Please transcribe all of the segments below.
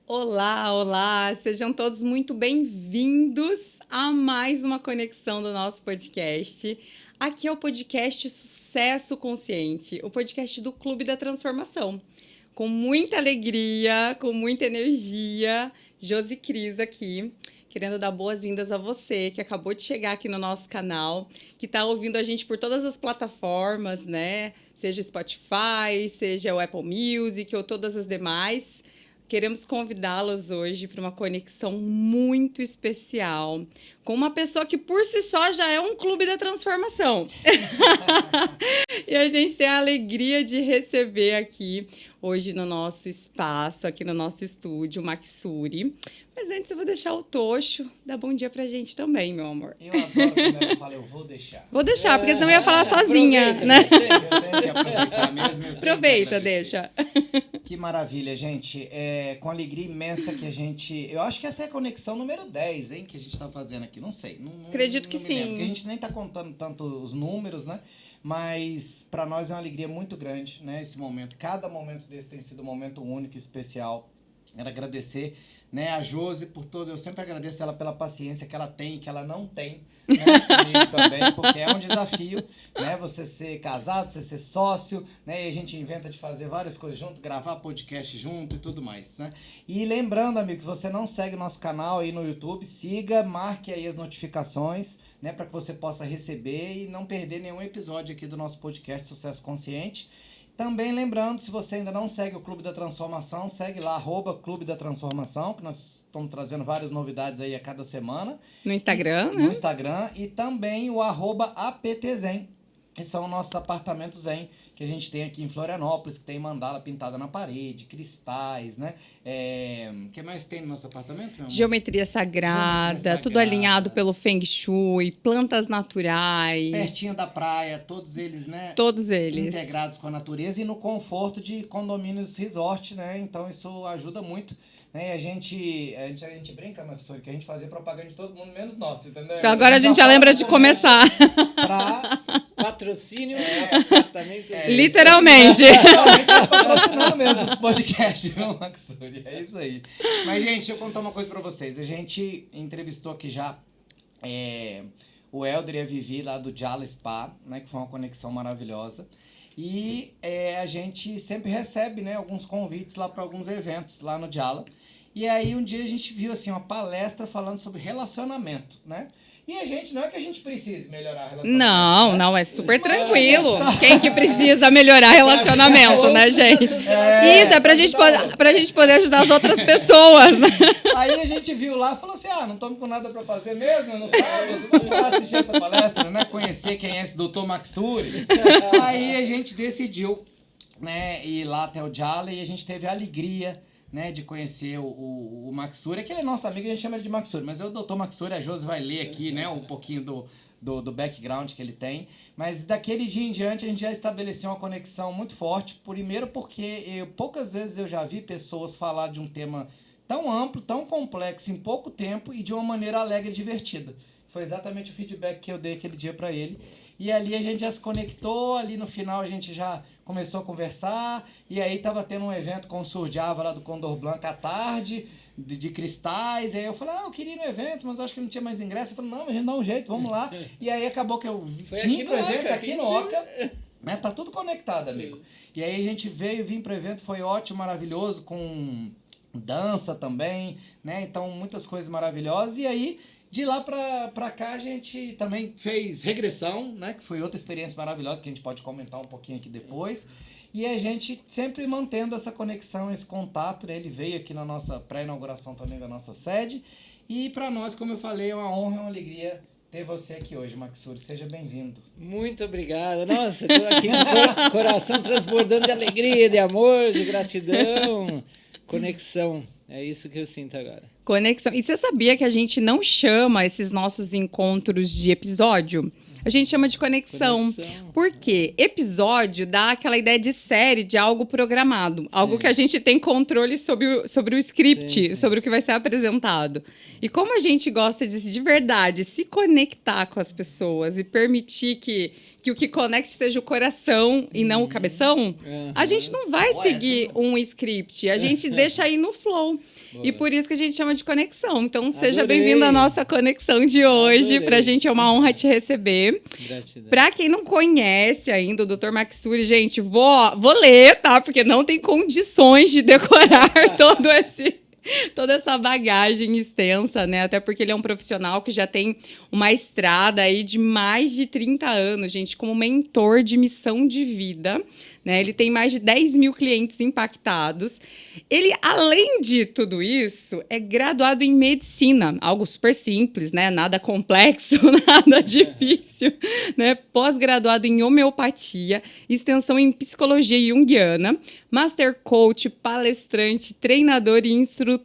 Olá, olá! Sejam todos muito bem-vindos a mais uma conexão do nosso podcast. Aqui é o podcast Sucesso Consciente, o podcast do Clube da Transformação. Com muita alegria, com muita energia, Josi Cris aqui, querendo dar boas-vindas a você que acabou de chegar aqui no nosso canal, que está ouvindo a gente por todas as plataformas, né? Seja Spotify, seja o Apple Music ou todas as demais. Queremos convidá-los hoje para uma conexão muito especial com uma pessoa que por si só já é um clube da transformação. E a gente tem a alegria de receber aqui hoje no nosso espaço, aqui no nosso estúdio, o Maxuri. Mas antes eu vou deixar o Tocho dar bom dia pra gente também, meu amor. Eu adoro quando ela fala, eu vou deixar. Vou deixar, porque senão eu ia falar sozinha, né? Eu tenho que aproveitar mesmo. Aproveita, deixa. Que maravilha, gente. Com alegria imensa que a gente... Eu acho que essa é a conexão número 10, hein, que a gente está fazendo aqui. Não sei. Acredito que me lembro, sim. porque a gente nem está contando tanto os números, né? Mas para nós é uma alegria muito grande, né? Esse momento. Cada momento desse tem sido um momento único, especial. Quero agradecer, né, a Josi por todo. Eu sempre agradeço ela pela paciência que ela tem e que ela não tem, né, comigo também, porque é um desafio, né, você ser casado, você ser sócio, né, e a gente inventa de fazer várias coisas junto, gravar podcast junto e tudo mais, né. E lembrando, amigo, se você não segue nosso canal aí no YouTube, siga, marque aí as notificações, né, para que você possa receber e não perder nenhum episódio aqui do nosso podcast Sucesso Consciente. Também lembrando, se você ainda não segue o Clube da Transformação, segue lá, @Clube da Transformação, que nós estamos trazendo várias novidades aí a cada semana. No Instagram, né? No Instagram, e também o @APTZen, que são nossos apartamentos zen, que a gente tem aqui em Florianópolis, que tem mandala pintada na parede, cristais, né? O que mais tem no nosso apartamento, meu amor? Geometria sagrada, tudo alinhado pelo Feng Shui, plantas naturais. Pertinho da praia, todos eles, né? Todos eles. Integrados com a natureza e no conforto de condomínios resort, né? Então isso ajuda muito. Né? A gente brinca, Maxori, que a gente fazia propaganda de todo mundo, menos nosso, entendeu? Então agora a gente já lembra de começar. Pra... Patrocínio, apartamento. Literalmente. Tá patrocinando mesmo os podcasts, viu, Maxuri? É isso aí. Mas, gente, deixa eu contar uma coisa pra vocês. A gente entrevistou aqui já o Helder e a Vivi lá do Jala Spa, né? Que foi uma conexão maravilhosa. E a gente sempre recebe, né, alguns convites lá para alguns eventos lá no Jala. E aí um dia a gente viu assim uma palestra falando sobre relacionamento, né? E a gente, não é que a gente precise melhorar relacionamento. Não, é super tranquilo. Quem que precisa melhorar relacionamento, né, gente? Isso, é pra gente poder ajudar as outras pessoas, né? Aí a gente viu lá e falou assim, não estamos com nada pra fazer mesmo, não sábado, vamos lá assistir essa palestra, né? Conhecer quem é esse Dr. Maxuri. Aí a gente decidiu, né, ir lá até o Jala e a gente teve a alegria, né, de conhecer o Maxuri, que ele é nosso amigo, a gente chama ele de Maxuri, mas é o Dr. Maxuri, a Josi vai ler aqui, né, um pouquinho do background que ele tem, mas daquele dia em diante a gente já estabeleceu uma conexão muito forte, primeiro porque poucas vezes eu já vi pessoas falar de um tema tão amplo, tão complexo em pouco tempo e de uma maneira alegre e divertida. Foi exatamente o feedback que eu dei aquele dia para ele. E ali a gente já se conectou, ali no final a gente já começou a conversar, e aí tava tendo um evento com o Surjava lá do Condor Blanc à tarde, de cristais, e aí eu falei, eu queria ir no evento, mas acho que não tinha mais ingresso. Eu falei, não, mas a gente dá um jeito, vamos lá. E aí acabou que eu vim pro evento aqui no Oca, né? Tá tudo conectado, amigo. E aí a gente vim pro evento, foi ótimo, maravilhoso, com dança também, né? Então muitas coisas maravilhosas, e aí de lá pra cá a gente também fez regressão, né? Que foi outra experiência maravilhosa que a gente pode comentar um pouquinho aqui depois. E a gente sempre mantendo essa conexão, esse contato, né? Ele veio aqui na nossa pré-inauguração também da nossa sede. E para nós, como eu falei, é uma honra e uma alegria ter você aqui hoje, Maxuri. Seja bem-vindo. Muito obrigado. Nossa, estou aqui com o coração transbordando de alegria, de amor, de gratidão. Conexão. É isso que eu sinto agora. Conexão. E você sabia que a gente não chama esses nossos encontros de episódio? a gente chama de conexão. Por quê? Episódio dá aquela ideia de série, de algo programado. Algo que a gente tem controle sobre o script, sobre o que vai ser apresentado. E como a gente gosta de verdade, se conectar com as pessoas e permitir que o que conecte seja o coração e não o cabeção, a gente não vai seguir um script. A gente deixa aí no flow. E por isso que a gente chama de conexão. Então, seja bem-vindo à nossa conexão de hoje. Para a gente é uma honra te receber. Para quem não conhece ainda o Dr. Maksuri, gente, vou ler, tá? Porque não tem condições de decorar toda essa bagagem extensa, né? Até porque ele é um profissional que já tem uma estrada aí de mais de 30 anos, gente, como mentor de missão de vida, né? Ele tem mais de 10 mil clientes impactados. Ele, além de tudo isso, é graduado em medicina, algo super simples, né? Nada complexo, nada difícil, né? Pós-graduado em homeopatia, extensão em psicologia junguiana, master coach, palestrante, treinador e instrutor,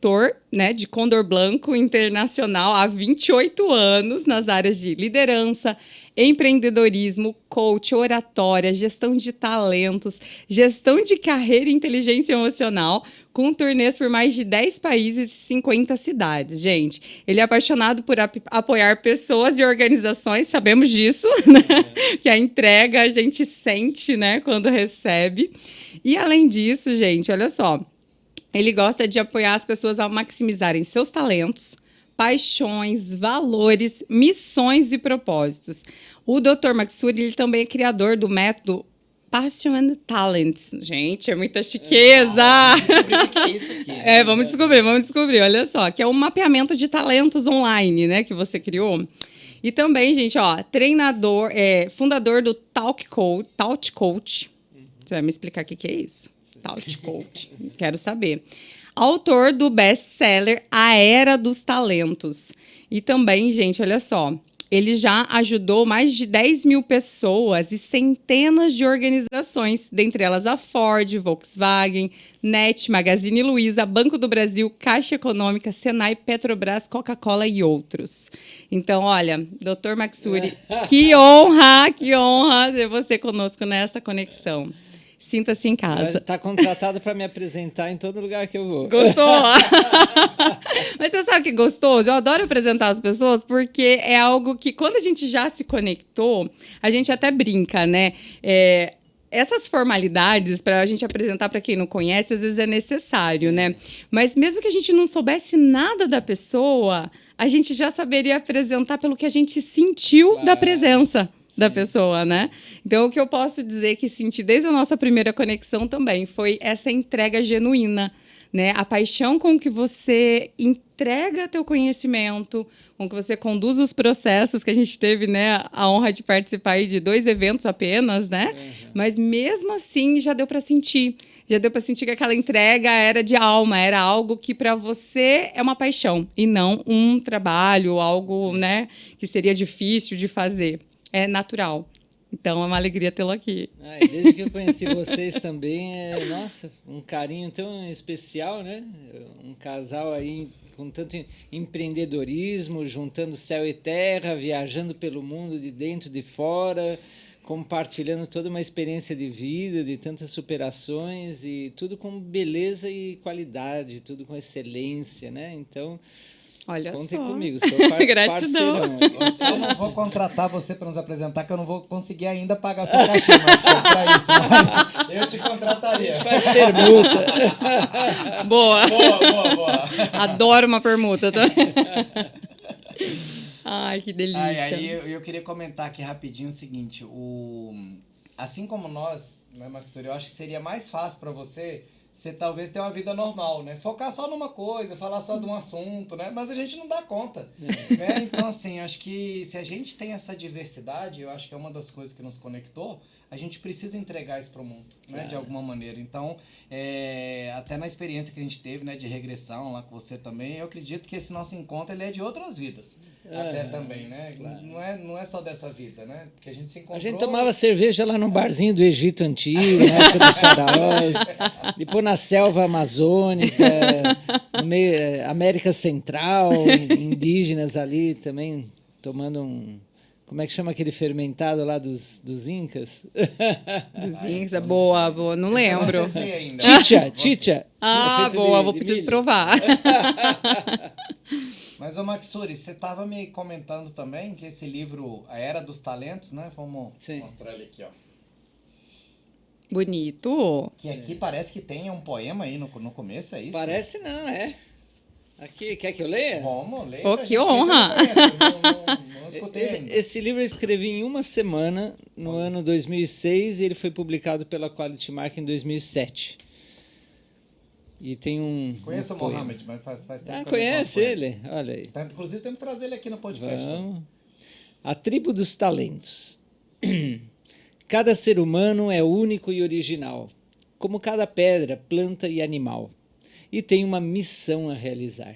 né, de Condor Blanco Internacional há 28 anos nas áreas de liderança, empreendedorismo, coach, oratória, gestão de talentos, gestão de carreira e inteligência emocional, com turnês por mais de 10 países e 50 cidades. Gente, ele é apaixonado por apoiar pessoas e organizações, sabemos disso, né? Que a entrega a gente sente, né, quando recebe. E além disso, gente, olha só, ele gosta de apoiar as pessoas a maximizarem seus talentos, paixões, valores, missões e propósitos. O Dr. Maksuri, ele também é criador do método Passion and Talents. Gente, é muita chiqueza! Vamos descobrir o que é isso aqui. Vamos descobrir. Olha só, que é um mapeamento de talentos online, né, que você criou. E também, gente, ó, treinador, fundador do Talk Coach. Você vai me explicar o que é isso? Talk Coach. Quero saber. Autor do best-seller A Era dos Talentos. E também, gente, olha só, ele já ajudou mais de 10 mil pessoas e centenas de organizações, dentre elas a Ford, Volkswagen, NET, Magazine Luiza, Banco do Brasil, Caixa Econômica, Senai, Petrobras, Coca-Cola e outros. Então, olha, Dr. Maksuri, que honra ter você conosco nessa conexão. Sinta-se em casa. Está contratado para me apresentar em todo lugar que eu vou. Gostou? Mas você sabe que é gostoso? Eu adoro apresentar as pessoas porque é algo que, quando a gente já se conectou, a gente até brinca, né? Essas formalidades, para a gente apresentar para quem não conhece, às vezes é necessário, né? Mas mesmo que a gente não soubesse nada da pessoa, a gente já saberia apresentar pelo que a gente sentiu da presença da pessoa, né? Então, o que eu posso dizer que senti desde a nossa primeira conexão também foi essa entrega genuína, né? A paixão com que você entrega teu conhecimento, com que você conduz os processos, que a gente teve, né, a honra de participar aí de 2 eventos apenas, né? Mas mesmo assim já deu para sentir que aquela entrega era de alma, era algo que para você é uma paixão e não um trabalho, algo, né, que seria difícil de fazer. É natural. Então, é uma alegria tê-lo aqui. Desde que eu conheci vocês também, nossa, um carinho tão especial, né? Um casal aí com tanto empreendedorismo, juntando céu e terra, viajando pelo mundo de dentro e de fora, compartilhando toda uma experiência de vida, de tantas superações e tudo com beleza e qualidade, tudo com excelência, né? Então, olha contem só. comigo, sou Gratidão. parceirão. Eu só não vou contratar você para nos apresentar, que eu não vou conseguir ainda pagar seu cachê, Marcelo, para isso. Mas eu te contrataria. Faz permuta. Boa. Boa. Adoro uma permuta também. Ai, que delícia. Aí eu queria comentar aqui rapidinho o seguinte, assim como nós, né, Maksuri, eu acho que seria mais fácil para você talvez ter uma vida normal, né? Focar só numa coisa, falar só de um assunto, né? Mas a gente não dá conta, né? Então, assim, acho que se a gente tem essa diversidade, eu acho que é uma das coisas que nos conectou, a gente precisa entregar isso para o mundo, né? De alguma maneira. Então, até na experiência que a gente teve, né, de regressão lá com você também, eu acredito que esse nosso encontro ele é de outras vidas. Até também, né? Claro. Não é só dessa vida, né? Porque a gente se encontrou... A gente tomava cerveja lá no barzinho do Egito Antigo, na época dos faraós, depois na selva amazônica, no meio América Central, indígenas ali também tomando Como é que chama aquele fermentado lá dos incas? Dos Incas, boa, não lembro. Eu não sei ainda. Chicha. Ah, Feito boa, de preciso milho. provar. Mas, ô Maxuri, você estava me comentando também que esse livro, A Era dos Talentos, né? Vamos Sim. mostrar ele aqui, ó. Bonito. Que aqui parece que tem um poema aí no começo, é isso? Parece não, é. Aqui, quer que eu leia? Vamos ler. Pô, pra que gente, porque honra. você não conhece, não escutei ainda. Esse livro eu escrevi em uma semana, no ano 2006, e ele foi publicado pela Quality Mark em 2007. E tem um... Conheço um o poema. Mohamed, mas faz tempo que eu não Conhece falo com ele? Olha aí. Tá, inclusive, temos que trazer ele aqui no podcast. Vamos. A tribo dos talentos. Cada ser humano é único e original, como cada pedra, planta e animal, e tem uma missão a realizar.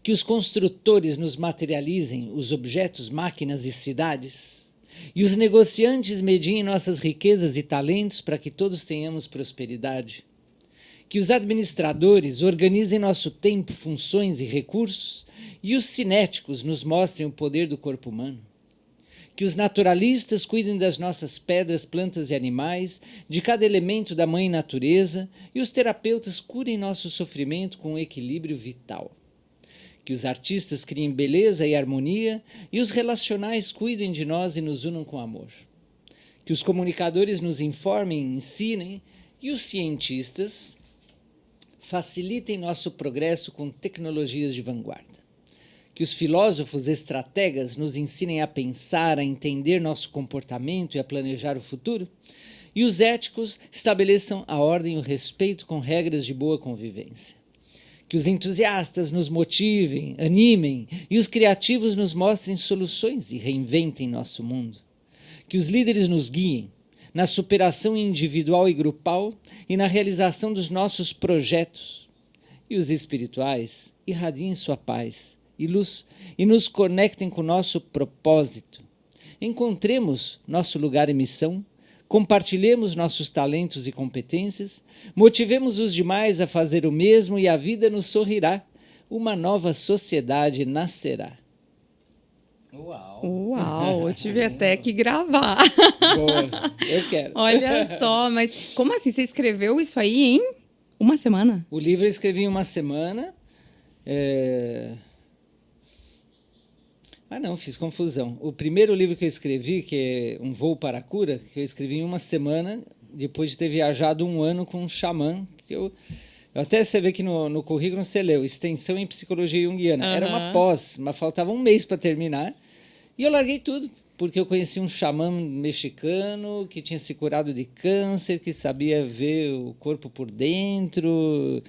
Que os construtores nos materializem os objetos, máquinas e cidades, e os negociantes mediem nossas riquezas e talentos para que todos tenhamos prosperidade. Que os administradores organizem nosso tempo, funções e recursos, e os cinéticos nos mostrem o poder do corpo humano. Que os naturalistas cuidem das nossas pedras, plantas e animais, de cada elemento da mãe natureza, e os terapeutas curem nosso sofrimento com um equilíbrio vital. Que os artistas criem beleza e harmonia, e os relacionais cuidem de nós e nos unam com amor. Que os comunicadores nos informem e ensinem, e os cientistas facilitem nosso progresso com tecnologias de vanguarda. Que os filósofos estrategas nos ensinem a pensar, a entender nosso comportamento e a planejar o futuro, e os éticos estabeleçam a ordem e o respeito com regras de boa convivência. Que os entusiastas nos motivem, animem, e os criativos nos mostrem soluções e reinventem nosso mundo. Que os líderes nos guiem na superação individual e grupal e na realização dos nossos projetos. E os espirituais irradiem sua paz e luz e nos conectem com o nosso propósito. Encontremos nosso lugar e missão, compartilhemos nossos talentos e competências, motivemos os demais a fazer o mesmo e a vida nos sorrirá. Uma nova sociedade nascerá. Uau. Uau, eu tive até que gravar. Boa, eu quero. Olha só, mas como assim? Você escreveu isso aí em uma semana? O livro eu escrevi em uma semana. Não, fiz confusão. O primeiro livro que eu escrevi, que é Um Voo para a Cura, que eu escrevi em uma semana, depois de ter viajado um ano com um xamã, que eu até você vê que no currículo você leu, extensão em psicologia junguiana. Era uma pós, mas faltava um mês para terminar, e eu larguei tudo, porque eu conheci um xamã mexicano que tinha se curado de câncer, que sabia ver o corpo por dentro...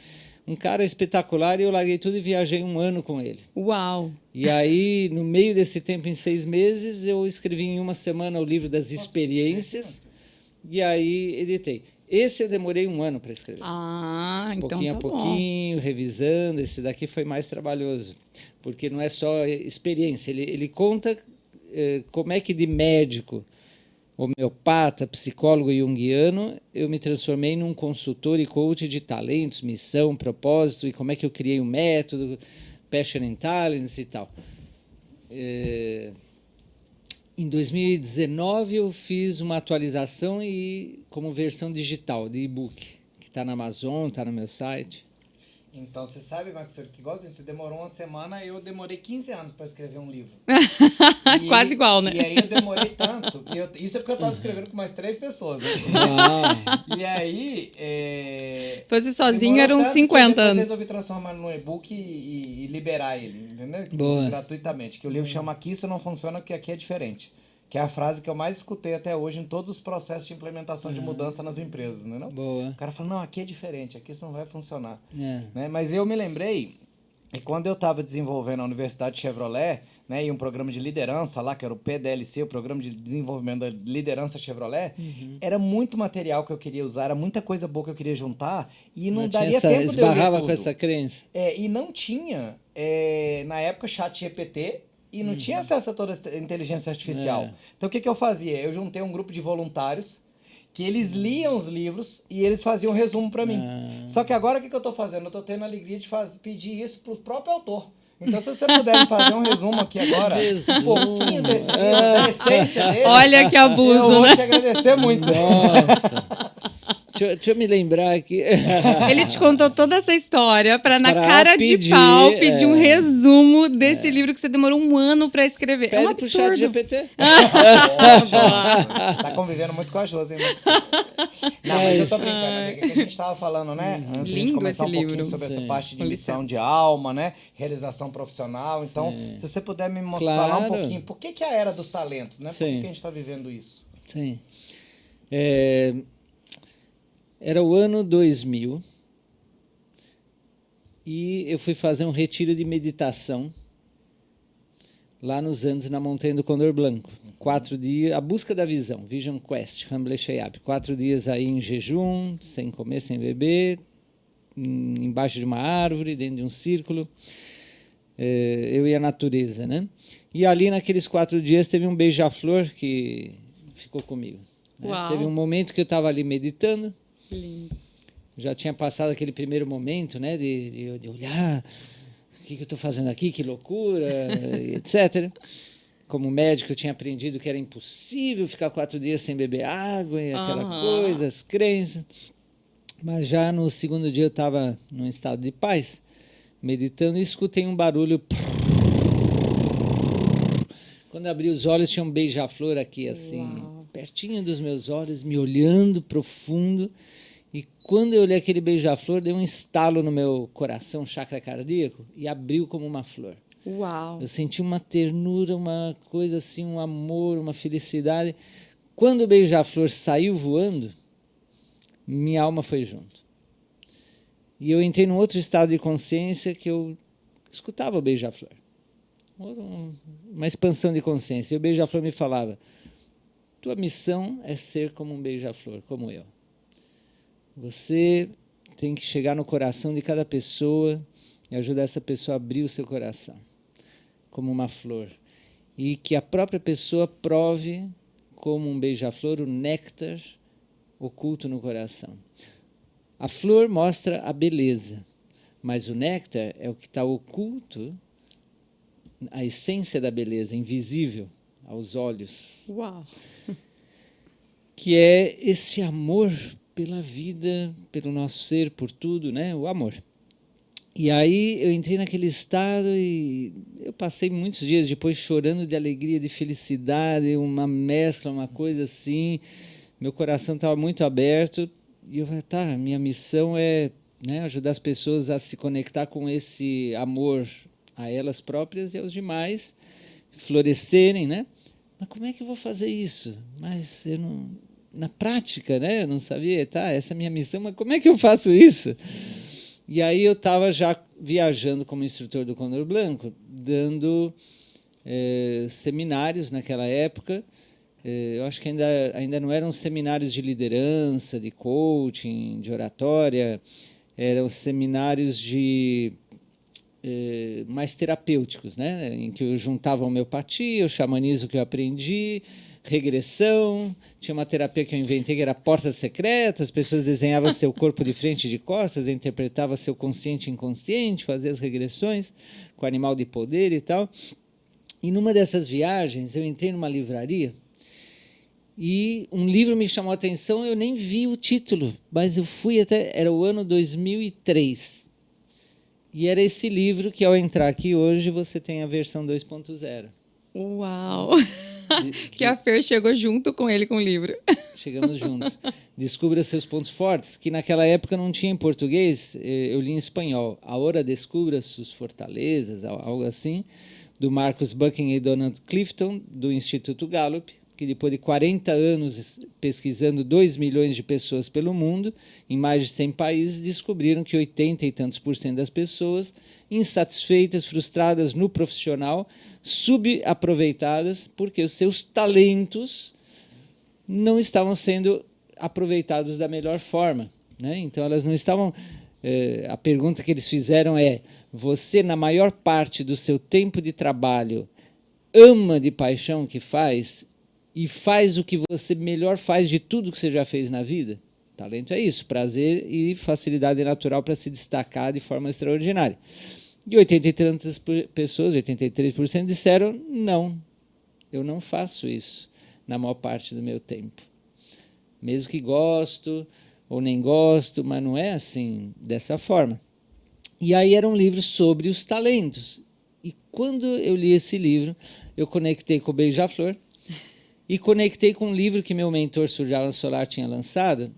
Um cara espetacular, e eu larguei tudo e viajei um ano com ele. Uau! E aí, no meio desse tempo, em 6 meses, eu escrevi em uma semana o livro das experiências, e aí editei. Esse eu demorei um ano para escrever. Ah, então Pouquinho tá a pouquinho, revisando. Esse daqui foi mais trabalhoso, porque não é só experiência. Ele conta como é que de médico, homeopata, psicólogo junguiano, eu me transformei num consultor e coach de talentos, missão, propósito, e como é que eu criei um método, Passion and Talents e tal. Em 2019 eu fiz uma atualização como versão digital de e-book, que está na Amazon, está no meu site. Então, você sabe, Maxur, que igual assim, você demorou uma semana, eu demorei 15 anos para escrever um livro. Quase igual, né? E aí eu demorei tanto. Isso é porque eu estava escrevendo com mais 3 pessoas. Né? Uau. E aí... Fosse sozinho, eram uns 50 anos. Eu resolvi transformar no e-book e liberar ele, entendeu? Boa. Gratuitamente. Que o livro chama Aqui Isso Não Funciona, que aqui é diferente. Que é a frase que eu mais escutei até hoje em todos os processos de implementação de mudança nas empresas, né? Não? Boa. O cara fala, não, aqui é diferente, aqui isso não vai funcionar. É. Né? Mas eu me lembrei, e quando eu estava desenvolvendo a Universidade Chevrolet, né, e um programa de liderança lá, que era o PDLC, o Programa de Desenvolvimento da Liderança Chevrolet, era muito material que eu queria usar, era muita coisa boa que eu queria juntar, e não daria tempo de eu ler esbarrava tudo. com essa crença. E não tinha, na época, chat GPT, e não tinha acesso a toda a inteligência artificial. Então, o que eu fazia? Eu juntei um grupo de voluntários que eles liam os livros e eles faziam um resumo para mim. Só que agora, o que eu estou fazendo? Eu estou tendo a alegria de pedir isso para o próprio autor. Então, se você puder me fazer um resumo aqui agora, um pouquinho desse livro, da essência dele. Olha que abuso, eu vou né? te agradecer muito. Nossa. Deixa eu me lembrar aqui. Ele te contou toda essa história para na Pra cara pedir, de pau pedir um resumo desse É. livro que você demorou um ano para escrever. É um Pede pro chat absurdo. GPT. Tá convivendo muito com a Josi, hein, Marcos? Não, mas eu tô brincando, amiga, que a gente tava falando, né? Antes de a gente Lindo começar esse um pouquinho livro. sobre Sim. essa parte de Com missão licença. de alma, né? Realização profissional. Então, se você puder me mostrar falar um Claro. pouquinho, por que a era dos talentos, né? Por que Sim. a gente tá vivendo isso? Sim. Era o ano 2000 e eu fui fazer um retiro de meditação lá nos Andes, na Montanha do Condor Blanco. 4 dias, a busca da visão, Vision Quest, Hamble Sheyab. 4 dias aí em jejum, sem comer, sem beber, embaixo de uma árvore, dentro de um círculo. Eu e a natureza, né? E ali naqueles 4 dias teve um beija-flor que ficou comigo. Né? Uau. Teve um momento que eu estava ali meditando, Lindo. já tinha passado aquele primeiro momento, né, de olhar o que eu estou fazendo aqui, que loucura, etc. Como médico, eu tinha aprendido que era impossível ficar 4 dias sem beber água e aquela coisa, as crenças. Mas já no segundo dia eu estava num estado de paz, meditando, e escutei um barulho. Quando eu abri os olhos, tinha um beija-flor aqui, assim, pertinho dos meus olhos, me olhando profundo. E quando eu olhei aquele beija-flor, deu um estalo no meu coração, chakra cardíaco, e abriu como uma flor. Uau. Eu senti uma ternura, uma coisa assim, um amor, uma felicidade. Quando o beija-flor saiu voando, minha alma foi junto. E eu entrei num outro estado de consciência que eu escutava o beija-flor. Uma expansão de consciência. E o beija-flor me falava: tua missão é ser como um beija-flor, como eu. Você tem que chegar no coração de cada pessoa e ajudar essa pessoa a abrir o seu coração, como uma flor. E que a própria pessoa prove, como um beija-flor, o néctar oculto no coração. A flor mostra a beleza, mas o néctar é o que está oculto, a essência da beleza, invisível aos olhos. Uau. Que é esse amor pela vida, pelo nosso ser, por tudo, né? O amor. E aí eu entrei naquele estado e eu passei muitos dias depois chorando de alegria, de felicidade, uma mescla, uma coisa assim. Meu coração estava muito aberto e eu falei, tá, minha missão é, né, ajudar as pessoas a se conectar com esse amor a elas próprias e aos demais, florescerem, né? Mas como é que eu vou fazer isso? Mas eu não... Na prática, né? Eu não sabia, tá, essa é a minha missão, mas como é que eu faço isso? E aí eu estava já viajando como instrutor do Condor Blanco, dando seminários naquela época. Eu acho que ainda não eram seminários de liderança, de coaching, de oratória, eram seminários de mais terapêuticos, né? Em que eu juntava a homeopatia, o xamanismo que eu aprendi, regressão, tinha uma terapia que eu inventei que era portas secretas, as pessoas desenhavam seu corpo de frente e de costas, eu interpretava seu consciente e inconsciente, fazia as regressões com animal de poder e tal. E numa dessas viagens eu entrei numa livraria e um livro me chamou a atenção, eu nem vi o título, mas eu fui até, era o ano 2003. E era esse livro que, ao entrar aqui hoje, você tem a versão 2.0. Uau! Que a Fer chegou junto com ele com o livro. Chegamos juntos. Descubra seus pontos fortes, que naquela época não tinha em português, eu li em espanhol. Agora descubra suas fortalezas, algo assim, do Marcus Bucking e Donald Clifton, do Instituto Gallup, que depois de 40 anos pesquisando 2 milhões de pessoas pelo mundo, em mais de 100 países, descobriram que 80 e tantos % das pessoas insatisfeitas, frustradas no profissional, subaproveitadas, porque os seus talentos não estavam sendo aproveitados da melhor forma, né? Então, elas não estavam... a pergunta que eles fizeram é: você, na maior parte do seu tempo de trabalho, ama de paixão o que faz e faz o que você melhor faz de tudo que você já fez na vida? Talento é isso, prazer e facilidade natural para se destacar de forma extraordinária. E 80 e tantas pessoas, 83%, disseram não, eu não faço isso na maior parte do meu tempo. Mesmo que gosto ou nem gosto, mas não é assim, dessa forma. E aí era um livro sobre os talentos. E quando eu li esse livro, eu conectei com o Beija-Flor e conectei com um livro que meu mentor Surjala Solar tinha lançado,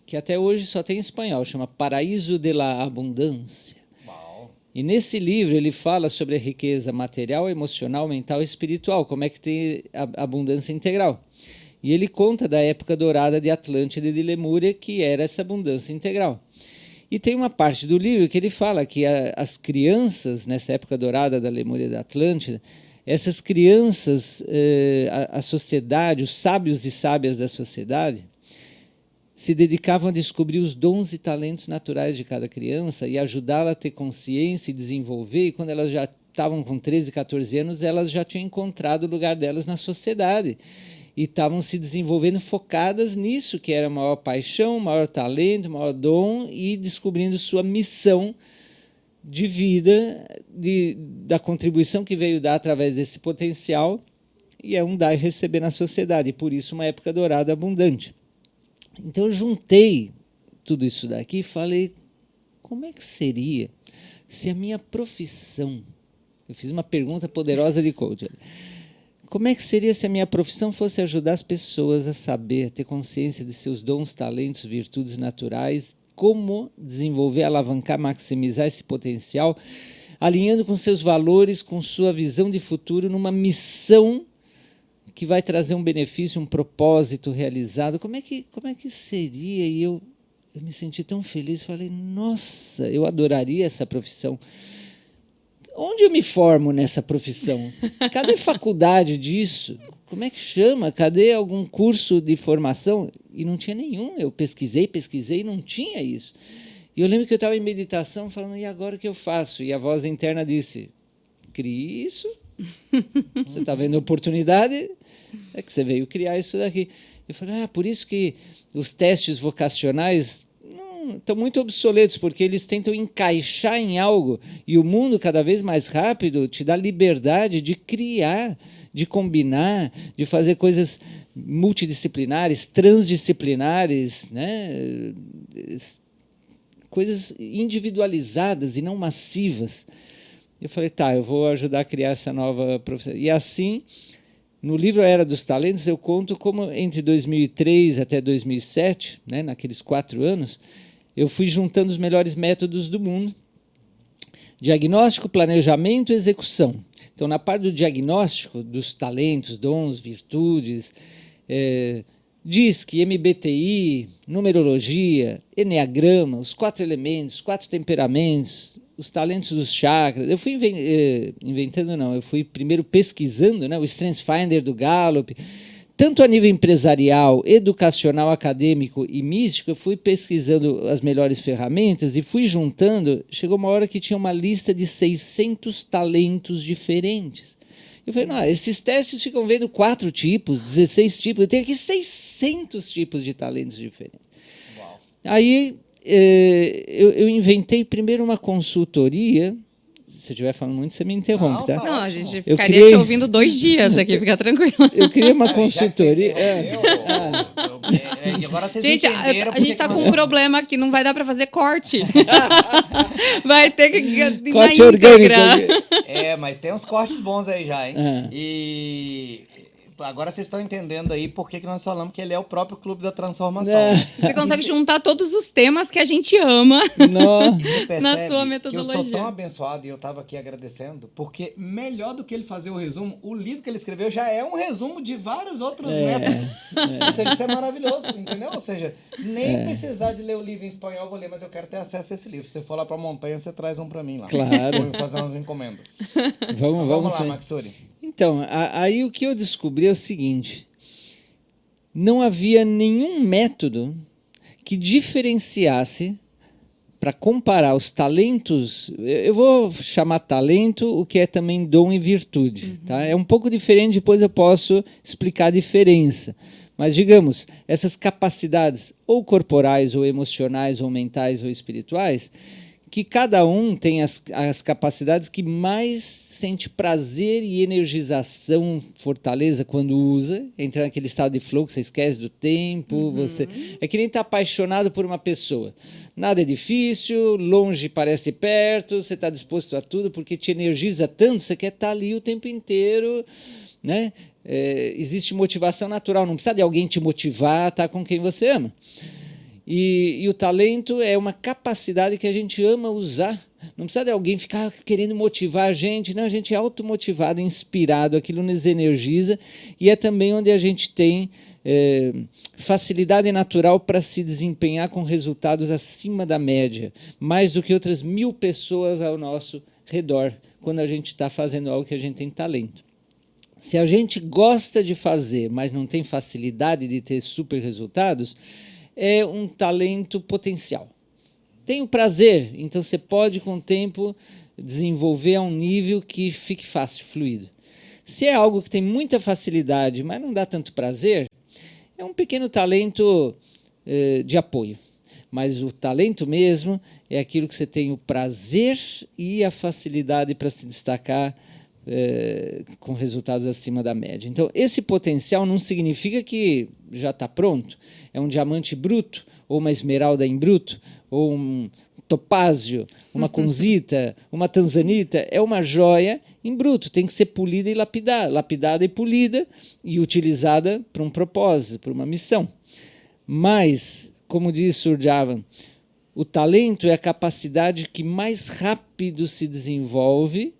que até hoje só tem em espanhol, chama Paraíso de la Abundância. Uau. E nesse livro ele fala sobre a riqueza material, emocional, mental e espiritual, como é que tem a abundância integral. E ele conta da época dourada de Atlântida e de Lemúria, que era essa abundância integral. E tem uma parte do livro que ele fala que as crianças, nessa época dourada da Lemúria e da Atlântida, essas crianças, a sociedade, os sábios e sábias da sociedade, se dedicavam a descobrir os dons e talentos naturais de cada criança e ajudá-la a ter consciência e desenvolver. E quando elas já estavam com 13, 14 anos, elas já tinham encontrado o lugar delas na sociedade. E estavam se desenvolvendo focadas nisso, que era a maior paixão, maior talento, maior dom, e descobrindo sua missão de vida, da contribuição que veio dar através desse potencial, e é um dar e receber na sociedade, e por isso uma época dourada abundante. Então eu juntei tudo isso daqui e falei, como é que seria se a minha profissão... Eu fiz uma pergunta poderosa de coach. Como é que seria se a minha profissão fosse ajudar as pessoas a saber, a ter consciência de seus dons, talentos, virtudes naturais, como desenvolver, alavancar, maximizar esse potencial, alinhando com seus valores, com sua visão de futuro, numa missão que vai trazer um benefício, um propósito realizado. Como é que seria? E eu me senti tão feliz, falei, nossa, eu adoraria essa profissão. Onde eu me formo nessa profissão? Cadê faculdade disso? Como é que chama? Cadê algum curso de formação? E não tinha nenhum. Eu pesquisei e não tinha isso. E eu lembro que eu estava em meditação falando, e agora o que eu faço? E a voz interna disse, crie isso. Você está vendo a oportunidade? É que você veio criar isso daqui. Eu falei, por isso que os testes vocacionais estão muito obsoletos, porque eles tentam encaixar em algo, e o mundo cada vez mais rápido te dá liberdade de criar, de combinar, de fazer coisas multidisciplinares, transdisciplinares, né? Coisas individualizadas e não massivas. Eu falei, eu vou ajudar a criar essa nova profissão. E assim, no livro Era dos Talentos, eu conto como entre 2003 até 2007, né, naqueles 4 anos, eu fui juntando os melhores métodos do mundo. Diagnóstico, planejamento e execução. Então, na parte do diagnóstico dos talentos, dons, virtudes, DISC, MBTI, numerologia, enneagrama, os 4 elementos, 4 temperamentos, os talentos dos chakras. Eu fui eu fui primeiro pesquisando, né, o Strengths Finder do Gallup. Tanto a nível empresarial, educacional, acadêmico e místico, eu fui pesquisando as melhores ferramentas e fui juntando. Chegou uma hora que tinha uma lista de 600 talentos diferentes. Eu falei, não, esses testes ficam vendo 4 tipos, 16 tipos, eu tenho aqui 600 tipos de talentos diferentes. Uau. Aí eu inventei primeiro uma consultoria. Se eu estiver falando muito, você me interrompe, tá? Não, a gente ficaria te ouvindo 2 dias aqui, fica tranquilo. Eu criei uma consultoria. Agora vocês gente, entenderam a gente tá com um problema aqui, não vai dar para fazer corte. Vai ter que corte orgânico. Mas tem uns cortes bons aí já, hein? E agora vocês estão entendendo aí por que nós falamos que ele é o próprio Clube da Transformação. Você consegue juntar todos os temas que a gente ama na sua metodologia. Que eu sou tão abençoado e eu estava aqui agradecendo, porque melhor do que ele fazer o resumo, o livro que ele escreveu já é um resumo de vários outros métodos. Isso é maravilhoso, entendeu? Ou seja, nem precisar de ler o livro em espanhol eu vou ler, mas eu quero ter acesso a esse livro. Se você for lá para a montanha, você traz um para mim lá. Claro. Vou fazer umas encomendas. Vamos lá, Maxuri. Então, aí o que eu descobri é o seguinte, não havia nenhum método que diferenciasse para comparar os talentos, eu vou chamar talento o que é também dom e virtude. Tá? É um pouco diferente, depois eu posso explicar a diferença. Mas, digamos, essas capacidades ou corporais, ou emocionais, ou mentais, ou espirituais, que cada um tem as capacidades que mais sente prazer e energização, fortaleza quando usa, entra naquele estado de flow que você esquece do tempo, você é que nem estar apaixonado por uma pessoa. Nada é difícil, longe parece perto, você está disposto a tudo porque te energiza tanto, você quer estar ali o tempo inteiro, né? Existe motivação natural, não precisa de alguém te motivar a estar com quem você ama. E o talento é uma capacidade que a gente ama usar. Não precisa de alguém ficar querendo motivar a gente. Não, a gente é automotivado, inspirado, aquilo nos energiza. E é também onde a gente tem facilidade natural para se desempenhar com resultados acima da média. Mais do que outras 1000 pessoas ao nosso redor, quando a gente está fazendo algo que a gente tem talento. Se a gente gosta de fazer, mas não tem facilidade de ter super resultados, é um talento potencial. Tem o prazer, então você pode, com o tempo, desenvolver a um nível que fique fácil, fluido. Se é algo que tem muita facilidade, mas não dá tanto prazer, é um pequeno talento de apoio. Mas o talento mesmo é aquilo que você tem o prazer e a facilidade para se destacar com resultados acima da média. Então, esse potencial não significa que já está pronto. É um diamante bruto, ou uma esmeralda em bruto, ou um topázio, uma kunzita, uma tanzanita. É uma joia em bruto. Tem que ser polida e lapidada e polida e utilizada para um propósito, para uma missão. Mas, como diz Surjavan, o talento é a capacidade que mais rápido se desenvolve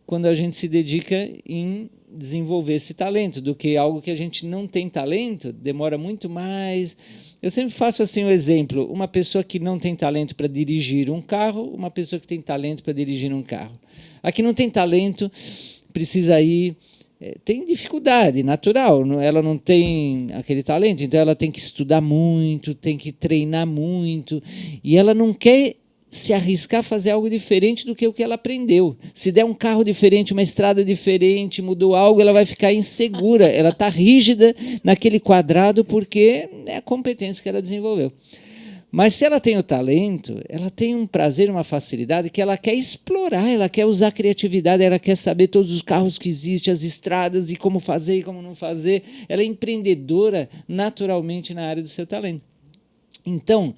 quando a gente se dedica em desenvolver esse talento, do que algo que a gente não tem talento, demora muito mais. Eu sempre faço assim um exemplo, uma pessoa que não tem talento para dirigir um carro, uma pessoa que tem talento para dirigir um carro. A que não tem talento precisa ir, tem dificuldade natural, ela não tem aquele talento, então ela tem que estudar muito, tem que treinar muito, e ela não quer se arriscar a fazer algo diferente do que o que ela aprendeu. Se der um carro diferente, uma estrada diferente, mudou algo, ela vai ficar insegura. Ela está rígida naquele quadrado porque é a competência que ela desenvolveu. Mas se ela tem o talento, ela tem um prazer, uma facilidade que ela quer explorar, ela quer usar a criatividade, ela quer saber todos os carros que existem, as estradas e como fazer e como não fazer. Ela é empreendedora naturalmente na área do seu talento. Então,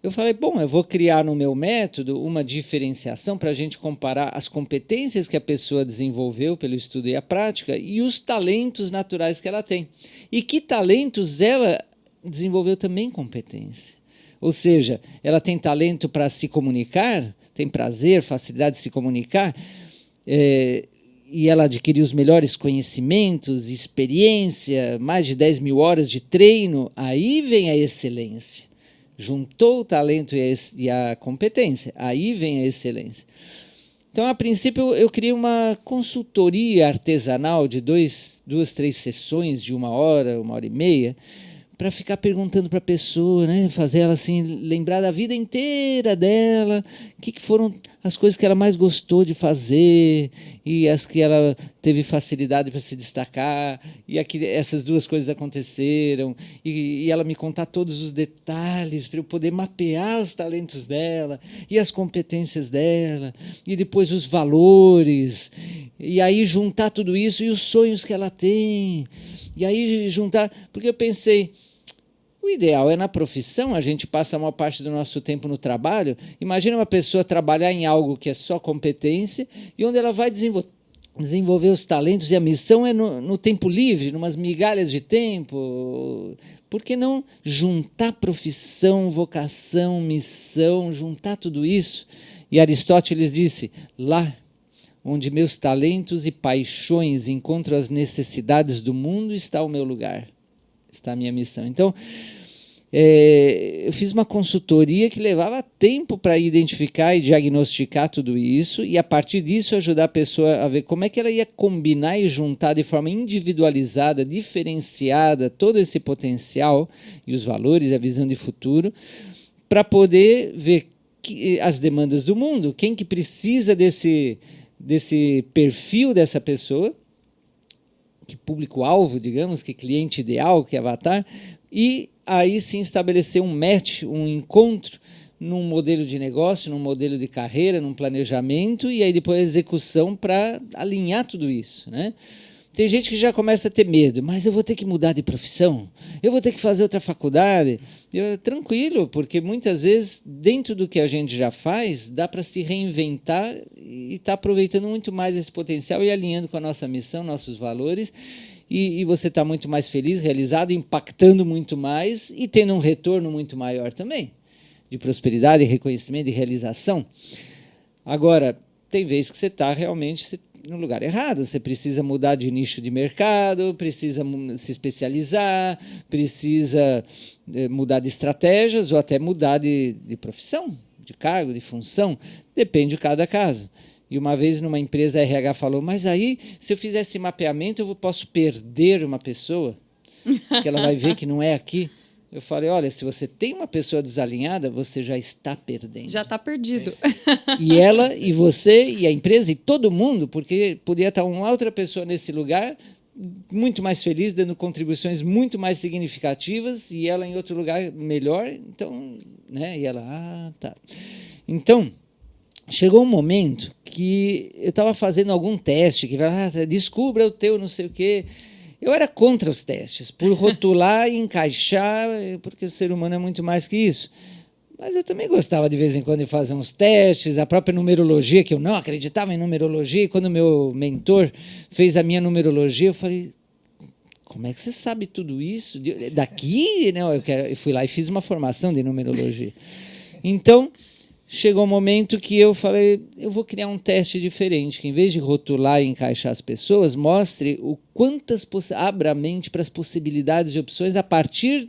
eu falei, bom, eu vou criar no meu método uma diferenciação para a gente comparar as competências que a pessoa desenvolveu pelo estudo e a prática e os talentos naturais que ela tem. E que talentos ela desenvolveu também competência. Ou seja, ela tem talento para se comunicar, tem prazer, facilidade de se comunicar, e ela adquiriu os melhores conhecimentos, experiência, mais de 10.000 horas de treino, aí vem a excelência. Juntou o talento e a competência, aí vem a excelência. Então, a princípio, eu criei uma consultoria artesanal de 2, 3 sessões de 1 hora, 1h30, para ficar perguntando para a pessoa, né, fazer ela assim, lembrar da vida inteira dela, o que foram as coisas que ela mais gostou de fazer e as que ela teve facilidade para se destacar, e aqui essas 2 coisas aconteceram, e ela me contar todos os detalhes para eu poder mapear os talentos dela e as competências dela, e depois os valores, e aí juntar tudo isso e os sonhos que ela tem, e aí juntar, porque eu pensei, o ideal é na profissão, a gente passa a maior parte do nosso tempo no trabalho. Imagina uma pessoa trabalhar em algo que é só competência e onde ela vai desenvolver os talentos, e a missão é no tempo livre, numas migalhas de tempo. Por que não juntar profissão, vocação, missão, juntar tudo isso? E Aristóteles disse, lá onde meus talentos e paixões encontram as necessidades do mundo, está o meu lugar. Está a minha missão. Então, eu fiz uma consultoria que levava tempo para identificar e diagnosticar tudo isso, e a partir disso ajudar a pessoa a ver como é que ela ia combinar e juntar de forma individualizada, diferenciada, todo esse potencial e os valores, a visão de futuro, para poder ver as demandas do mundo, quem que precisa desse perfil dessa pessoa, que público-alvo, digamos, que cliente ideal, que avatar, e aí sim estabelecer um match, um encontro num modelo de negócio, num modelo de carreira, num planejamento, e aí depois a execução para alinhar tudo isso, né? Tem gente que já começa a ter medo, mas eu vou ter que mudar de profissão, eu vou ter que fazer outra faculdade. Tranquilo, porque muitas vezes, dentro do que a gente já faz, dá para se reinventar e estar aproveitando muito mais esse potencial e alinhando com a nossa missão, nossos valores, e você está muito mais feliz, realizado, impactando muito mais e tendo um retorno muito maior também, de prosperidade, reconhecimento e realização. Agora, tem vezes que você está realmente no lugar errado, você precisa mudar de nicho de mercado, precisa se especializar, precisa mudar de estratégias ou até mudar de profissão, de cargo, de função, depende de cada caso. E uma vez numa empresa a RH falou, mas aí se eu fizer esse mapeamento eu posso perder uma pessoa, que ela vai ver que não é aqui. Eu falei, olha, se você tem uma pessoa desalinhada, você já está perdendo. Já está perdido. E ela, e você, e a empresa, e todo mundo, porque podia estar uma outra pessoa nesse lugar, muito mais feliz, dando contribuições muito mais significativas, e ela em outro lugar melhor. Então, né? E ela, tá. Então, chegou um momento que eu estava fazendo algum teste, que descubra o teu não sei o quê. Eu era contra os testes, por rotular e encaixar, porque o ser humano é muito mais que isso. Mas eu também gostava de vez em quando de fazer uns testes, a própria numerologia, que eu não acreditava em numerologia, e quando o meu mentor fez a minha numerologia, eu falei, como é que você sabe tudo isso? Daqui? Não, eu fui lá e fiz uma formação de numerologia. Então, chegou um momento que eu falei, eu vou criar um teste diferente, que em vez de rotular e encaixar as pessoas, mostre o quantas abra a mente para as possibilidades de opções a partir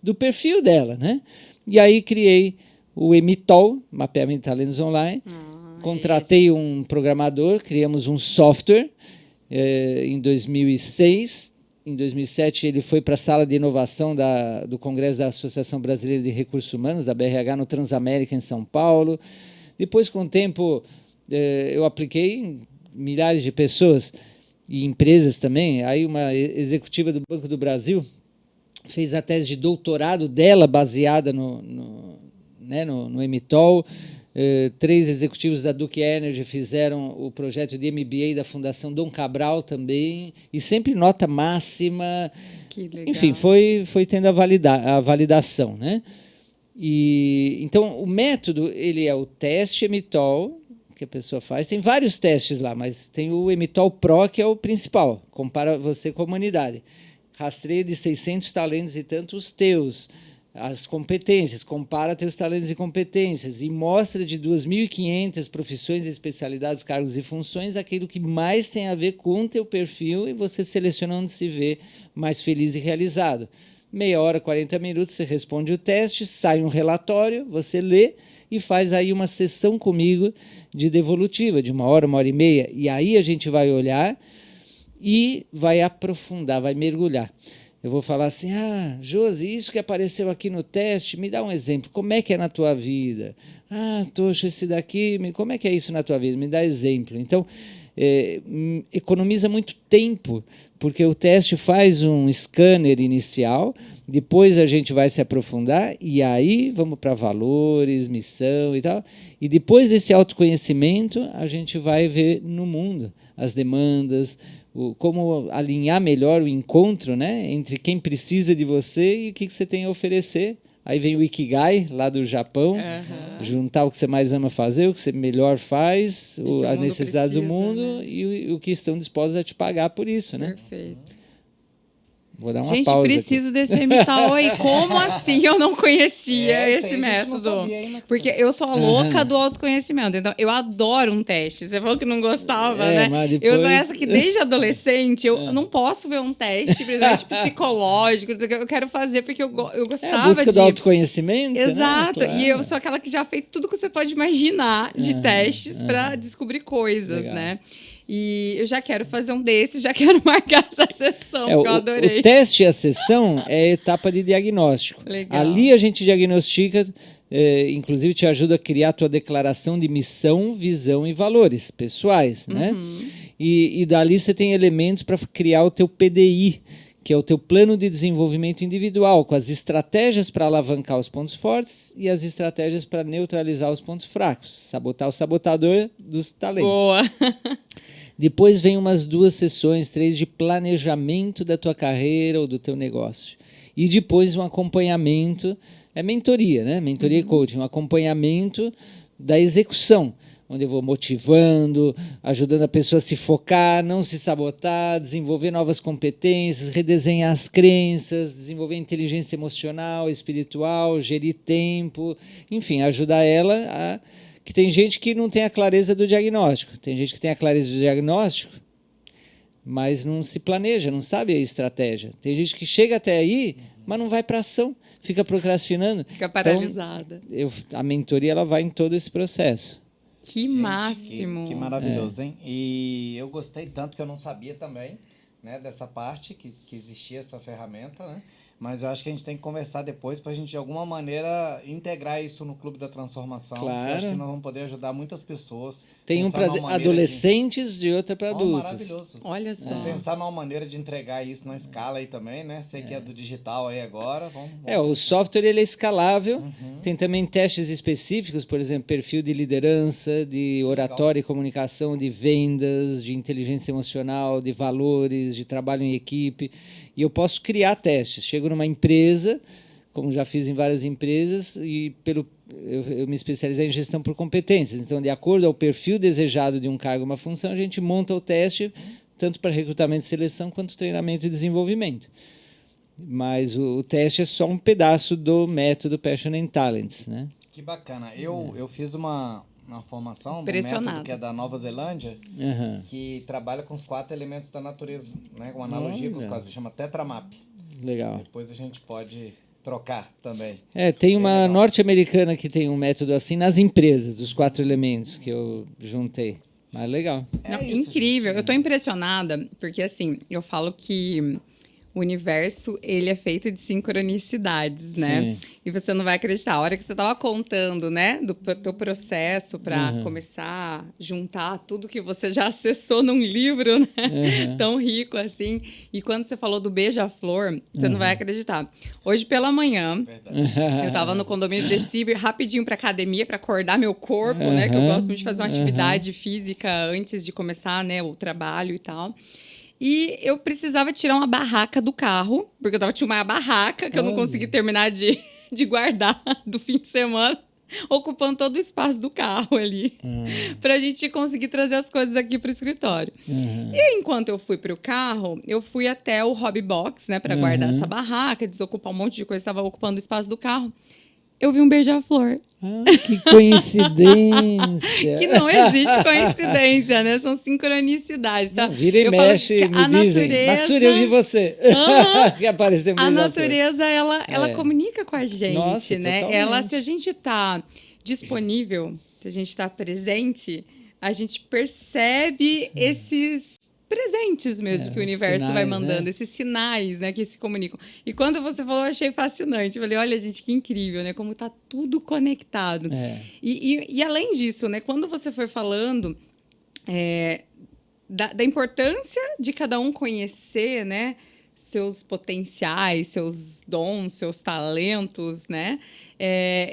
do perfil dela, né? E aí criei o Emitol, Mapeamento de Talentos Online, contratei um programador, criamos um software em 2006. Em 2007, ele foi para a sala de inovação do Congresso da Associação Brasileira de Recursos Humanos, da BRH, no Transamérica, em São Paulo. Depois, com o tempo, eu apliquei em milhares de pessoas e empresas também. Aí, uma executiva do Banco do Brasil fez a tese de doutorado dela, baseada no Emitol. 3 executivos da Duke Energy fizeram o projeto de MBA da Fundação Dom Cabral também, e sempre nota máxima. Que legal. Enfim, foi tendo a validação, né? E, então, o método ele é o teste Emitol, que a pessoa faz. Tem vários testes lá, mas tem o Emitol Pro, que é o principal, compara você com a humanidade. Rastreia de 600 talentos e tantos teus. As competências, compara teus talentos e competências e mostra de 2.500 profissões, especialidades, cargos e funções aquilo que mais tem a ver com o teu perfil, e você seleciona onde se vê mais feliz e realizado. Meia hora, 40 minutos, você responde o teste, sai um relatório, você lê e faz aí uma sessão comigo de devolutiva, de 1 hora e meia, e aí a gente vai olhar e vai aprofundar, vai mergulhar. Eu vou falar assim, Josi, isso que apareceu aqui no teste, me dá um exemplo, como é que é na tua vida? Toxa, esse daqui, como é que é isso na tua vida? Me dá exemplo. Então, economiza muito tempo, porque o teste faz um scanner inicial, depois a gente vai se aprofundar, e aí vamos para valores, missão e tal, e depois desse autoconhecimento, a gente vai ver no mundo as demandas, como alinhar melhor o encontro, né, entre quem precisa de você e o que você tem a oferecer. Aí vem o Ikigai, lá do Japão, juntar o que você mais ama fazer, o que você melhor faz, as necessidades do mundo, né? e o que estão dispostos a te pagar por isso. Né? Perfeito. Vou dar uma gente, pausa preciso aqui. desse Emitol aí. Como assim eu não conhecia esse método? Sabia, porque eu sou a louca do autoconhecimento. Então, eu adoro um teste. Você falou que não gostava, né? Mas depois... Eu sou essa que, desde adolescente, eu não posso ver um teste, principalmente psicológico. Eu quero fazer porque eu gostava a busca do autoconhecimento. Exato. Né? Claro. E eu sou aquela que já fez tudo que você pode imaginar de testes para descobrir coisas, Legal. né? E eu já quero fazer um desses, já quero marcar essa sessão, que eu adorei. O teste e a sessão é a etapa de diagnóstico. Legal. Ali a gente diagnostica, inclusive te ajuda a criar a tua declaração de missão, visão e valores pessoais. Né? E dali você tem elementos para criar o teu PDI, que é o teu plano de desenvolvimento individual, com as estratégias para alavancar os pontos fortes e as estratégias para neutralizar os pontos fracos, sabotar o sabotador dos talentos. Boa! Depois vem umas 2 sessões, 3 de planejamento da tua carreira ou do teu negócio. E depois um acompanhamento, é mentoria, né? Mentoria e coaching, um acompanhamento da execução, onde eu vou motivando, ajudando a pessoa a se focar, não se sabotar, desenvolver novas competências, redesenhar as crenças, desenvolver inteligência emocional, espiritual, gerir tempo, enfim, ajudar ela a... Que tem gente que não tem a clareza do diagnóstico, tem gente que tem a clareza do diagnóstico, mas não se planeja, não sabe a estratégia. Tem gente que chega até aí, mas não vai para ação, fica procrastinando. Fica paralisada. Então, a mentoria ela vai em todo esse processo. Que Gente, máximo! Que maravilhoso, hein? E eu gostei tanto que eu não sabia também, né, dessa parte, que existia essa ferramenta, né? Mas eu acho que a gente tem que conversar depois para a gente, de alguma maneira, integrar isso no Clube da Transformação. Claro. Eu acho que nós vamos poder ajudar muitas pessoas. Tem um para adolescentes e outro para adultos. Maravilhoso. Olha só. Pensar numa maneira de entregar isso na escala aí também, né? Sei que é do digital aí agora. Vamos o software ele é escalável. Tem também testes específicos, por exemplo, perfil de liderança, de oratória e comunicação, de vendas, de inteligência emocional, de valores, de trabalho em equipe. E eu posso criar testes. Chego numa empresa, como já fiz em várias empresas, e eu me especializei em gestão por competências. Então, de acordo ao perfil desejado de um cargo ou uma função, a gente monta o teste, tanto para recrutamento e seleção, quanto treinamento e desenvolvimento. Mas o teste é só um pedaço do método Passion and Talents, né? Que bacana. Eu fiz uma formação do Impressionado. método que é da Nova Zelândia, que trabalha com os 4 elementos da natureza, né? Uma analogia com os 4, se chama Tetramap. Legal. Depois a gente pode trocar também. Tem uma norte-americana que tem um método assim nas empresas, dos 4 elementos que eu juntei. Mas legal. Não, isso, incrível. gente. Eu tô impressionada, porque assim, eu falo que o universo, ele é feito de sincronicidades, né? Sim. E você não vai acreditar. A hora que você tava contando, né, do teu processo para começar a juntar tudo que você já acessou num livro, né? Tão rico assim. E quando você falou do beija-flor, você não vai acreditar. Hoje pela manhã, eu tava no condomínio, desci rapidinho pra academia para acordar meu corpo, né? Que eu gosto muito de fazer uma atividade física antes de começar, né, o trabalho e tal. E eu precisava tirar uma barraca do carro, porque tinha uma barraca que eu não consegui terminar de guardar do fim de semana, ocupando todo o espaço do carro ali, pra gente conseguir trazer as coisas aqui pro escritório. E enquanto eu fui pro carro, eu fui até o Hobby Box, né, pra guardar essa barraca, desocupar um monte de coisa que estava ocupando o espaço do carro. Eu vi um beija-flor. Que coincidência! Que não existe coincidência, né? São sincronicidades, tá? Não, vira e mexe, me dizem. Maksuri, eu vi você. Que apareceu a natureza, ela comunica com a gente, Nossa, né? totalmente. Se a gente está disponível, se a gente está presente, a gente percebe esses presentes mesmo que o universo vai mandando, esses sinais, né, que se comunicam. E quando você falou, eu achei fascinante. Eu falei, olha, gente, que incrível, né? Como tá tudo conectado. E além disso, né, quando você foi falando da importância de cada um conhecer, né, seus potenciais, seus dons, seus talentos, né?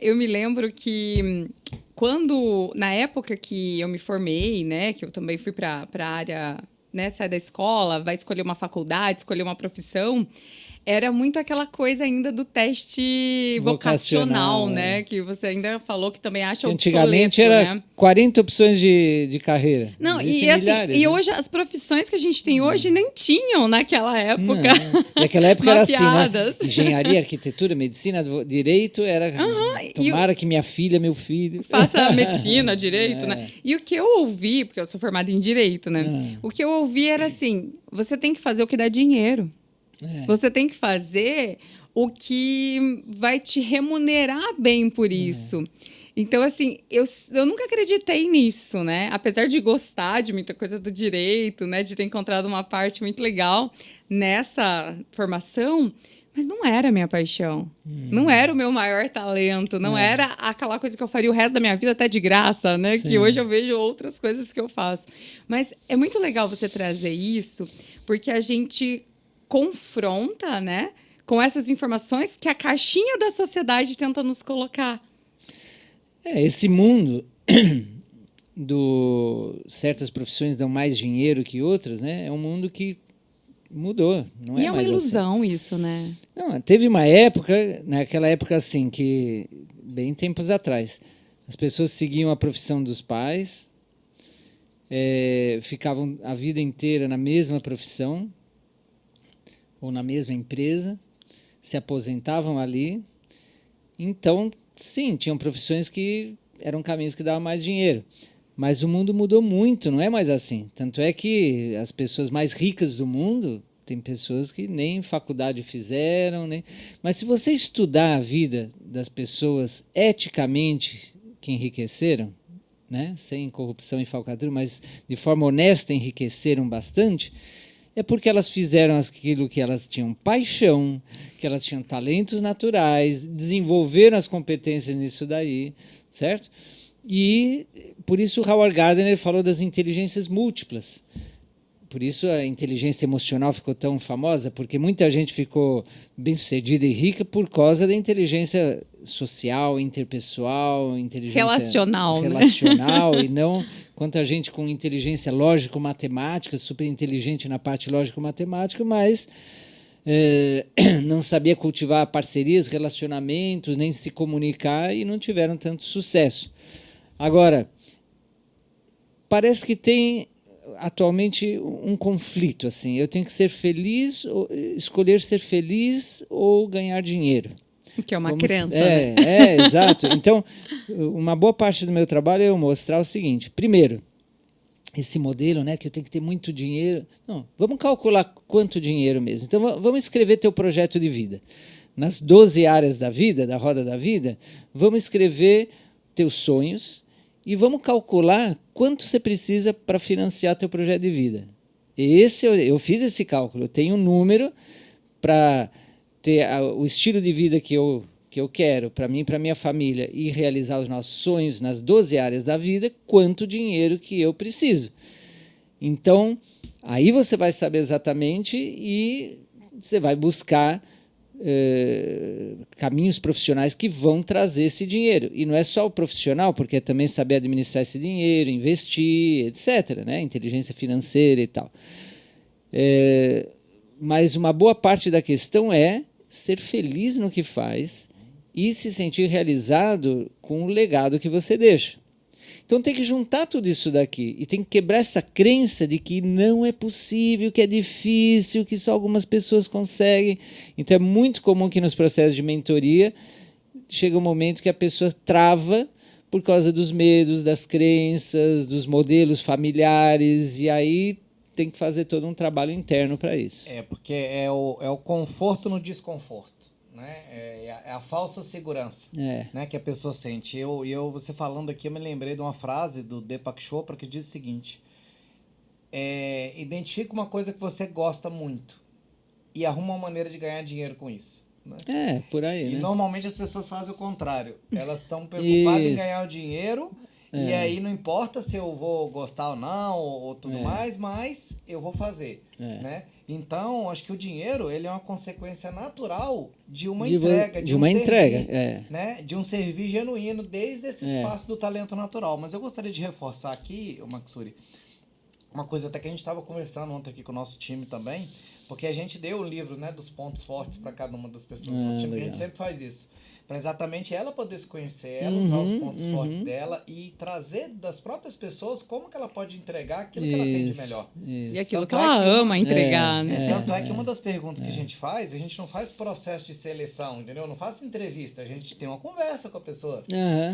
Eu me lembro que na época que eu me formei, né, que eu também fui para a área, né, sai da escola, vai escolher uma faculdade, escolher uma profissão, era muito aquela coisa ainda do teste vocacional, né? Que você ainda falou que também acha obsoleto, antigamente era, né? 40 opções de carreira. Não, e assim, milhares, e hoje as profissões que a gente tem hoje nem tinham naquela época. Não. Naquela época era assim, né? Engenharia, arquitetura, medicina, direito, era tomara que minha filha, meu filho... Faça medicina, direito, né? E o que eu ouvi, porque eu sou formada em direito, né? O que eu ouvi era assim, você tem que fazer o que dá dinheiro. Você tem que fazer o que vai te remunerar bem por isso. Então, assim, eu nunca acreditei nisso, né? Apesar de gostar de muita coisa do direito, né? De ter encontrado uma parte muito legal nessa formação, mas não era a minha paixão. Não era o meu maior talento. Não era aquela coisa que eu faria o resto da minha vida até de graça, né? Sim. Que hoje eu vejo outras coisas que eu faço. Mas é muito legal você trazer isso, porque a gente confronta, né, com essas informações que a caixinha da sociedade tenta nos colocar. Esse mundo certas profissões dão mais dinheiro que outras, né? É um mundo que mudou. Não E é é uma mais ilusão isso, né? Não, teve uma época, naquela época assim, que bem tempos atrás, as pessoas seguiam a profissão dos pais, ficavam a vida inteira na mesma profissão ou na mesma empresa, se aposentavam ali. Então, sim, tinham profissões que eram caminhos que davam mais dinheiro. Mas o mundo mudou muito, não é mais assim. Tanto é que as pessoas mais ricas do mundo, tem pessoas que nem faculdade fizeram. Mas se você estudar a vida das pessoas eticamente que enriqueceram, né, sem corrupção e falcatrua, mas de forma honesta enriqueceram bastante, é porque elas fizeram aquilo que elas tinham paixão, que elas tinham talentos naturais, desenvolveram as competências nisso daí, certo? E por isso o Howard Gardner falou das inteligências múltiplas. Por isso a inteligência emocional ficou tão famosa, porque muita gente ficou bem-sucedida e rica por causa da inteligência social, interpessoal, inteligência relacional, né? E não quanta gente com inteligência lógico-matemática, super inteligente na parte lógico-matemática, mas não sabia cultivar parcerias, relacionamentos, nem se comunicar e não tiveram tanto sucesso. Agora, parece que tem atualmente um conflito, assim. Eu tenho que ser feliz, escolher ser feliz ou ganhar dinheiro. Que é uma crença, né? Exato. Então, uma boa parte do meu trabalho é eu mostrar o seguinte. Primeiro, esse modelo, né, que eu tenho que ter muito dinheiro. Não, vamos calcular quanto dinheiro mesmo. Então, vamos escrever teu projeto de vida. Nas 12 áreas da vida, da roda da vida, vamos escrever teus sonhos e vamos calcular quanto você precisa para financiar teu projeto de vida. Eu fiz esse cálculo. Eu tenho um número para ter o estilo de vida que eu quero para mim, para minha família e realizar os nossos sonhos nas 12 áreas da vida, quanto dinheiro que eu preciso. Então, aí você vai saber exatamente e você vai buscar caminhos profissionais que vão trazer esse dinheiro. E não é só o profissional, porque é também saber administrar esse dinheiro, investir, etc., né? Inteligência financeira e tal. Mas uma boa parte da questão é ser feliz no que faz e se sentir realizado com o legado que você deixa. Então tem que juntar tudo isso daqui e tem que quebrar essa crença de que não é possível, que é difícil, que só algumas pessoas conseguem. Então é muito comum que nos processos de mentoria chega um momento que a pessoa trava por causa dos medos, das crenças, dos modelos familiares, e aí tem que fazer todo um trabalho interno para isso. Porque é o conforto no desconforto. Né? É a falsa segurança, né, que a pessoa sente. Você falando aqui, eu me lembrei de uma frase do Deepak Chopra que diz o seguinte: identifica uma coisa que você gosta muito e arruma uma maneira de ganhar dinheiro com isso. Né? Por aí. E né? Normalmente as pessoas fazem o contrário. Elas estão preocupadas em ganhar o dinheiro. E aí não importa se eu vou gostar ou não, ou tudo mais, mas eu vou fazer. Né? Então, acho que o dinheiro ele é uma consequência natural de uma entrega. De uma entrega. Né? De um servir genuíno desde esse espaço do talento natural. Mas eu gostaria de reforçar aqui, Maksuri, uma coisa até que a gente estava conversando ontem aqui com o nosso time também, porque a gente deu o livro, né, dos pontos fortes para cada uma das pessoas do nosso time, que a gente sempre faz isso. Para exatamente ela poder se conhecer, ela usar os pontos fortes dela e trazer das próprias pessoas como que ela pode entregar aquilo que ela tem de melhor. E aquilo que ela ama entregar, né? Tanto é que uma das perguntas que a gente não faz processo de seleção, entendeu? Não faz entrevista, a gente tem uma conversa com a pessoa.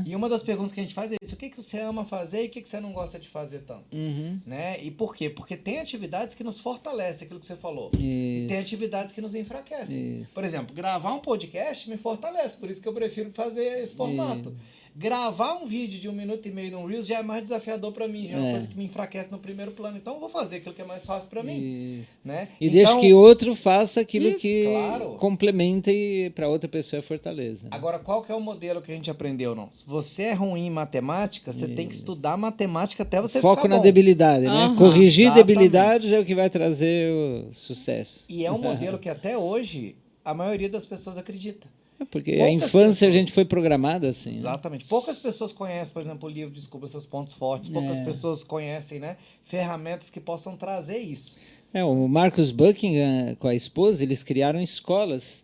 E uma das perguntas que a gente faz é isso: o que você ama fazer e o que você não gosta de fazer tanto? Né? E por quê? Porque tem atividades que nos fortalecem, aquilo que você falou. E tem atividades que nos enfraquecem. Por exemplo, gravar um podcast me fortalece, por isso que eu prefiro fazer esse formato. Gravar um vídeo de 1 minuto e meio no Reels já é mais desafiador para mim, já é uma É. coisa que me enfraquece no primeiro plano. Então eu vou fazer aquilo que é mais fácil para mim, Isso. né? E Então, deixa que outro faça aquilo Isso, que claro. complementa e para outra pessoa é fortaleza. Né? Agora, qual que é o modelo que a gente aprendeu, não? Se você é ruim em matemática, você tem que estudar matemática até você Foco ficar na bom. debilidade, né? Aham. Corrigir Exatamente. debilidades é o que vai trazer o sucesso. E é um modelo que até hoje a maioria das pessoas acredita. É porque Poucas a infância pessoas- a gente foi programado assim. Né? Exatamente. Poucas pessoas conhecem, por exemplo, o livro Descubra Seus Pontos Fortes. Poucas pessoas conhecem, né, ferramentas que possam trazer isso. O Marcus Buckingham com a esposa, eles criaram escolas.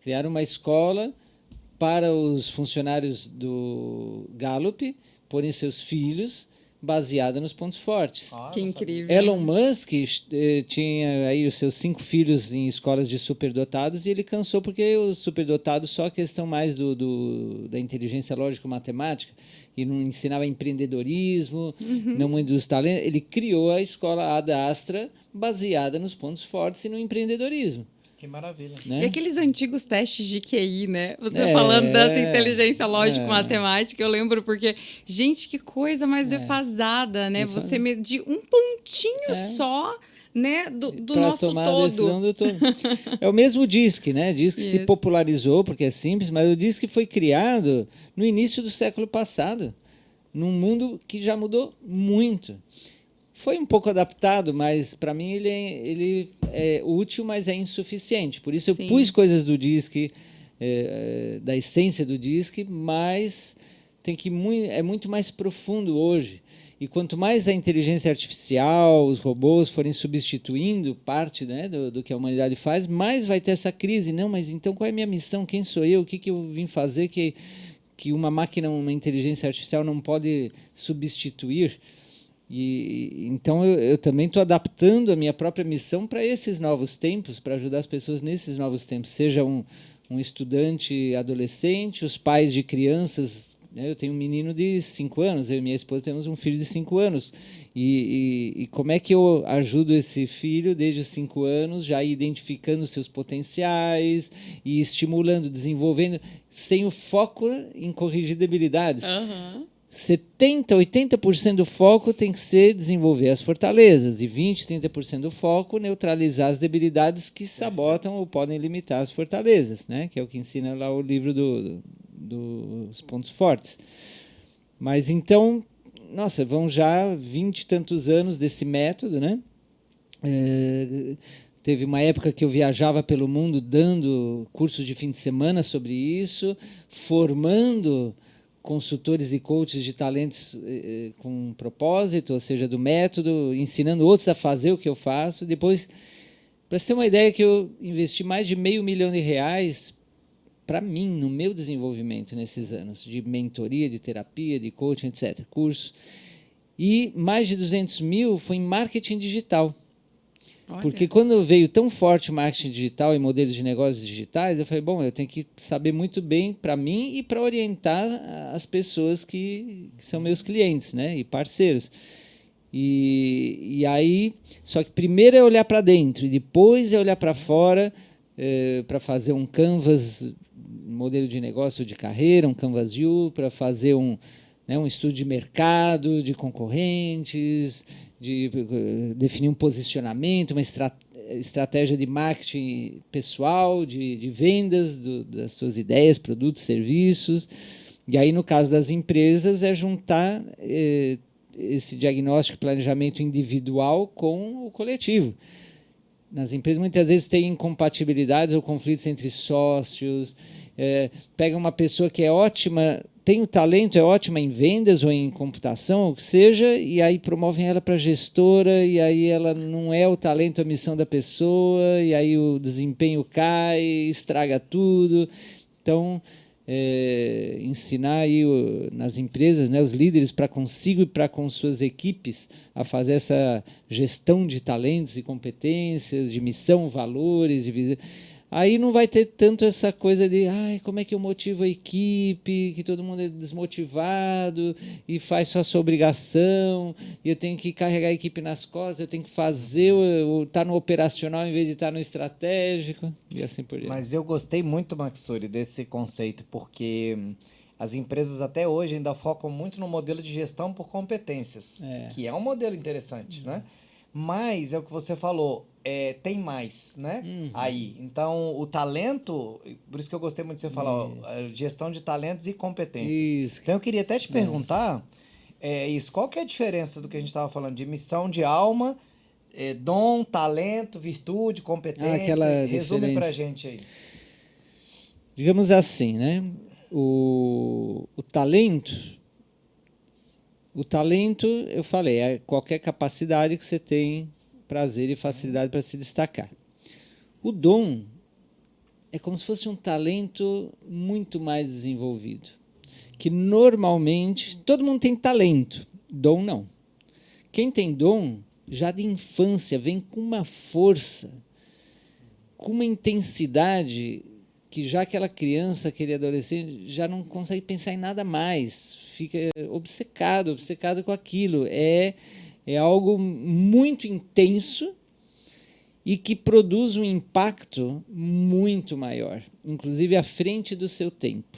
Criaram uma escola para os funcionários do Gallup porem seus filhos baseada nos pontos fortes. Ah, Que não sabia. incrível. Elon Musk tinha aí os seus 5 filhos em escolas de superdotados e ele cansou porque os superdotados só a questão mais da inteligência lógico-matemática e não ensinava empreendedorismo, não muito dos talentos. Ele criou a escola Ad Astra baseada nos pontos fortes e no empreendedorismo. Que maravilha. Né? E aqueles antigos testes de QI, né? Você É, falando dessa inteligência lógico-matemática, eu lembro porque, gente, que coisa mais defasada, né? Defasada. Você medir um pontinho só, né, do Pra nosso tomar a decisão todo. do todo. É o mesmo DISC, né? DISC se Isso. popularizou porque é simples, mas o DISC foi criado no início do século passado, num mundo que já mudou muito. Foi um pouco adaptado, mas para mim ele é útil, mas é insuficiente. Por isso eu Sim. pus coisas do DISC, da essência do DISC, mas é muito mais profundo hoje. E quanto mais a inteligência artificial, os robôs forem substituindo parte, né, do que a humanidade faz, mais vai ter essa crise. Não, mas então qual é a minha missão? Quem sou eu? O que eu vim fazer que uma máquina, uma inteligência artificial não pode substituir? E então eu também estou adaptando a minha própria missão para esses novos tempos, para ajudar as pessoas nesses novos tempos, seja um estudante adolescente, os pais de crianças, né? Eu tenho um menino de 5 anos, eu e minha esposa temos um filho de 5 anos, e como é que eu ajudo esse filho desde os 5 anos, já identificando seus potenciais e estimulando, desenvolvendo, sem o foco em corrigir debilidades. Aham. 70%, 80% do foco tem que ser desenvolver as fortalezas e 20%, 30% do foco neutralizar as debilidades que sabotam ou podem limitar as fortalezas, né? Que é o que ensina lá o livro dos pontos fortes. Mas então, nossa, vão já 20 e tantos anos desse método, né? Teve uma época que eu viajava pelo mundo dando cursos de fim de semana sobre isso, formando consultores e coaches de talentos com propósito, ou seja, do método, ensinando outros a fazer o que eu faço. Depois, para você ter uma ideia, que eu investi mais de R$500 mil para mim, no meu desenvolvimento nesses anos, de mentoria, de terapia, de coaching, etc., cursos. E mais de 200 mil foi em marketing digital. Olha. Porque quando veio tão forte o marketing digital e modelos de negócios digitais, eu falei, bom, eu tenho que saber muito bem para mim e para orientar as pessoas que são meus clientes, né, e parceiros. E aí, só que primeiro é olhar para dentro e depois é olhar para fora para fazer um canvas, modelo de negócio de carreira, um canvas view, para fazer um estudo de mercado, de concorrentes, de definir um posicionamento, uma estratégia de marketing pessoal, de vendas das suas ideias, produtos, serviços. E aí, no caso das empresas, é juntar esse diagnóstico e planejamento individual com o coletivo. Nas empresas, muitas vezes, tem incompatibilidades ou conflitos entre sócios. Pega uma pessoa que é ótima, tem o talento, é ótima em vendas ou em computação, o que seja, e aí promovem ela para gestora, e aí ela não é o talento, a missão da pessoa, e aí o desempenho cai, estraga tudo. Então, ensinar aí nas empresas, né, os líderes para consigo e para com suas equipes a fazer essa gestão de talentos e competências, de missão, valores, de visão. Aí não vai ter tanto essa coisa de como é que eu motivo a equipe, que todo mundo é desmotivado e faz só a sua obrigação, e eu tenho que carregar a equipe nas costas, eu tenho que fazer, estar no operacional em vez de estar no estratégico, e assim por diante. Mas eu gostei muito, Maksuri, desse conceito, porque as empresas até hoje ainda focam muito no modelo de gestão por competências, que é um modelo interessante, né? Mas é o que você falou, tem mais, né? Aí, então o talento, por isso que eu gostei muito de você falar, ó, gestão de talentos e competências. Isso. Então eu queria até te perguntar, qual que é a diferença do que a gente estava falando de missão de alma, dom, talento, virtude, competência? Aquela Resume pra diferença. gente aí. Digamos assim, né? O talento, eu falei, é qualquer capacidade que você tem prazer e facilidade para se destacar. O dom é como se fosse um talento muito mais desenvolvido, que normalmente todo mundo tem talento, dom não. Quem tem dom já de infância vem com uma força, com uma intensidade que já aquela criança, aquele adolescente, já não consegue pensar em nada mais, fica obcecado com aquilo. É algo muito intenso e que produz um impacto muito maior, inclusive à frente do seu tempo.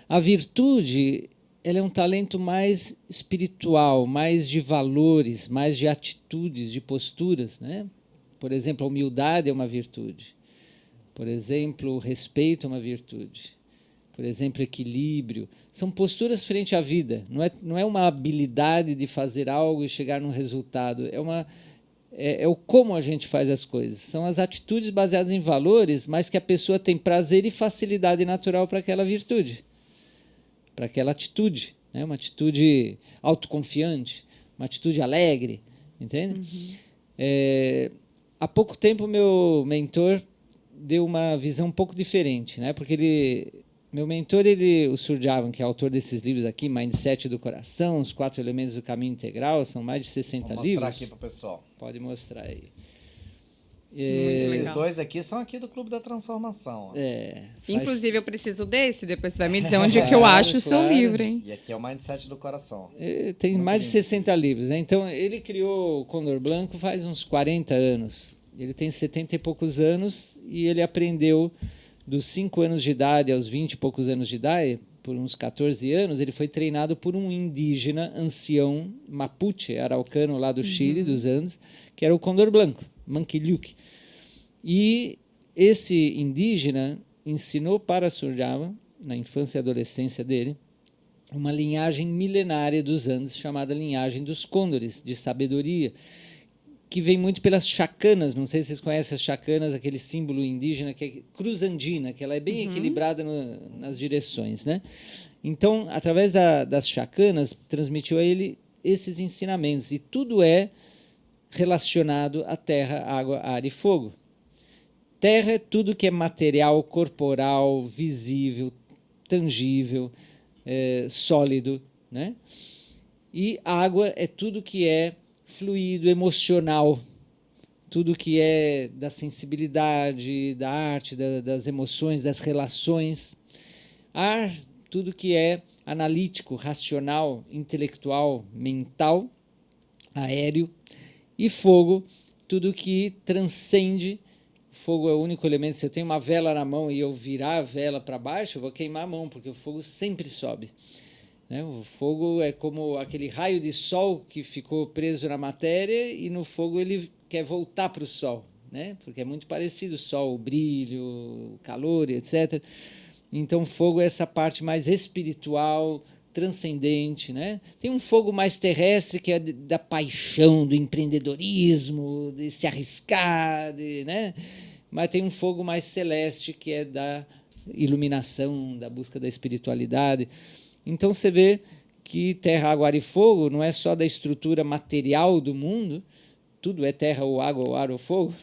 A virtude, ela é um talento mais espiritual, mais de valores, mais de atitudes, de posturas, né? Por exemplo, a humildade é uma virtude. Por exemplo, o respeito é uma virtude. Por exemplo, equilíbrio. São posturas frente à vida. Não é uma habilidade de fazer algo e chegar num resultado. É o como a gente faz as coisas. São as atitudes baseadas em valores, mas que a pessoa tem prazer e facilidade natural para aquela virtude, para aquela atitude, né? Uma atitude autoconfiante, uma atitude alegre, entende? Há pouco tempo, meu mentor deu uma visão um pouco diferente, né? Porque meu mentor, o Surjavan, que é autor desses livros aqui, Mindset do Coração, Os 4 Elementos do Caminho Integral, são mais de 60 livros. Vou mostrar aqui para o pessoal. Pode mostrar aí. Esses dois aqui são aqui do Clube da Transformação. Inclusive, eu preciso desse, depois você vai me dizer onde é que eu acho o seu livro, hein? E aqui é o Mindset do Coração. Tem mais de 60 livros, né? Então, ele criou o Condor Blanco faz uns 40 anos. Ele tem 70 e poucos anos e ele aprendeu dos 5 anos de idade aos 20 e poucos anos de idade, por uns 14 anos, ele foi treinado por um indígena ancião mapuche, araucano lá do Chile, dos Andes, que era o Condor Blanco, Manquilhuc. E esse indígena ensinou para Surjavan, na infância e adolescência dele, uma linhagem milenária dos Andes, chamada linhagem dos Côndores, de sabedoria, que vem muito pelas chacanas. Não sei se vocês conhecem as chacanas, aquele símbolo indígena que é cruz andina, que ela é bem equilibrada nas direções, né? Então, através das chacanas, transmitiu a ele esses ensinamentos. E tudo é relacionado à terra, água, ar e fogo. Terra é tudo que é material, corporal, visível, tangível, sólido, né? E água é tudo que é fluido, emocional, tudo que é da sensibilidade, da arte, das emoções, das relações. Ar, tudo que é analítico, racional, intelectual, mental, aéreo. E fogo, tudo que transcende. Fogo é o único elemento. Se eu tenho uma vela na mão e eu virar a vela para baixo, eu vou queimar a mão, porque o fogo sempre sobe. O fogo é como aquele raio de sol que ficou preso na matéria e no fogo ele quer voltar para o sol, né? Porque é muito parecido o sol, o brilho, o calor, etc. Então, fogo é essa parte mais espiritual, transcendente, né? Tem um fogo mais terrestre que é da paixão, do empreendedorismo, de se arriscar, né? Mas tem um fogo mais celeste que é da iluminação, da busca da espiritualidade. Então, você vê que terra, água, ar e fogo não é só da estrutura material do mundo, tudo é terra ou água ou ar ou fogo,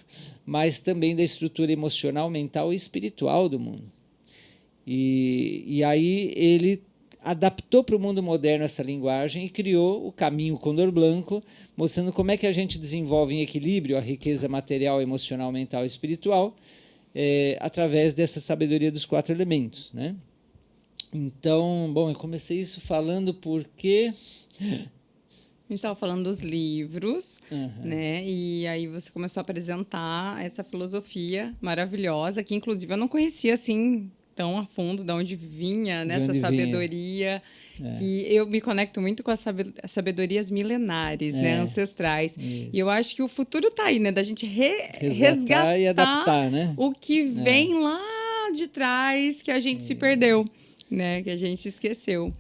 mas também da estrutura emocional, mental e espiritual do mundo. E aí ele adaptou para o mundo moderno essa linguagem e criou o caminho Condor Blanco, mostrando como é que a gente desenvolve em equilíbrio a riqueza material, emocional, mental e espiritual, através dessa sabedoria dos 4 elementos, né? Então, bom, eu comecei isso falando porque... A gente estava falando dos livros, né? E aí você começou a apresentar essa filosofia maravilhosa, que inclusive eu não conhecia assim tão a fundo de onde vinha nessa onde sabedoria, que eu me conecto muito com as sabedorias milenares, né, ancestrais. Isso. E eu acho que o futuro está aí, né, da gente Resgatar e adaptar, né? o que vem lá de trás, que a gente se perdeu, né, que a gente esqueceu.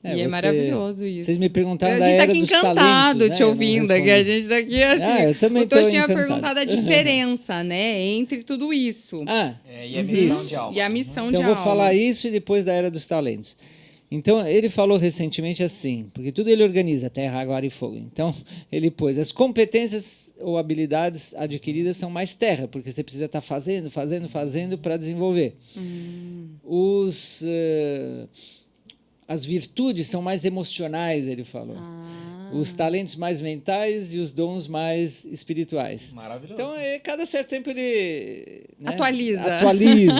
E é maravilhoso isso. Vocês me perguntaram a da gente era aqui dos encantado talentos, te né? ouvindo, que a gente tá aqui assim. Eu também o Tô tinha encantado. perguntado a diferença, né, entre tudo isso. E a missão de alma. E a missão Então de eu vou alma. falar isso e depois da era dos talentos. Então ele falou recentemente assim, porque tudo ele organiza, terra, água, ar e fogo. Então ele pôs, as competências ou habilidades adquiridas são mais terra, porque você precisa estar fazendo para desenvolver. As virtudes são mais emocionais, ele falou. Os talentos mais mentais e os dons mais espirituais. Maravilhoso. Então, cada certo tempo ele... né, Atualiza.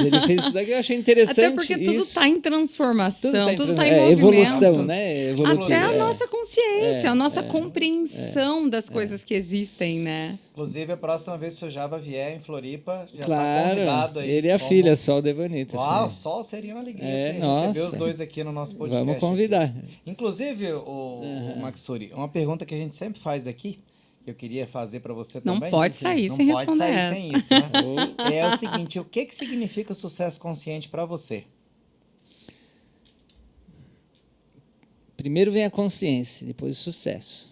Ele fez isso daqui, eu achei interessante. Até porque tudo está em transformação, tudo está em movimento. Evolução, né? Até a nossa consciência, a nossa compreensão das coisas que existem, né? Inclusive, a próxima vez que o Java vier em Floripa, já Claro, convidado aí. ele e a filha, Sol de Bonita. Uau, sim. Sol seria uma alegria Nossa. receber os dois aqui no nosso podcast. Vamos convidar. Aqui. Inclusive, o Maksuri, uma pergunta que a gente sempre faz aqui, que eu queria fazer para você não também. Pode sair sem responder essa. Sem isso, né? É o seguinte, o que significa sucesso consciente para você? Primeiro vem a consciência, depois o sucesso.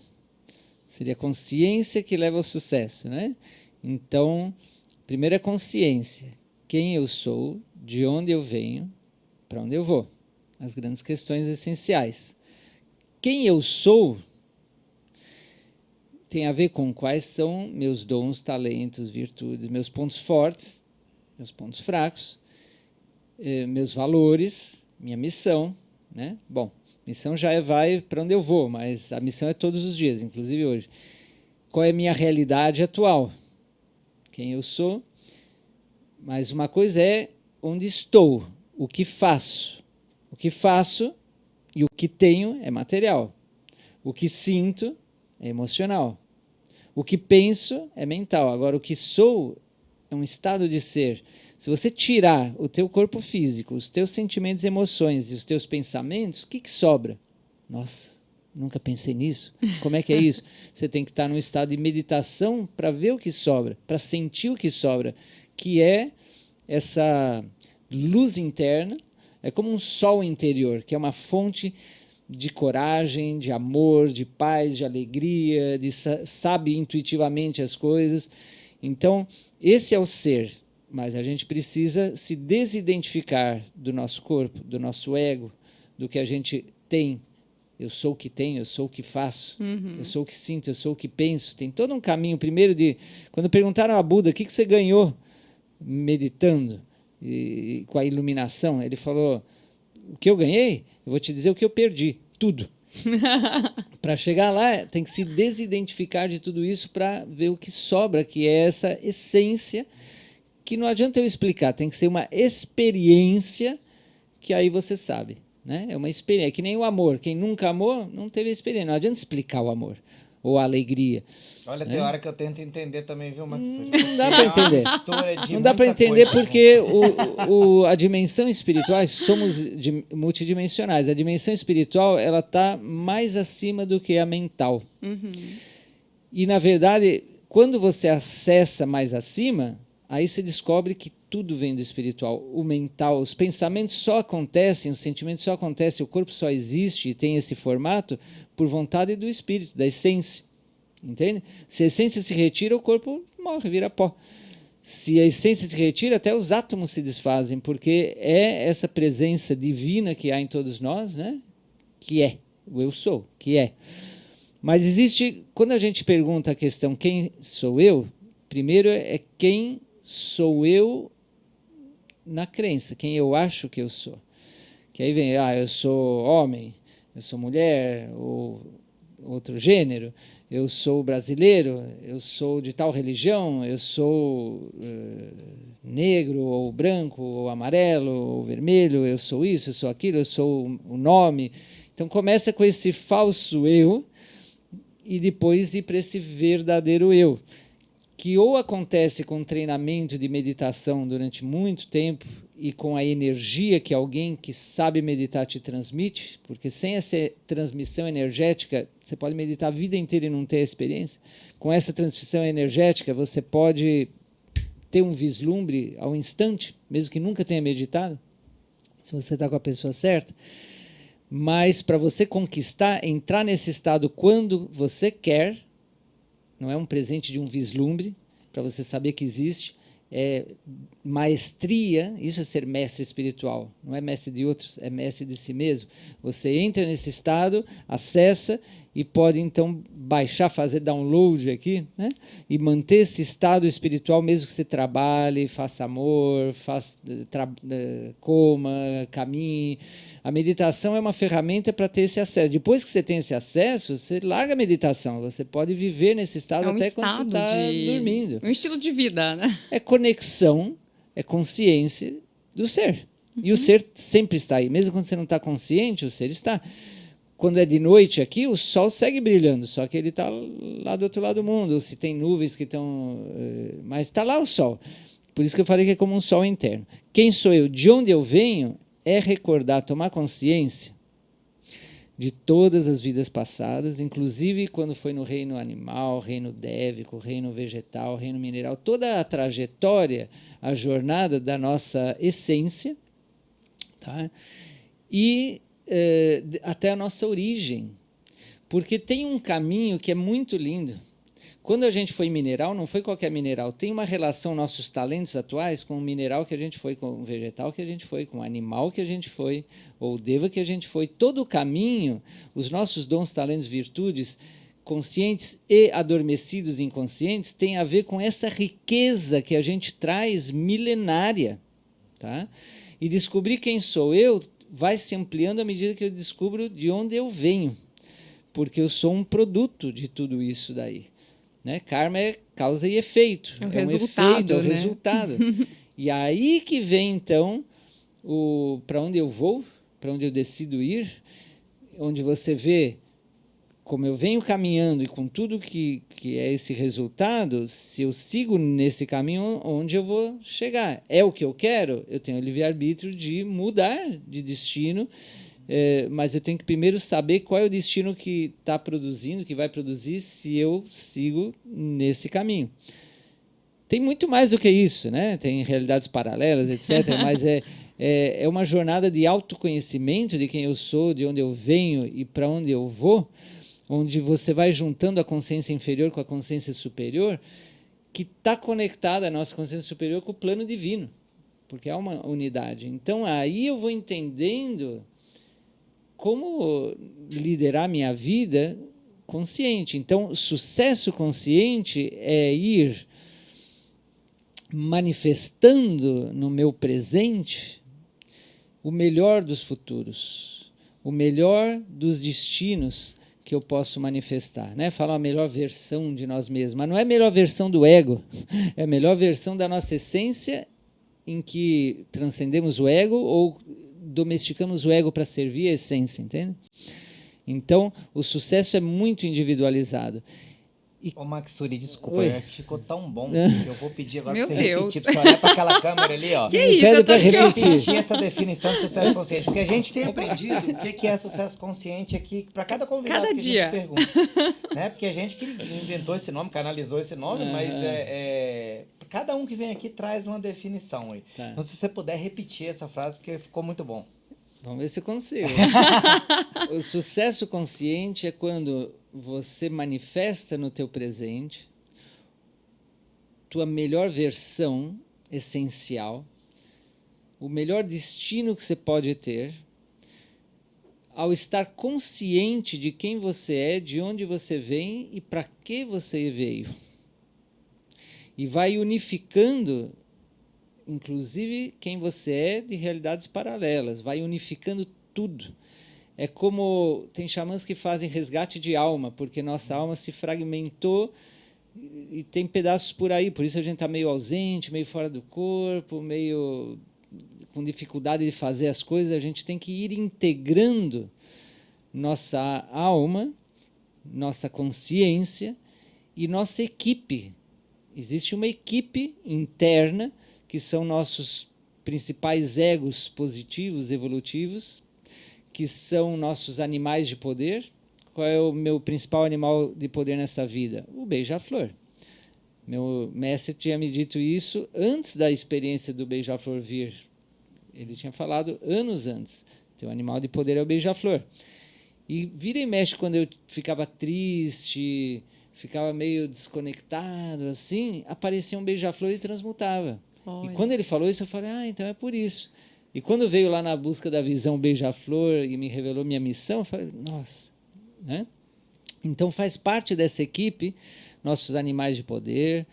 Seria a consciência que leva ao sucesso, né? Então, primeiro é consciência. Quem eu sou, de onde eu venho, para onde eu vou. As grandes questões essenciais. Quem eu sou tem a ver com quais são meus dons, talentos, virtudes, meus pontos fortes, meus pontos fracos, meus valores, minha missão, né? Bom, missão já vai para onde eu vou, mas a missão é todos os dias, inclusive hoje. Qual é a minha realidade atual? Quem eu sou? Mas uma coisa é onde estou, o que faço. O que faço e o que tenho é material. O que sinto é emocional. O que penso é mental. Agora, o que sou é um estado de ser. Se você tirar o teu corpo físico, os teus sentimentos e emoções e os teus pensamentos, o que sobra? Nossa, nunca pensei nisso. Como é que é isso? Você tem que estar num estado de meditação para ver o que sobra, para sentir o que sobra, que é essa luz interna, é como um sol interior, que é uma fonte de coragem, de amor, de paz, de alegria, sabe intuitivamente as coisas. Então, esse é o ser, mas a gente precisa se desidentificar do nosso corpo, do nosso ego, do que a gente tem. Eu sou o que tenho, eu sou o que faço, eu sou o que sinto, eu sou o que penso. Tem todo um caminho, primeiro de... Quando perguntaram a Buda, o que você ganhou meditando e com a iluminação? Ele falou, o que eu ganhei? Eu vou te dizer o que eu perdi, tudo. Para chegar lá, tem que se desidentificar de tudo isso para ver o que sobra, que é essa essência, que não adianta eu explicar, tem que ser uma experiência que aí você sabe. Né? É uma experiência, é que nem o amor. Quem nunca amou, não teve experiência. Não adianta explicar o amor ou a alegria. Olha, tem hora que eu tento entender também, viu, Maksuri? Não dá para entender. Não dá para entender porque a dimensão espiritual, somos multidimensionais. A dimensão espiritual ela está mais acima do que a mental. E, na verdade, quando você acessa mais acima, aí você descobre que tudo vem do espiritual, o mental, os pensamentos só acontecem, os sentimentos só acontecem, o corpo só existe e tem esse formato por vontade do espírito, da essência, entende? Se a essência se retira, o corpo morre, vira pó. Se a essência se retira, até os átomos se desfazem, porque é essa presença divina que há em todos nós, né? Que é, o eu sou, que é. Mas existe, quando a gente pergunta a questão quem sou eu, primeiro é quem sou eu na crença, quem eu acho que eu sou. Que aí vem, eu sou homem, eu sou mulher, ou outro gênero, eu sou brasileiro, eu sou de tal religião, eu sou negro, ou branco, ou amarelo, ou vermelho, eu sou isso, eu sou aquilo, eu sou o nome. Então começa com esse falso eu e depois ir para esse verdadeiro eu, que ou acontece com treinamento de meditação durante muito tempo e com a energia que alguém que sabe meditar te transmite, porque sem essa transmissão energética, você pode meditar a vida inteira e não ter a experiência. Com essa transmissão energética, você pode ter um vislumbre ao instante, mesmo que nunca tenha meditado, se você está com a pessoa certa. Mas para você conquistar, entrar nesse estado quando você quer, não é um presente de um vislumbre, para você saber que existe, é maestria, isso é ser mestre espiritual, não é mestre de outros, é mestre de si mesmo. Você entra nesse estado, acessa e pode então baixar, fazer download aqui, né? E manter esse estado espiritual mesmo que você trabalhe, faça amor, coma, caminhe. A meditação é uma ferramenta para ter esse acesso. Depois que você tem esse acesso, você larga a meditação. Você pode viver nesse estado até quando você está dormindo. Um estilo de vida, né? É conexão, é consciência do ser. E o ser sempre está aí. Mesmo quando você não está consciente, o ser está. Quando é de noite aqui, o sol segue brilhando, só que ele está lá do outro lado do mundo. Ou se tem nuvens que estão... Mas está lá o sol. Por isso que eu falei que é como um sol interno. Quem sou eu? De onde eu venho? É recordar, tomar consciência de todas as vidas passadas, inclusive quando foi no reino animal, reino dévico, reino vegetal, reino mineral, toda a trajetória, a jornada da nossa essência, tá? E até a nossa origem, porque tem um caminho que é muito lindo. Quando a gente foi mineral, não foi qualquer mineral, tem uma relação, nossos talentos atuais, com o mineral que a gente foi, com o vegetal que a gente foi, com o animal que a gente foi, ou o deva que a gente foi. Todo o caminho, os nossos dons, talentos, virtudes, conscientes e adormecidos inconscientes, tem a ver com essa riqueza que a gente traz milenária. Tá? E descobrir quem sou eu vai se ampliando à medida que eu descubro de onde eu venho, porque eu sou um produto de tudo isso daí. Né? Karma é causa e efeito. É o resultado, um resultado. E aí que vem, então, para onde eu vou, para onde eu decido ir, onde você vê como eu venho caminhando e com tudo que é esse resultado, se eu sigo nesse caminho, onde eu vou chegar. É o que eu quero? Eu tenho o livre-arbítrio de mudar de destino, mas eu tenho que primeiro saber qual é o destino que está produzindo, que vai produzir, se eu sigo nesse caminho. Tem muito mais do que isso, né? Tem realidades paralelas, etc., mas é uma jornada de autoconhecimento de quem eu sou, de onde eu venho e para onde eu vou, onde você vai juntando a consciência inferior com a consciência superior, que está conectada a nossa consciência superior com o plano divino, porque é uma unidade. Então, aí eu vou entendendo como liderar minha vida consciente. Então, sucesso consciente é ir manifestando no meu presente o melhor dos futuros, o melhor dos destinos que eu posso manifestar, né? Fala a melhor versão de nós mesmos, mas não é a melhor versão do ego, é a melhor versão da nossa essência, em que transcendemos o ego ou domesticamos o ego para servir a essência, entende? Então, o sucesso é muito individualizado. Ô Maksuri, desculpa, Oi. ficou tão bom que eu vou pedir agora Meu para você Deus. repetir, para você olhar para aquela câmera ali, ó. Que isso? Pede Eu tô pra aqui, ó. repetir. Repetir essa definição de sucesso consciente, porque a gente tem aprendido o que é sucesso consciente aqui para cada convidado Cada que dia. a gente pergunta. Né? Porque a gente que inventou esse nome, canalizou esse nome, mas cada um que vem aqui traz uma definição aí. Tá. Então, se você puder repetir essa frase, porque ficou muito bom. Vamos ver se eu consigo. O sucesso consciente é quando você manifesta no teu presente tua melhor versão essencial, o melhor destino que você pode ter, ao estar consciente de quem você é, de onde você vem e para que você veio. E vai unificando, inclusive, quem você é de realidades paralelas, vai unificando tudo. É como tem xamãs que fazem resgate de alma, porque nossa alma se fragmentou e tem pedaços por aí, por isso a gente está meio ausente, meio fora do corpo, meio com dificuldade de fazer as coisas. A gente tem que ir integrando nossa alma, nossa consciência e nossa equipe Existe uma equipe interna, que são nossos principais egos positivos, evolutivos, que são nossos animais de poder. Qual é o meu principal animal de poder nessa vida? O beija-flor. Meu mestre tinha me dito isso antes da experiência do beija-flor vir. Ele tinha falado anos antes. Teu animal de poder é o beija-flor. E vira e mexe, quando eu ficava triste, ficava meio desconectado, assim, aparecia um beija-flor e transmutava. Olha. E quando ele falou isso, eu falei, então é por isso. E quando veio lá na busca da visão beija-flor e me revelou minha missão, eu falei, nossa, né? Então faz parte dessa equipe nossos animais de poder,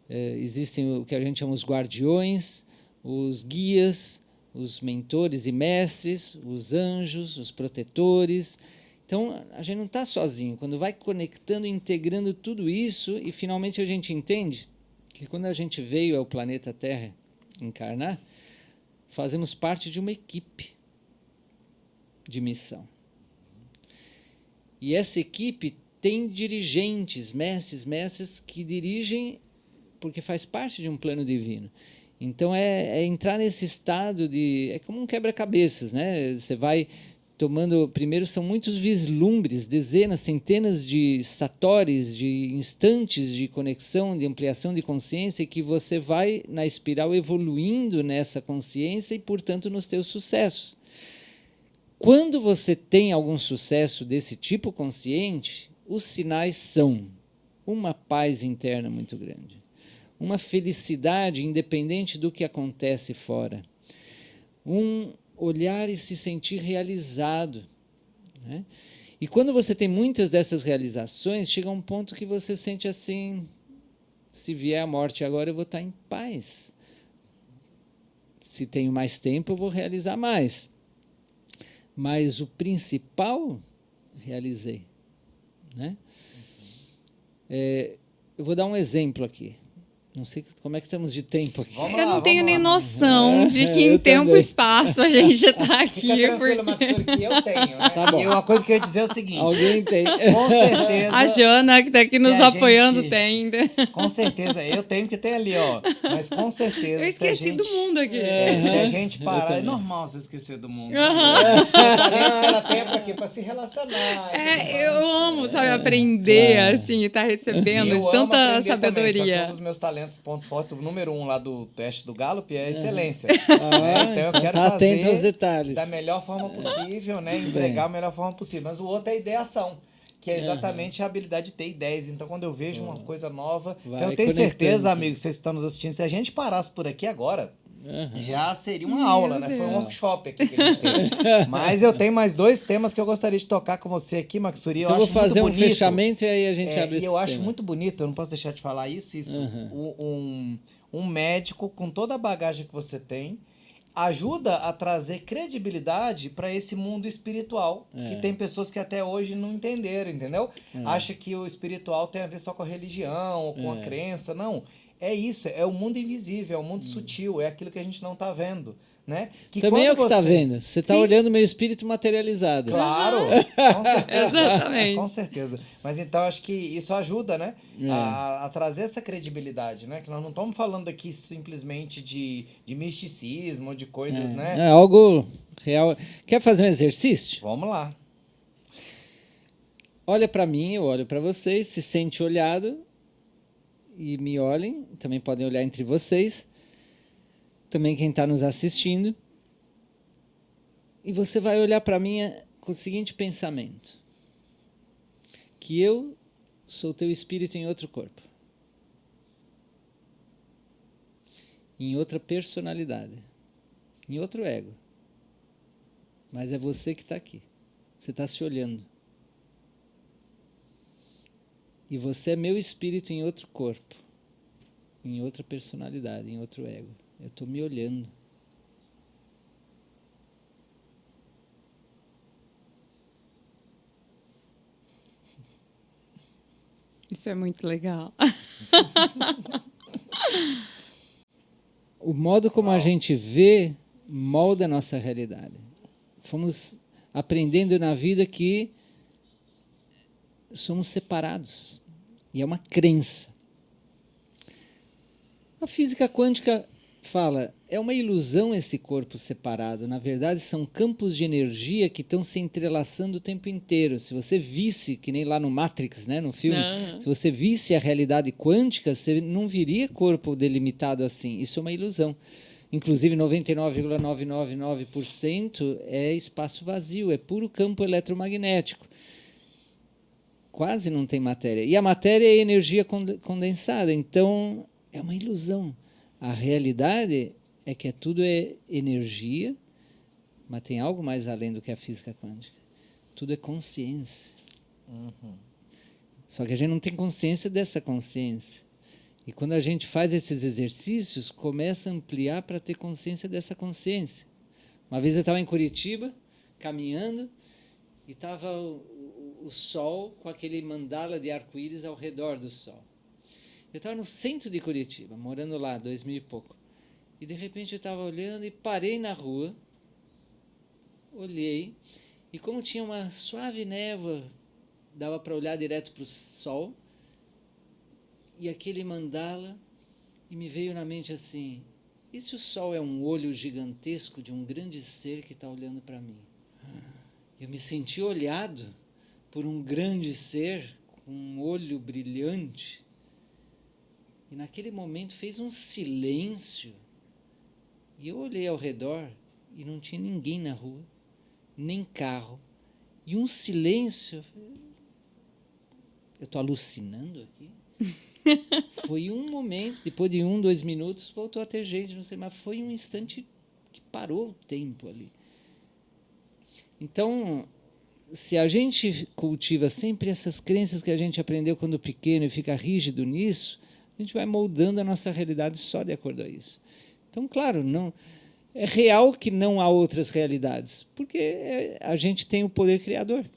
existem o que a gente chama os guardiões, os guias, os mentores e mestres, os anjos, os protetores. Então, a gente não está sozinho. Quando vai conectando, integrando tudo isso, e finalmente a gente entende que quando a gente veio ao planeta Terra encarnar, fazemos parte de uma equipe de missão. E essa equipe tem dirigentes, mestres que dirigem porque faz parte de um plano divino. Então, é entrar nesse estado de... É como um quebra-cabeças, né? Você vai tomando... Primeiro, são muitos vislumbres, dezenas, centenas de satóris, de instantes de conexão, de ampliação de consciência, que você vai, na espiral, evoluindo nessa consciência e, portanto, nos teus sucessos. Quando você tem algum sucesso desse tipo consciente, os sinais são uma paz interna muito grande, uma felicidade independente do que acontece fora, um olhar e se sentir realizado, né? E quando você tem muitas dessas realizações, chega um ponto que você sente assim, se vier a morte agora eu vou estar em paz, se tenho mais tempo eu vou realizar mais, mas o principal realizei, né? Eu vou dar um exemplo aqui. Não sei como é que estamos de tempo aqui. Eu não tenho nem noção de que em tempo e espaço a gente está aqui. Fica tranquilo, Matsuri, que eu tenho, né? Tá bom. E uma coisa que eu ia dizer é o seguinte. Alguém tem. Com certeza. A Jana, que está aqui nos a apoiando, gente- tem. Com certeza. Eu tenho que ter ali, ó. Mas com certeza. Eu esqueci do mundo aqui. Se a gente parar, é normal você esquecer do mundo. O talento que ela tem é pra quê? Pra se relacionar. Eu amo, sabe, aprender, Claro. assim, e estar recebendo Eu de amo tanta aprender também, só que um sabedoria. dos meus talentos, ponto forte, o número 1 lá do teste do Gallup é a excelência. Então eu quero tá atento fazer aos detalhes. da melhor forma possível, né? Entregar da melhor forma possível. Mas o outro é a ideação, que é exatamente a habilidade de ter ideias. Então, quando eu vejo uma coisa nova... Vai Então, eu tenho conectando certeza, aqui. amigos, vocês que estão nos assistindo, se a gente parasse por aqui agora, já seria uma aula, né? Foi um Deus. workshop aqui que a gente teve. Mas eu tenho mais 2 temas que eu gostaria de tocar com você aqui, Matsuri. Então eu vou acho muito fazer um bonito. fechamento e aí a gente abre E esse eu acho tema. muito bonito, eu não posso deixar de falar isso. Um médico com toda a bagagem que você tem ajuda a trazer credibilidade para esse mundo espiritual, que tem pessoas que até hoje não entenderam, entendeu? Acha que o espiritual tem a ver só com a religião ou com a crença. Não, é isso, é o mundo invisível, é o mundo sutil, é aquilo que a gente não está vendo, né? Que Também é o que quando está você- vendo. Você está Sim. olhando o meu espírito materializado. Claro, com certeza. Exatamente. Com certeza. Mas então acho que isso ajuda, né? A trazer essa credibilidade, né? Que nós não estamos falando aqui simplesmente de misticismo, de coisas, né? É algo real. Quer fazer um exercício? Vamos lá. Olha para mim, eu olho para vocês, se sente olhado e me olhem. Também podem olhar entre vocês. Também quem está nos assistindo. E você vai olhar para mim com o seguinte pensamento: que eu sou teu espírito em outro corpo, em outra personalidade, em outro ego. Mas é você que está aqui. Você está se olhando. E você é meu espírito em outro corpo, em outra personalidade, em outro ego. Eu estou me olhando. Isso é muito legal. O modo como a gente vê molda a nossa realidade. Fomos aprendendo na vida que somos separados. E é uma crença. A física quântica fala, é uma ilusão esse corpo separado. Na verdade, são campos de energia que estão se entrelaçando o tempo inteiro. Se você visse, que nem lá no Matrix, né, no filme, se você visse a realidade quântica, você não viria corpo delimitado assim. Isso é uma ilusão. Inclusive, 99,999% é espaço vazio, é puro campo eletromagnético. Quase não tem matéria. E a matéria é energia condensada, então é uma ilusão. A realidade é que tudo é energia, mas tem algo mais além do que a física quântica. Tudo é consciência. Só que a gente não tem consciência dessa consciência. E quando a gente faz esses exercícios, começa a ampliar para ter consciência dessa consciência. Uma vez eu estava em Curitiba, caminhando, e estava o sol com aquele mandala de arco-íris ao redor do sol. Eu estava no centro de Curitiba, morando lá, 2000 e pouco. E de repente eu estava olhando e parei na rua, olhei, e como tinha uma suave névoa, dava para olhar direto para o sol, e aquele mandala, e me veio na mente assim, e se o sol é um olho gigantesco de um grande ser que está olhando para mim? Eu me senti olhado por um grande ser com um olho brilhante. E naquele momento fez um silêncio. E eu olhei ao redor e não tinha ninguém na rua, nem carro. E um silêncio. Eu estou alucinando aqui? Foi um momento, depois de 1, 2 minutos, voltou a ter gente, não sei, mas foi um instante que parou o tempo ali. Então, se a gente cultiva sempre essas crenças que a gente aprendeu quando pequeno e fica rígido nisso, a gente vai moldando a nossa realidade só de acordo a isso. Então, claro, não é real que não há outras realidades, porque a gente tem o poder criador.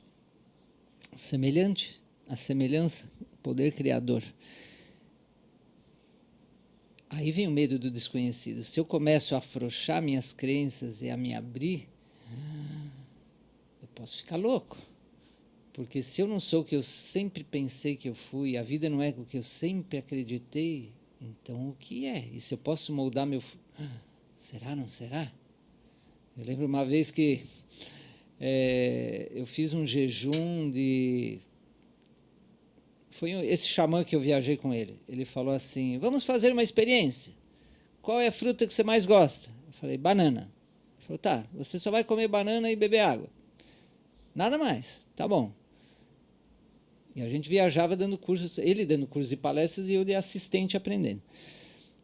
Semelhante, a semelhança, poder criador. Aí vem o medo do desconhecido. Se eu começo a afrouxar minhas crenças e a me abrir, eu posso ficar louco. Porque se eu não sou o que eu sempre pensei que eu fui, a vida não é o que eu sempre acreditei, então o que é? E se eu posso moldar meu... será, não será? Eu lembro uma vez que eu fiz um jejum de... Foi esse xamã que eu viajei com ele. Ele falou assim, vamos fazer uma experiência. Qual é a fruta que você mais gosta? Eu falei, banana. Ele falou, tá, você só vai comer banana e beber água. Nada mais, tá bom. E a gente viajava dando cursos, ele dando cursos e palestras e eu de assistente aprendendo.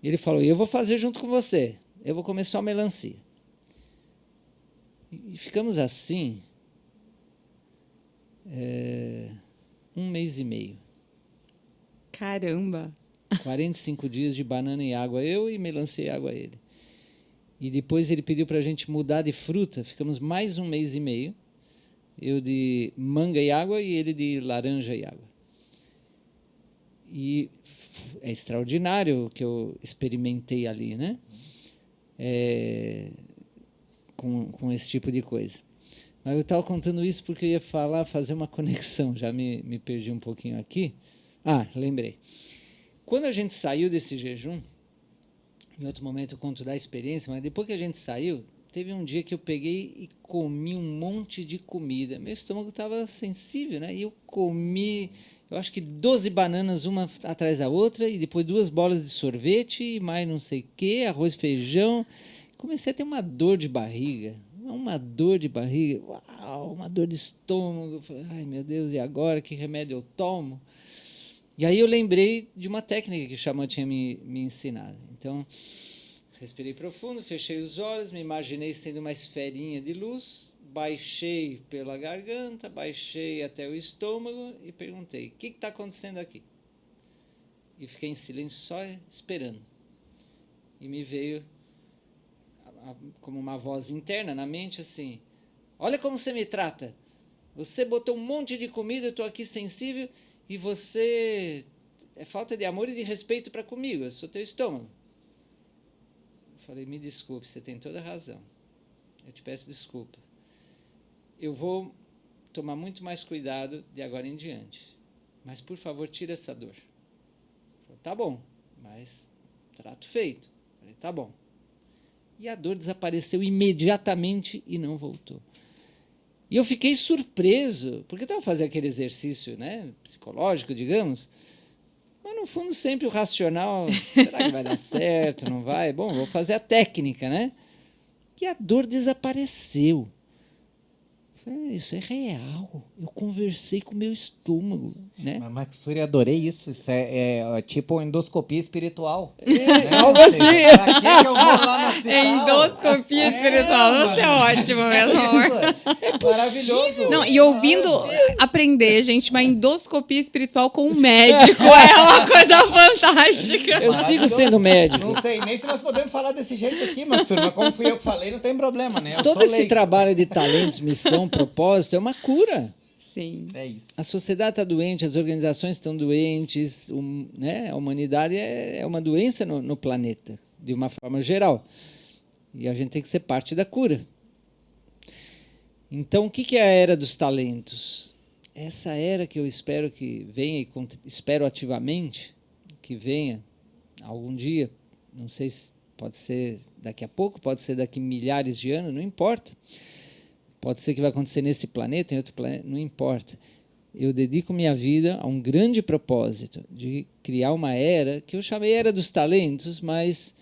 Ele falou, eu vou fazer junto com você, eu vou comer só melancia. E ficamos assim 1 mês e meio. Caramba! 45 dias de banana e água, eu, e melancia e água ele. E depois ele pediu para a gente mudar de fruta, ficamos mais 1 mês e meio, eu de manga e água e ele de laranja e água. E é extraordinário o que eu experimentei ali, né? Com esse tipo de coisa. Mas eu estava contando isso porque eu ia fazer uma conexão, já me perdi um pouquinho aqui. Lembrei. Quando a gente saiu desse jejum, em outro momento eu conto da experiência, mas depois que a gente saiu, teve um dia que eu peguei e comi um monte de comida. Meu estômago estava sensível, né? E eu comi, eu acho que 12 bananas, uma atrás da outra, e depois 2 bolas de sorvete, e mais não sei o quê, arroz e feijão. Comecei a ter uma dor de barriga. Uma dor de barriga, uau, uma dor de estômago. Falei, ai, meu Deus, e agora? Que remédio eu tomo? E aí eu lembrei de uma técnica que o xamã tinha me ensinado. Então, respirei profundo, fechei os olhos, me imaginei sendo uma esferinha de luz, baixei pela garganta, baixei até o estômago e perguntei, o que está acontecendo aqui? E fiquei em silêncio só esperando. E me veio como uma voz interna na mente assim, olha como você me trata, você botou um monte de comida, eu estou aqui sensível e você é falta de amor e de respeito para comigo, eu sou teu estômago. Eu falei, me desculpe, você tem toda a razão, eu te peço desculpa, eu vou tomar muito mais cuidado de agora em diante, mas por favor tira essa dor. Eu falei, tá bom, mas trato feito. Falei, tá bom. E a dor desapareceu imediatamente e não voltou. E eu fiquei surpreso, porque eu estava fazendo aquele exercício, né, psicológico, digamos, mas no fundo sempre o racional, será que vai dar certo, não vai? Bom, vou fazer a técnica, né? E a dor desapareceu. Isso é real. Eu conversei com o meu estômago, né? Mas, Maxuri, adorei isso. Isso é tipo endoscopia espiritual. Algo assim. Pra que eu vou lá no hospital? Endoscopia espiritual. Você é ótimo mesmo, amor. Maravilhoso. Não, e ouvindo aprender, gente, uma endoscopia espiritual com um médico é uma coisa fantástica. Eu sigo sendo médico. Não sei nem se nós podemos falar desse jeito aqui, Maxuri, mas como fui eu que falei, não tem problema, né? Eu Todo sou esse leigo. trabalho de talentos, missão, propósito é uma cura. Sim. É isso. A sociedade está doente, as organizações estão doentes, né? A humanidade é uma doença no planeta, de uma forma geral. E a gente tem que ser parte da cura. Então, o que é a era dos talentos? Essa era que eu espero que venha, e espero ativamente que venha algum dia, não sei se pode ser daqui a pouco, pode ser daqui milhares de anos, não importa. Pode ser que vai acontecer nesse planeta, em outro planeta, não importa. Eu dedico minha vida a um grande propósito de criar uma era que eu chamei Era dos Talentos, mas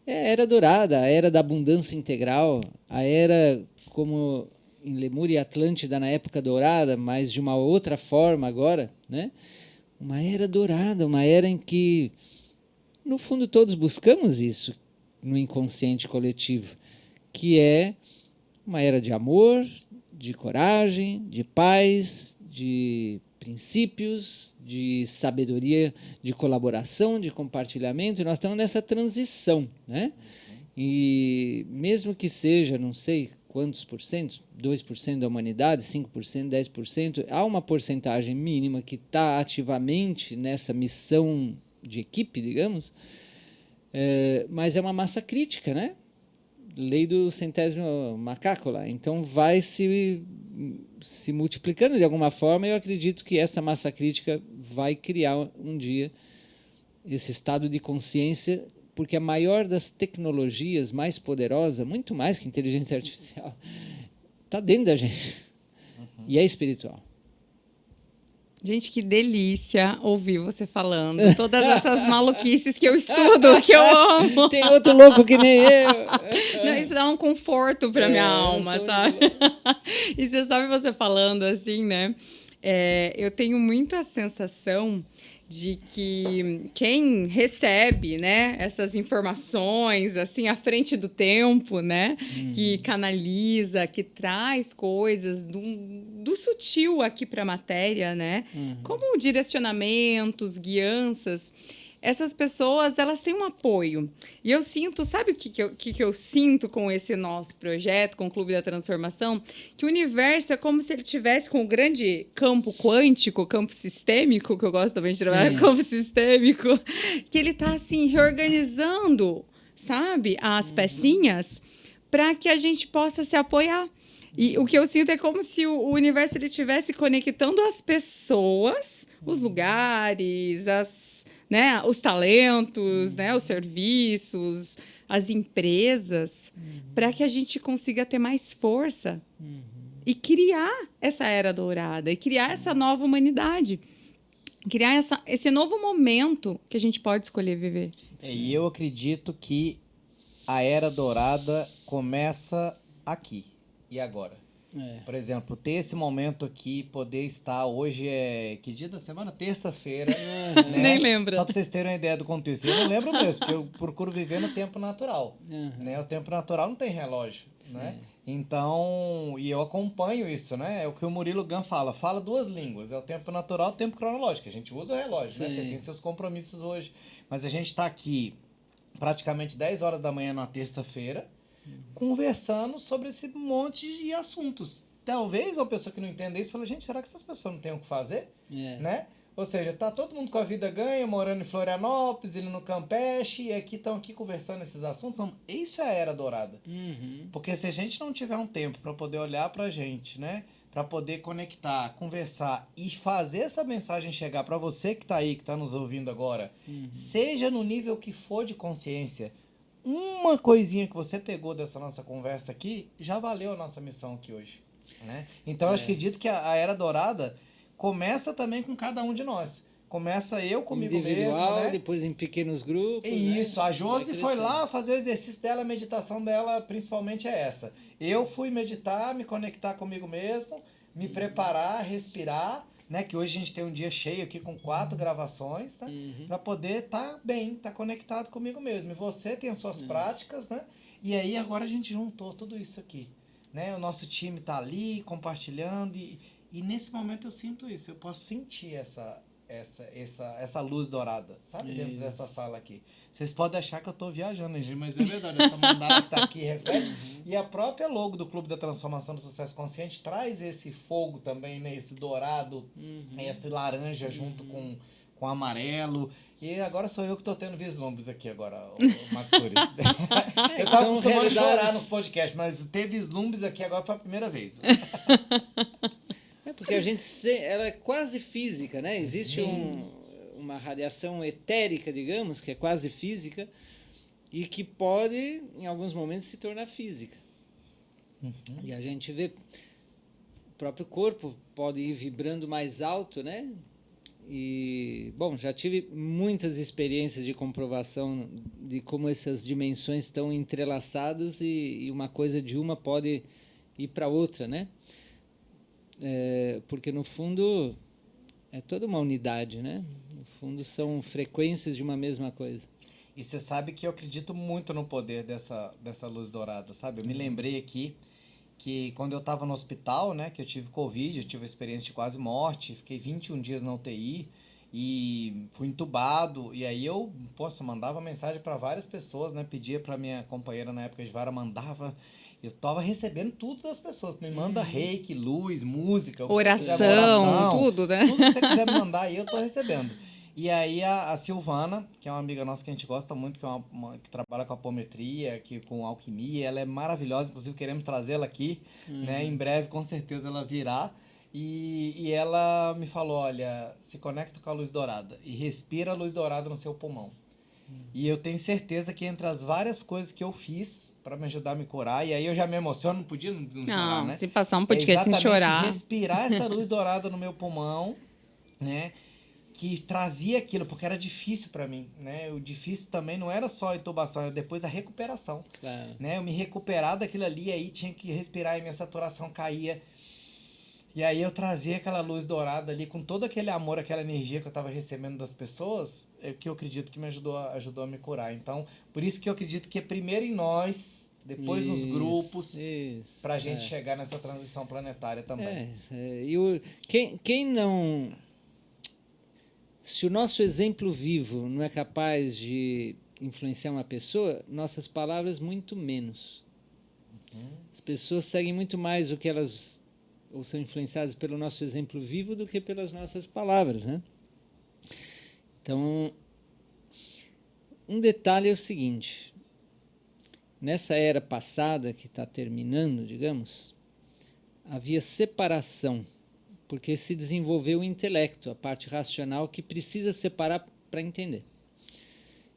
é a Era Dourada, a Era da Abundância Integral, a Era como em Lemúria e Atlântida na época dourada, mas de uma outra forma agora, né? Uma Era Dourada, uma era em que, no fundo, todos buscamos isso no inconsciente coletivo, que é uma era de amor, de coragem, de paz, de princípios, de sabedoria, de colaboração, de compartilhamento, e nós estamos nessa transição, né? E mesmo que seja, não sei quantos por cento, 2% da humanidade, 5%, 10%, há uma porcentagem mínima que está ativamente nessa missão de equipe, digamos, mas é uma massa crítica, né? Lei do centésimo macaco lá. Então vai se multiplicando de alguma forma, e eu acredito que essa massa crítica vai criar um dia esse estado de consciência, porque a maior das tecnologias, mais poderosa, muito mais que inteligência artificial, está dentro da gente. E é espiritual. Gente, que delícia ouvir você falando. Todas essas maluquices que eu estudo, que eu amo. Tem outro louco que nem eu. Não, isso dá um conforto para minha alma, sabe? E você sabe você falando assim, né? Eu tenho muita sensação de que quem recebe, né, essas informações assim à frente do tempo, né, que canaliza, que traz coisas do sutil aqui para a matéria, né, como direcionamentos, guianças, essas pessoas, elas têm um apoio. E eu sinto, sabe o que eu sinto com esse nosso projeto, com o Clube da Transformação? Que o universo é como se ele tivesse com o grande campo quântico, campo sistêmico, que eu gosto também de trabalhar, campo sistêmico, que ele está, assim, reorganizando, sabe, as pecinhas para que a gente possa se apoiar. E o que eu sinto é como se o universo ele estivesse conectando as pessoas, os lugares, né, os talentos, né, os serviços, as empresas, para que a gente consiga ter mais força e criar essa era dourada, e criar essa nova humanidade, criar esse novo momento que a gente pode escolher viver. E eu acredito que a era dourada começa aqui e agora. Por exemplo, ter esse momento aqui, poder estar hoje que dia da semana? Terça-feira. Né? Nem lembro. Só para vocês terem uma ideia do contexto. Eu não lembro mesmo, porque eu procuro viver no tempo natural. Né? O tempo natural não tem relógio. Né? Então, e eu acompanho isso, né? É o que o Murilo Gun fala duas línguas. É o tempo natural e o tempo cronológico. A gente usa o relógio, né? Você tem seus compromissos hoje. Mas a gente está aqui praticamente 10 horas da manhã na terça-feira, conversando sobre esse monte de assuntos. Talvez uma pessoa que não entenda isso fale, gente, será que essas pessoas não têm o que fazer? Né? Ou seja, tá todo mundo com a vida ganha, morando em Florianópolis, indo no Campeche, e estão aqui conversando esses assuntos. Isso é a era dourada. Porque se a gente não tiver um tempo para poder olhar pra gente, né? para poder conectar, conversar e fazer essa mensagem chegar para você que está aí, que está nos ouvindo agora, seja no nível que for de consciência, uma coisinha que você pegou dessa nossa conversa aqui, já valeu a nossa missão aqui hoje. Né? Então eu acredito que a Era Dourada começa também com cada um de nós. Começa eu comigo individual, mesmo, né? depois em pequenos grupos. Isso, né? a Josi foi lá fazer o exercício dela, a meditação dela principalmente é essa. Eu fui meditar, me conectar comigo mesmo, me preparar, respirar, né? Que hoje a gente tem um dia cheio aqui com 4 gravações, tá? Para poder estar bem, estar conectado comigo mesmo. E você tem as suas práticas, né? E aí agora a gente juntou tudo isso aqui, né? O nosso time tá ali compartilhando e nesse momento eu sinto isso, eu posso sentir essa luz dourada, sabe? Dentro dessa sala aqui. Vocês podem achar que eu tô viajando, gente, mas é verdade, essa mandala que tá aqui reflete. E a própria logo do Clube da Transformação do Sucesso Consciente traz esse fogo também, né? Esse dourado, esse laranja junto com amarelo. E agora sou eu que tô tendo vislumbres aqui agora, o Maxuri. Eu tava acostumado a chorar nos podcasts, mas ter vislumbres aqui agora foi a primeira vez. Porque a gente ela é quase física, né? Existe uma radiação etérica, digamos, que é quase física e que pode, em alguns momentos, se tornar física. E a gente vê o próprio corpo pode ir vibrando mais alto, né? E, bom, já tive muitas experiências de comprovação de como essas dimensões estão entrelaçadas e uma coisa de uma pode ir para outra, né? Porque no fundo é toda uma unidade, né? No fundo são frequências de uma mesma coisa. E você sabe que eu acredito muito no poder dessa luz dourada, sabe? Eu me lembrei aqui que quando eu estava no hospital, né, que eu tive Covid, eu tive uma experiência de quase morte, fiquei 21 dias na UTI e fui entubado, e aí eu, mandava mensagem para várias pessoas, né, pedia para minha companheira na época de vara, mandava. Eu tava recebendo tudo das pessoas. Me manda reiki, luz, música. Oração, tudo, né? Tudo que você quiser me mandar aí, eu tô recebendo. E aí a Silvana, que é uma amiga nossa que a gente gosta muito, que, que trabalha com apometria, com alquimia, ela é maravilhosa, inclusive queremos trazê-la aqui, né? Em breve, com certeza, ela virá. E ela me falou, olha, se conecta com a luz dourada e respira a luz dourada no seu pulmão. E eu tenho certeza que entre as várias coisas que eu fiz para me ajudar a me curar, e aí eu já me emociono, não podia não chorar, né? Se passar um podcast sem chorar. Respirar essa luz dourada no meu pulmão, né? Que trazia aquilo, porque era difícil para mim, né? O difícil também não era só a intubação, era depois a recuperação. Claro. Né? Eu me recuperar daquilo ali, aí tinha que respirar e minha saturação caía. E aí eu trazia aquela luz dourada ali, com todo aquele amor, aquela energia que eu estava recebendo das pessoas, que eu acredito que me ajudou a me curar. Então, por isso que eu acredito que é primeiro em nós, depois nos grupos, para a gente chegar nessa transição planetária também. Quem não... Se o nosso exemplo vivo não é capaz de influenciar uma pessoa, nossas palavras muito menos. As pessoas seguem muito mais o que elas... ou são influenciadas pelo nosso exemplo vivo do que pelas nossas palavras, né? Então, um detalhe é o seguinte, nessa era passada que está terminando, digamos, havia separação, porque se desenvolveu o intelecto, a parte racional que precisa separar para entender.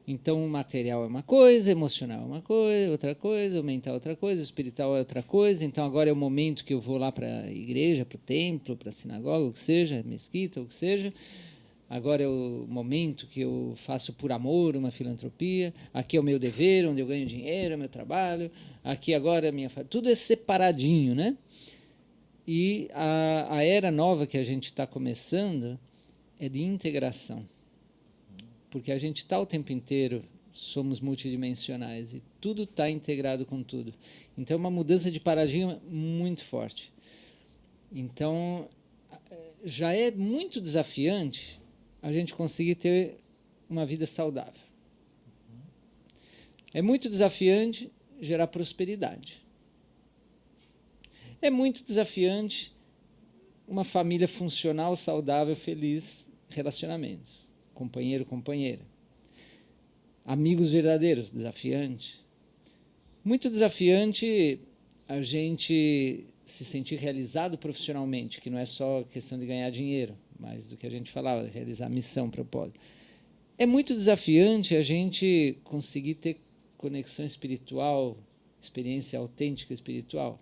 Então, o material é uma coisa, o emocional é uma coisa, outra coisa, o mental é outra coisa, o espiritual é outra coisa. Então, agora é o momento que eu vou lá para a igreja, para o templo, para a sinagoga, o que seja, mesquita, o que seja. Agora é o momento que eu faço por amor uma filantropia. Aqui é o meu dever, onde eu ganho dinheiro, é o meu trabalho. Aqui agora é a minha... Tudo é separadinho, né? E a era nova que a gente está começando é de integração. Porque a gente está o tempo inteiro, somos multidimensionais e tudo está integrado com tudo. Então é uma mudança de paradigma muito forte. Então já é muito desafiante a gente conseguir ter uma vida saudável. É muito desafiante gerar prosperidade. É muito desafiante uma família funcional, saudável, feliz, relacionamentos. Companheiro, companheira. Amigos verdadeiros, desafiante. Muito desafiante a gente se sentir realizado profissionalmente, que não é só questão de ganhar dinheiro, mas do que a gente falava, realizar missão, propósito. É muito desafiante a gente conseguir ter conexão espiritual, experiência autêntica espiritual.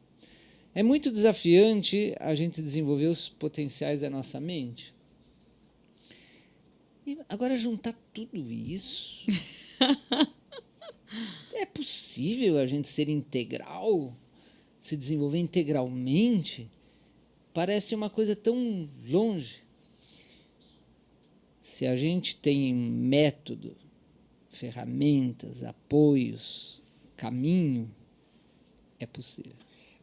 É muito desafiante a gente desenvolver os potenciais da nossa mente. E agora juntar tudo isso... É possível a gente ser integral? Se desenvolver integralmente? Parece uma coisa tão longe. Se a gente tem método, ferramentas, apoios, caminho, é possível.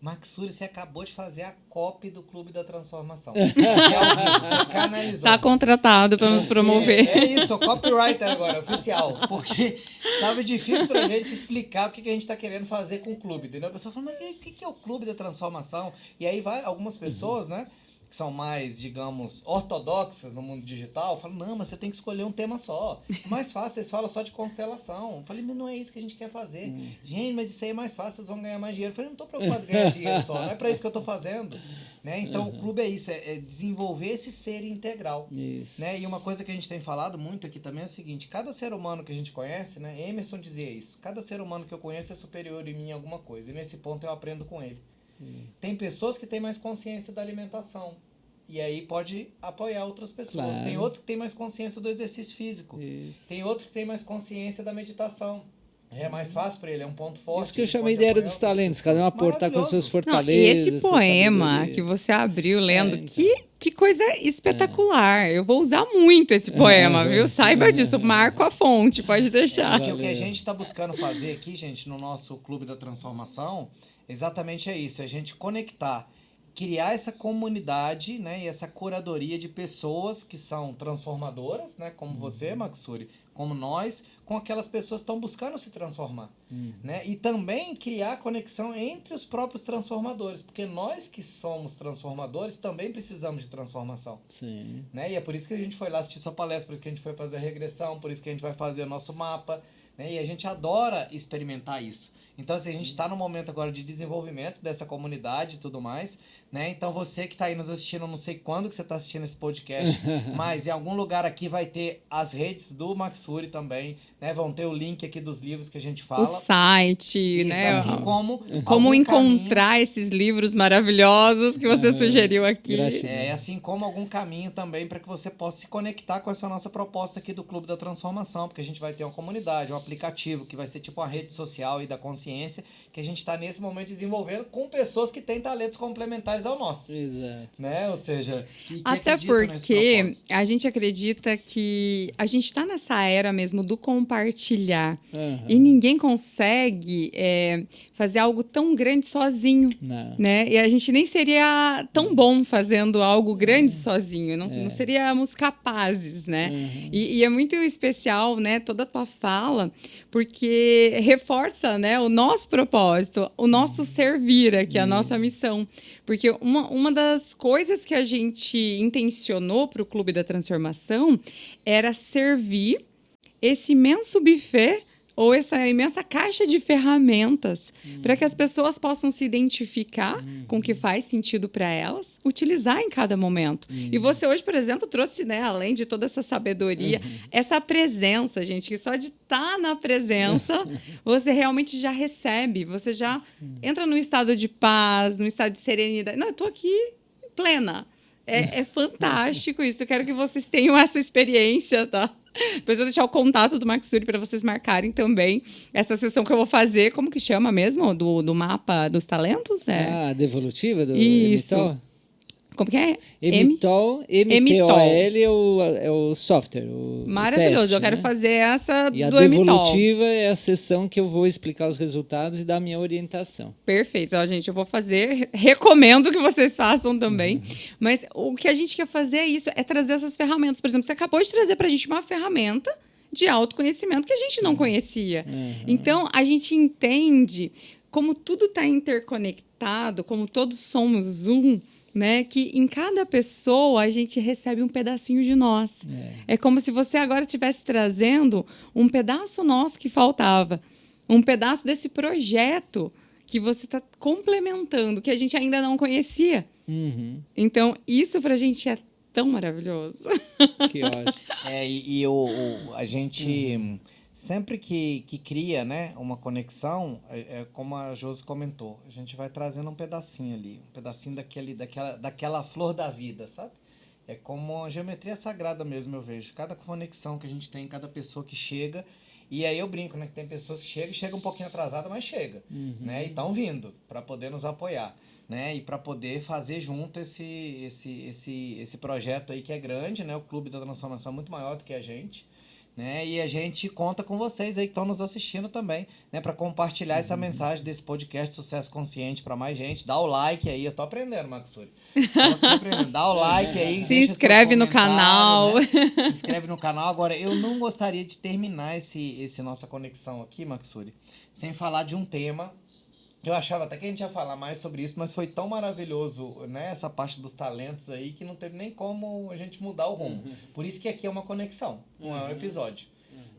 Maxuri, você acabou de fazer a copy do Clube da Transformação. Você canalizou. Está contratado para nos promover. É isso, copywriter agora, oficial. Porque estava difícil para a gente explicar o que a gente está querendo fazer com o clube. Entendeu? A pessoa fala, mas o que é o Clube da Transformação? E aí vai algumas pessoas, né? Que são mais, digamos, ortodoxas no mundo digital, falam, não, mas você tem que escolher um tema só. É mais fácil, vocês falam só de constelação. Eu falei, mas não é isso que a gente quer fazer. Gente, mas isso aí é mais fácil, vocês vão ganhar mais dinheiro. Eu falei, não estou preocupado em ganhar dinheiro só, não é para isso que eu estou fazendo. Né? Então, o clube é isso, é desenvolver esse ser integral. Isso. Né? E uma coisa que a gente tem falado muito aqui também é o seguinte, cada ser humano que a gente conhece, né? Emerson dizia isso, cada ser humano que eu conheço é superior em mim em alguma coisa. E nesse ponto eu aprendo com ele. Tem pessoas que têm mais consciência da alimentação. E aí pode apoiar outras pessoas. Claro. Tem outros que têm mais consciência do exercício físico. Isso. Tem outro que tem mais consciência da meditação. É mais fácil para ele, é um ponto forte. Isso que eu chamei de era dos talentos, cada um aportar com as suas fortalezas. Esse poema que você abriu lendo, então. que coisa espetacular. Eu vou usar muito esse poema, viu? Saiba disso, marco a fonte, pode deixar. O que a gente está buscando fazer aqui, gente, no nosso Clube da Transformação, exatamente é isso, é a gente conectar, criar essa comunidade, né, e essa curadoria de pessoas que são transformadoras, né, como você, Maxuri, como nós, com aquelas pessoas que estão buscando se transformar. Né? E também criar conexão entre os próprios transformadores, porque nós que somos transformadores também precisamos de transformação. Sim. Né? E é por isso que a gente foi lá assistir sua palestra, por isso que a gente foi fazer a regressão, por isso que a gente vai fazer o nosso mapa, né? E a gente adora experimentar isso. Então, assim, a gente está no momento agora de desenvolvimento dessa comunidade e tudo mais, né? Então, você que está aí nos assistindo, eu não sei quando que você está assistindo esse podcast, mas em algum lugar aqui vai ter as redes do Maxuri também, né? Vão ter o link aqui dos livros que a gente fala. O site, Isso, né? assim como encontrar esses livros maravilhosos que você sugeriu aqui. Assim como algum caminho também para que você possa se conectar com essa nossa proposta aqui do Clube da Transformação, porque a gente vai ter uma comunidade, um aplicativo que vai ser tipo uma rede social e da consciência, que a gente está nesse momento desenvolvendo com pessoas que têm talentos complementares ao nosso. Exato. Né? Ou seja, que até porque a gente acredita que a gente está nessa era mesmo do compartilhar. E ninguém consegue fazer algo tão grande sozinho. Não. Né? E a gente nem seria tão bom fazendo algo grande sozinho. Não seríamos capazes, né? E é muito especial, né, toda a tua fala, porque reforça, né, o nosso propósito, o nosso servir aqui, a nossa missão. Porque uma das coisas que a gente intencionou para o Clube da Transformação era servir esse imenso buffet ou essa imensa caixa de ferramentas para que as pessoas possam se identificar com o que faz sentido para elas, utilizar em cada momento. E você hoje, por exemplo, trouxe, né, além de toda essa sabedoria, essa presença, gente, que só de estar na presença, você realmente já recebe, você já entra num estado de paz, num estado de serenidade. Não, eu estou aqui plena. É fantástico isso. Eu quero que vocês tenham essa experiência, tá? Depois eu vou deixar o contato do Maxuri para vocês marcarem também essa sessão que eu vou fazer. Como que chama mesmo? Do mapa dos talentos? A devolutiva do Isso. Emitol? Como que é? Emitol, M-T-O-L é o software. Maravilhoso. Teste, eu quero fazer essa e do a Emitol. devolutiva é a sessão que eu vou explicar os resultados e dar a minha orientação. Perfeito. Ó, gente, eu vou fazer. Recomendo que vocês façam também. Mas o que a gente quer fazer é isso, é trazer essas ferramentas. Por exemplo, você acabou de trazer para a gente uma ferramenta de autoconhecimento que a gente não conhecia. Então, a gente entende como tudo está interconectado, como todos somos um, né? Que em cada pessoa a gente recebe um pedacinho de nós. É como se você agora estivesse trazendo um pedaço nosso que faltava, um pedaço desse projeto que você está complementando, que a gente ainda não conhecia. Uhum. Então, isso pra gente é tão maravilhoso. Que ótimo. A gente sempre que cria, né, uma conexão, como a Josi comentou, a gente vai trazendo um pedacinho ali, um pedacinho daquela flor da vida, sabe? É como a geometria sagrada mesmo, eu vejo. Cada conexão que a gente tem, cada pessoa que chega. E aí eu brinco, né? Que tem pessoas que chegam um pouquinho atrasada, mas chega. Né? E estão vindo para poder nos apoiar. Né? E para poder fazer junto esse projeto aí que é grande, né? O Clube da Transformação é muito maior do que a gente. Né? E a gente conta com vocês aí que estão nos assistindo também, né? Para compartilhar essa mensagem desse podcast Sucesso Consciente para mais gente. Dá o like aí, eu tô aprendendo, Maxuri. Dá o like aí, se inscreve no canal. Né? Se inscreve no canal. Agora, eu não gostaria de terminar esse nossa conexão aqui, Maxuri, sem falar de um tema. Eu achava até que a gente ia falar mais sobre isso, mas foi tão maravilhoso, né, essa parte dos talentos aí, que não teve nem como a gente mudar o rumo. Por isso que aqui é uma conexão, não é um episódio.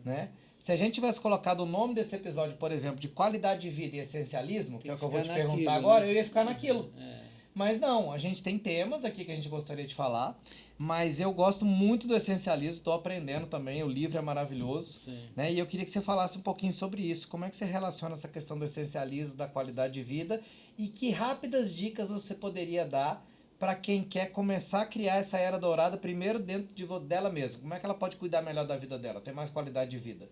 Né? Se a gente tivesse colocado o nome desse episódio, por exemplo, de qualidade de vida e essencialismo, que é o que eu vou te perguntar agora, eu ia ficar naquilo. Mas não, a gente tem temas aqui que a gente gostaria de falar, mas eu gosto muito do essencialismo, estou aprendendo também, o livro é maravilhoso, né? E eu queria que você falasse um pouquinho sobre isso, como é que você relaciona essa questão do essencialismo, da qualidade de vida, e que rápidas dicas você poderia dar para quem quer começar a criar essa era dourada, primeiro dentro dela mesma. Como é que ela pode cuidar melhor da vida dela, ter mais qualidade de vida?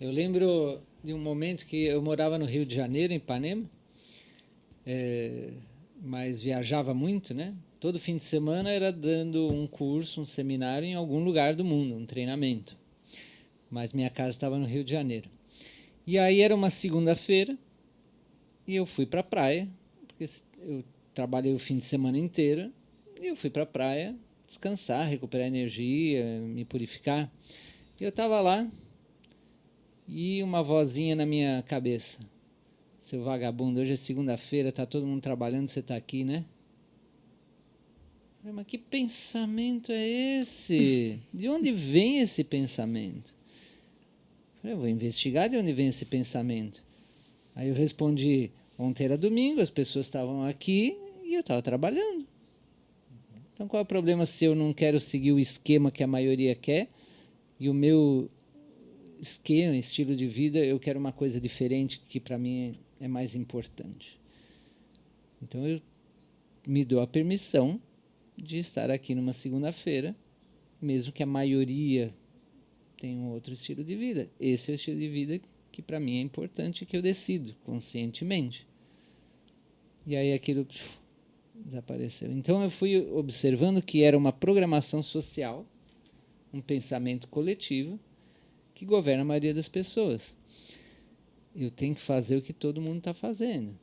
Eu lembro de um momento que eu morava no Rio de Janeiro, em Ipanema, mas viajava muito, né? Todo fim de semana era dando um curso, um seminário em algum lugar do mundo, um treinamento. Mas minha casa estava no Rio de Janeiro. E aí era uma segunda-feira e eu fui para a praia, porque eu trabalhei o fim de semana inteiro, e eu fui para a praia descansar, recuperar energia, me purificar. E eu estava lá e uma vozinha na minha cabeça. Seu vagabundo, hoje é segunda-feira, tá todo mundo trabalhando, você tá aqui, né? Mas que pensamento é esse? De onde vem esse pensamento? Eu vou investigar de onde vem esse pensamento. Aí eu respondi, ontem era domingo, as pessoas estavam aqui e eu estava trabalhando. Então qual é o problema se eu não quero seguir o esquema que a maioria quer e o meu esquema, estilo de vida, eu quero uma coisa diferente que para mim é mais importante. Então eu me dou a permissão de estar aqui numa segunda-feira, mesmo que a maioria tenha um outro estilo de vida. Esse é o estilo de vida que para mim é importante e que eu decido conscientemente. E aí aquilo desapareceu. Então eu fui observando que era uma programação social, um pensamento coletivo que governa a maioria das pessoas. Eu tenho que fazer o que todo mundo está fazendo.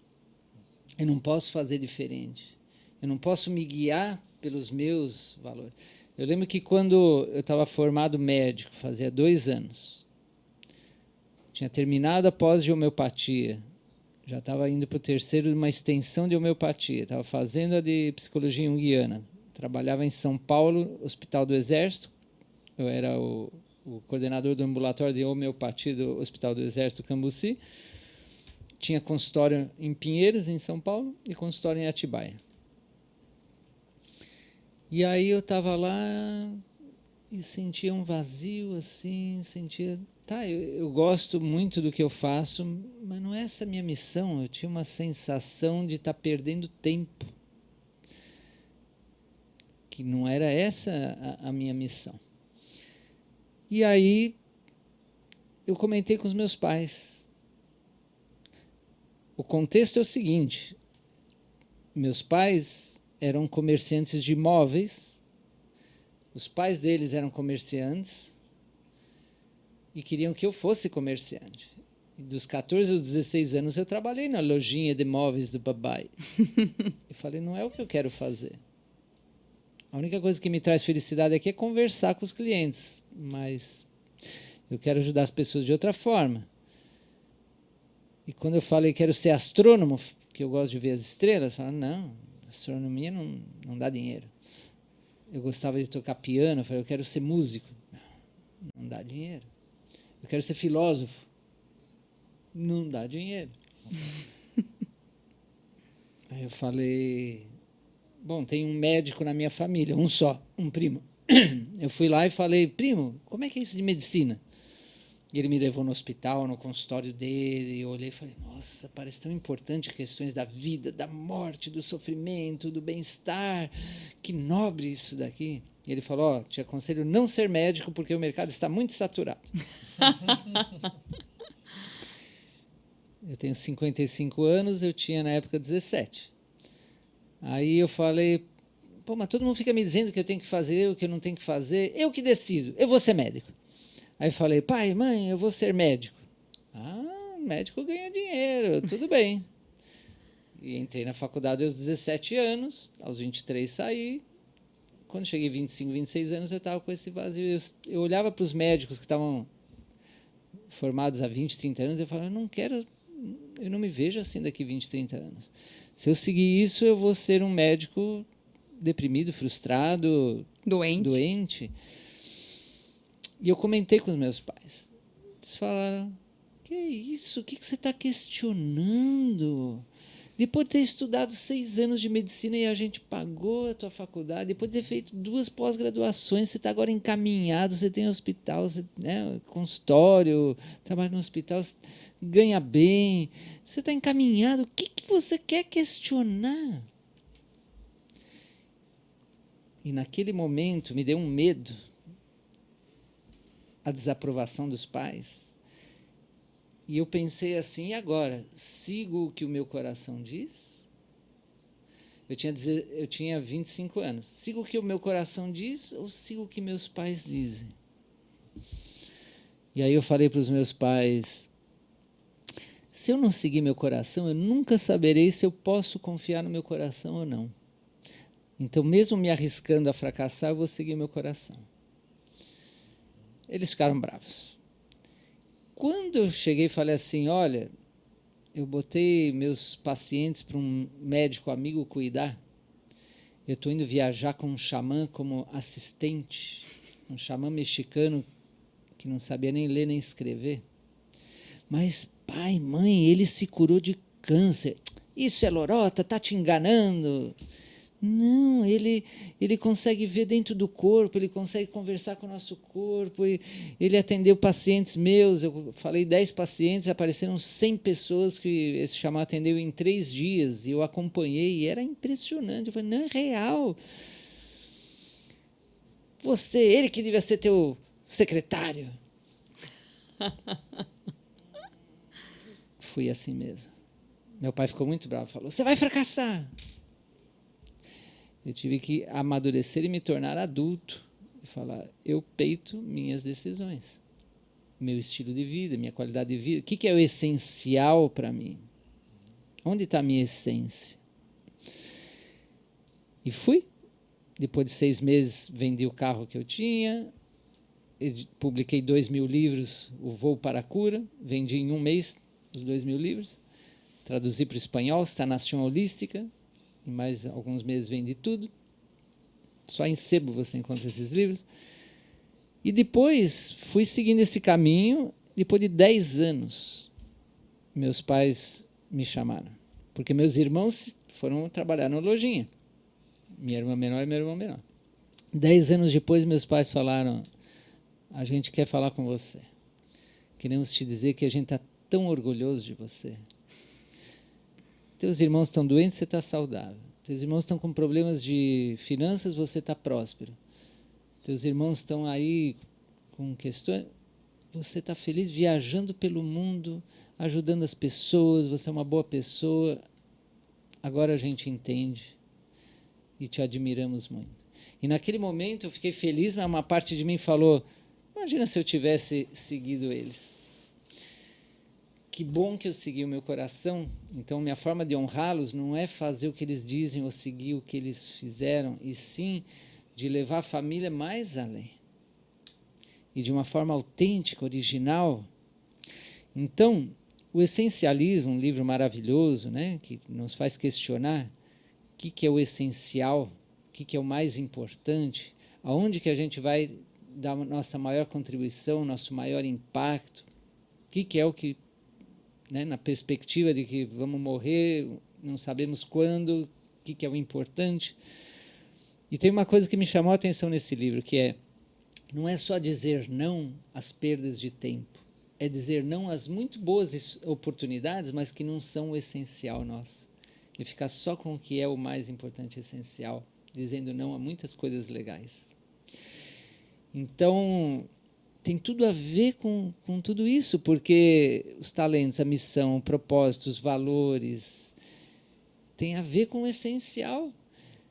Eu não posso fazer diferente. Eu não posso me guiar pelos meus valores. Eu lembro que quando eu estava formado médico, fazia 2 anos, tinha terminado a pós de homeopatia, já estava indo para o terceiro de uma extensão de homeopatia, estava fazendo a de psicologia junguiana, trabalhava em São Paulo, Hospital do Exército, eu era o coordenador do ambulatório de homeopatia do Hospital do Exército Cambuci, tinha consultório em Pinheiros, em São Paulo, e consultório em Atibaia. E aí eu estava lá e sentia um vazio, assim, sentia... Tá, eu gosto muito do que eu faço, mas não é essa a minha missão. Eu tinha uma sensação de estar perdendo tempo. Que não era essa a minha missão. E aí eu comentei com os meus pais. O contexto é o seguinte. Meus pais eram comerciantes de imóveis, os pais deles eram comerciantes e queriam que eu fosse comerciante. E dos 14 aos 16 anos eu trabalhei na lojinha de imóveis do papai. Eu falei, não é o que eu quero fazer. A única coisa que me traz felicidade aqui é conversar com os clientes, mas eu quero ajudar as pessoas de outra forma. E quando eu falei que quero ser astrônomo, que eu gosto de ver as estrelas, falaram, não, astronomia não dá dinheiro. Eu gostava de tocar piano, eu falei, eu quero ser músico. Não dá dinheiro. Eu quero ser filósofo. não dá dinheiro. Aí eu falei, bom, tem um médico na minha família, um só, um primo. Eu fui lá e falei, primo, como é que é isso de medicina? E ele me levou no hospital, no consultório dele, e eu olhei e falei, nossa, parece tão importante questões da vida, da morte, do sofrimento, do bem-estar, que nobre isso daqui. E ele falou, ó, te aconselho não ser médico porque o mercado está muito saturado. Eu tenho 55 anos, eu tinha na época 17. Aí eu falei, pô, mas todo mundo fica me dizendo o que eu tenho que fazer, o que eu não tenho que fazer, eu que decido, eu vou ser médico. Aí falei, pai, mãe, eu vou ser médico. Ah, médico ganha dinheiro, tudo bem. E entrei na faculdade aos 17 anos, aos 23 saí. Quando cheguei 25, 26 anos, eu estava com esse vazio. Eu olhava para os médicos que estavam formados há 20, 30 anos, eu falava, eu não me vejo assim daqui 20, 30 anos. Se eu seguir isso, eu vou ser um médico deprimido, frustrado, doente. E eu comentei com os meus pais. Eles falaram, que é isso? O que você está questionando? Depois de ter estudado 6 anos de medicina e a gente pagou a tua faculdade, depois de ter feito 2 pós-graduações, você está agora encaminhado, você tem hospital, você, né, consultório, trabalha no hospital, ganha bem, você está encaminhado, o que você quer questionar? E naquele momento me deu um medo, a desaprovação dos pais. E eu pensei assim, e agora? Sigo o que o meu coração diz? Eu tinha 25 anos. Sigo o que o meu coração diz ou sigo o que meus pais dizem? E aí eu falei para os meus pais, se eu não seguir meu coração, eu nunca saberei se eu posso confiar no meu coração ou não. Então, mesmo me arriscando a fracassar, eu vou seguir meu coração. Eles ficaram bravos. Quando eu cheguei e falei assim, olha, eu botei meus pacientes para um médico amigo cuidar, eu estou indo viajar com um xamã como assistente, um xamã mexicano que não sabia nem ler nem escrever. Mas, pai, mãe, ele se curou de câncer. Isso é lorota, tá te enganando. Não, ele consegue ver dentro do corpo, ele consegue conversar com o nosso corpo, ele atendeu pacientes meus, eu falei 10 pacientes, apareceram 100 pessoas que esse xamã atendeu em 3 dias, e eu acompanhei, e era impressionante, eu falei, não, é real. Ele que devia ser teu secretário. Fui assim mesmo. Meu pai ficou muito bravo, falou, você vai fracassar. Eu tive que amadurecer e me tornar adulto e falar, eu peito minhas decisões, meu estilo de vida, minha qualidade de vida. O que é o essencial para mim? Onde está a minha essência? E fui. Depois de 6 meses, vendi o carro que eu tinha, publiquei 2.000 livros, O Voo para a Cura, vendi em 1 mês os 2.000 livros, traduzi para o espanhol, Sanação Holística, em mais alguns meses vendi tudo. Só em sebo você encontra esses livros. E depois fui seguindo esse caminho. Depois de 10 anos, meus pais me chamaram. Porque meus irmãos foram trabalhar na lojinha. Minha irmã menor e meu irmão menor. 10 anos depois, meus pais falaram, a gente quer falar com você. Queremos te dizer que a gente está tão orgulhoso de você. Teus irmãos estão doentes, você está saudável. Teus irmãos estão com problemas de finanças, você está próspero. Teus irmãos estão aí com questões, você está feliz viajando pelo mundo, ajudando as pessoas, você é uma boa pessoa. Agora a gente entende e te admiramos muito. E naquele momento eu fiquei feliz, mas uma parte de mim falou, imagina se eu tivesse seguido eles. Que bom que eu segui o meu coração. Então, minha forma de honrá-los não é fazer o que eles dizem ou seguir o que eles fizeram, e sim de levar a família mais além. E de uma forma autêntica, original. Então, o Essencialismo, um livro maravilhoso, né, que nos faz questionar o que é o essencial, o que é o mais importante, aonde que a gente vai dar nossa maior contribuição, nosso maior impacto, o que é o que né, na perspectiva de que vamos morrer, não sabemos quando, o que é o importante. E tem uma coisa que me chamou a atenção nesse livro, que não é só dizer não às perdas de tempo, é dizer não às muito boas oportunidades, mas que não são o essencial nosso. E ficar só com o que é o mais importante e essencial, dizendo não a muitas coisas legais. Então, tem tudo a ver com tudo isso, porque os talentos, a missão, o propósito, os valores, tem a ver com o essencial.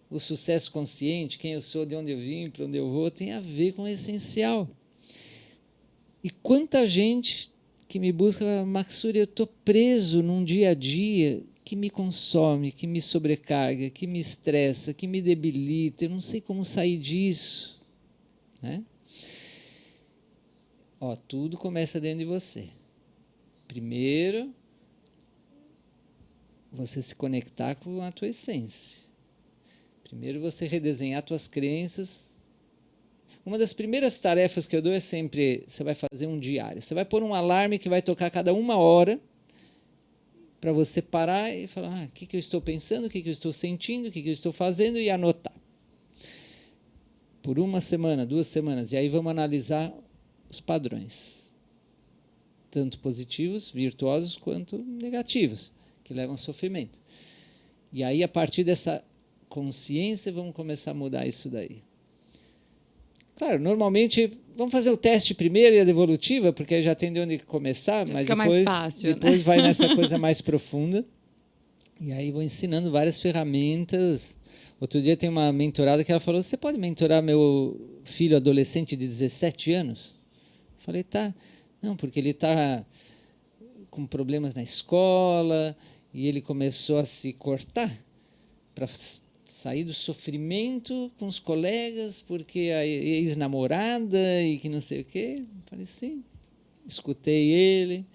O sucesso consciente, quem eu sou, de onde eu vim, para onde eu vou, tem a ver com o essencial. E quanta gente que me busca, Maksuri, eu estou preso num dia a dia que me consome, que me sobrecarga, que me estressa, que me debilita, eu não sei como sair disso. Né? Tudo começa dentro de você. Primeiro, você se conectar com a tua essência. Primeiro, você redesenhar tuas crenças. Uma das primeiras tarefas que eu dou é sempre, você vai fazer um diário. Você vai pôr um alarme que vai tocar a cada 1 hora, para você parar e falar, o que eu estou pensando, o que eu estou sentindo, o que eu estou fazendo, e anotar. Por 1 semana, 2 semanas, e aí vamos analisar os padrões, tanto positivos, virtuosos, quanto negativos, que levam a sofrimento. E aí, a partir dessa consciência, vamos começar a mudar isso daí. Claro, normalmente, vamos fazer o teste primeiro e a devolutiva, porque aí já tem de onde começar, mas fica mais fácil, depois vai nessa coisa mais profunda. E aí vou ensinando várias ferramentas. Outro dia tem uma mentorada que ela falou, você pode mentorar meu filho adolescente de 17 anos? Eu falei, tá. Não, porque ele está com problemas na escola e ele começou a se cortar para sair do sofrimento com os colegas, porque a ex-namorada e que não sei o quê. Eu falei, sim. Escutei ele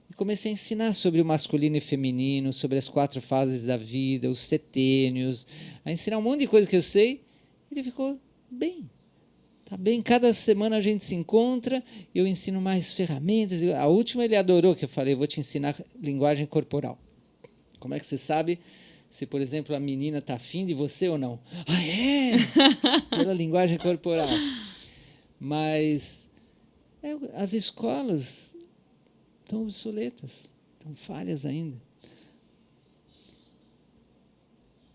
e comecei a ensinar sobre o masculino e feminino, sobre as 4 fases da vida, os setênios, a ensinar um monte de coisa que eu sei. Ele ficou bem. Tá bem, cada semana a gente se encontra, eu ensino mais ferramentas. A última ele adorou, que eu falei, vou te ensinar linguagem corporal. Como é que você sabe se, por exemplo, a menina está afim de você ou não? Ah, é? Pela linguagem corporal. Mas as escolas estão obsoletas, estão falhas ainda.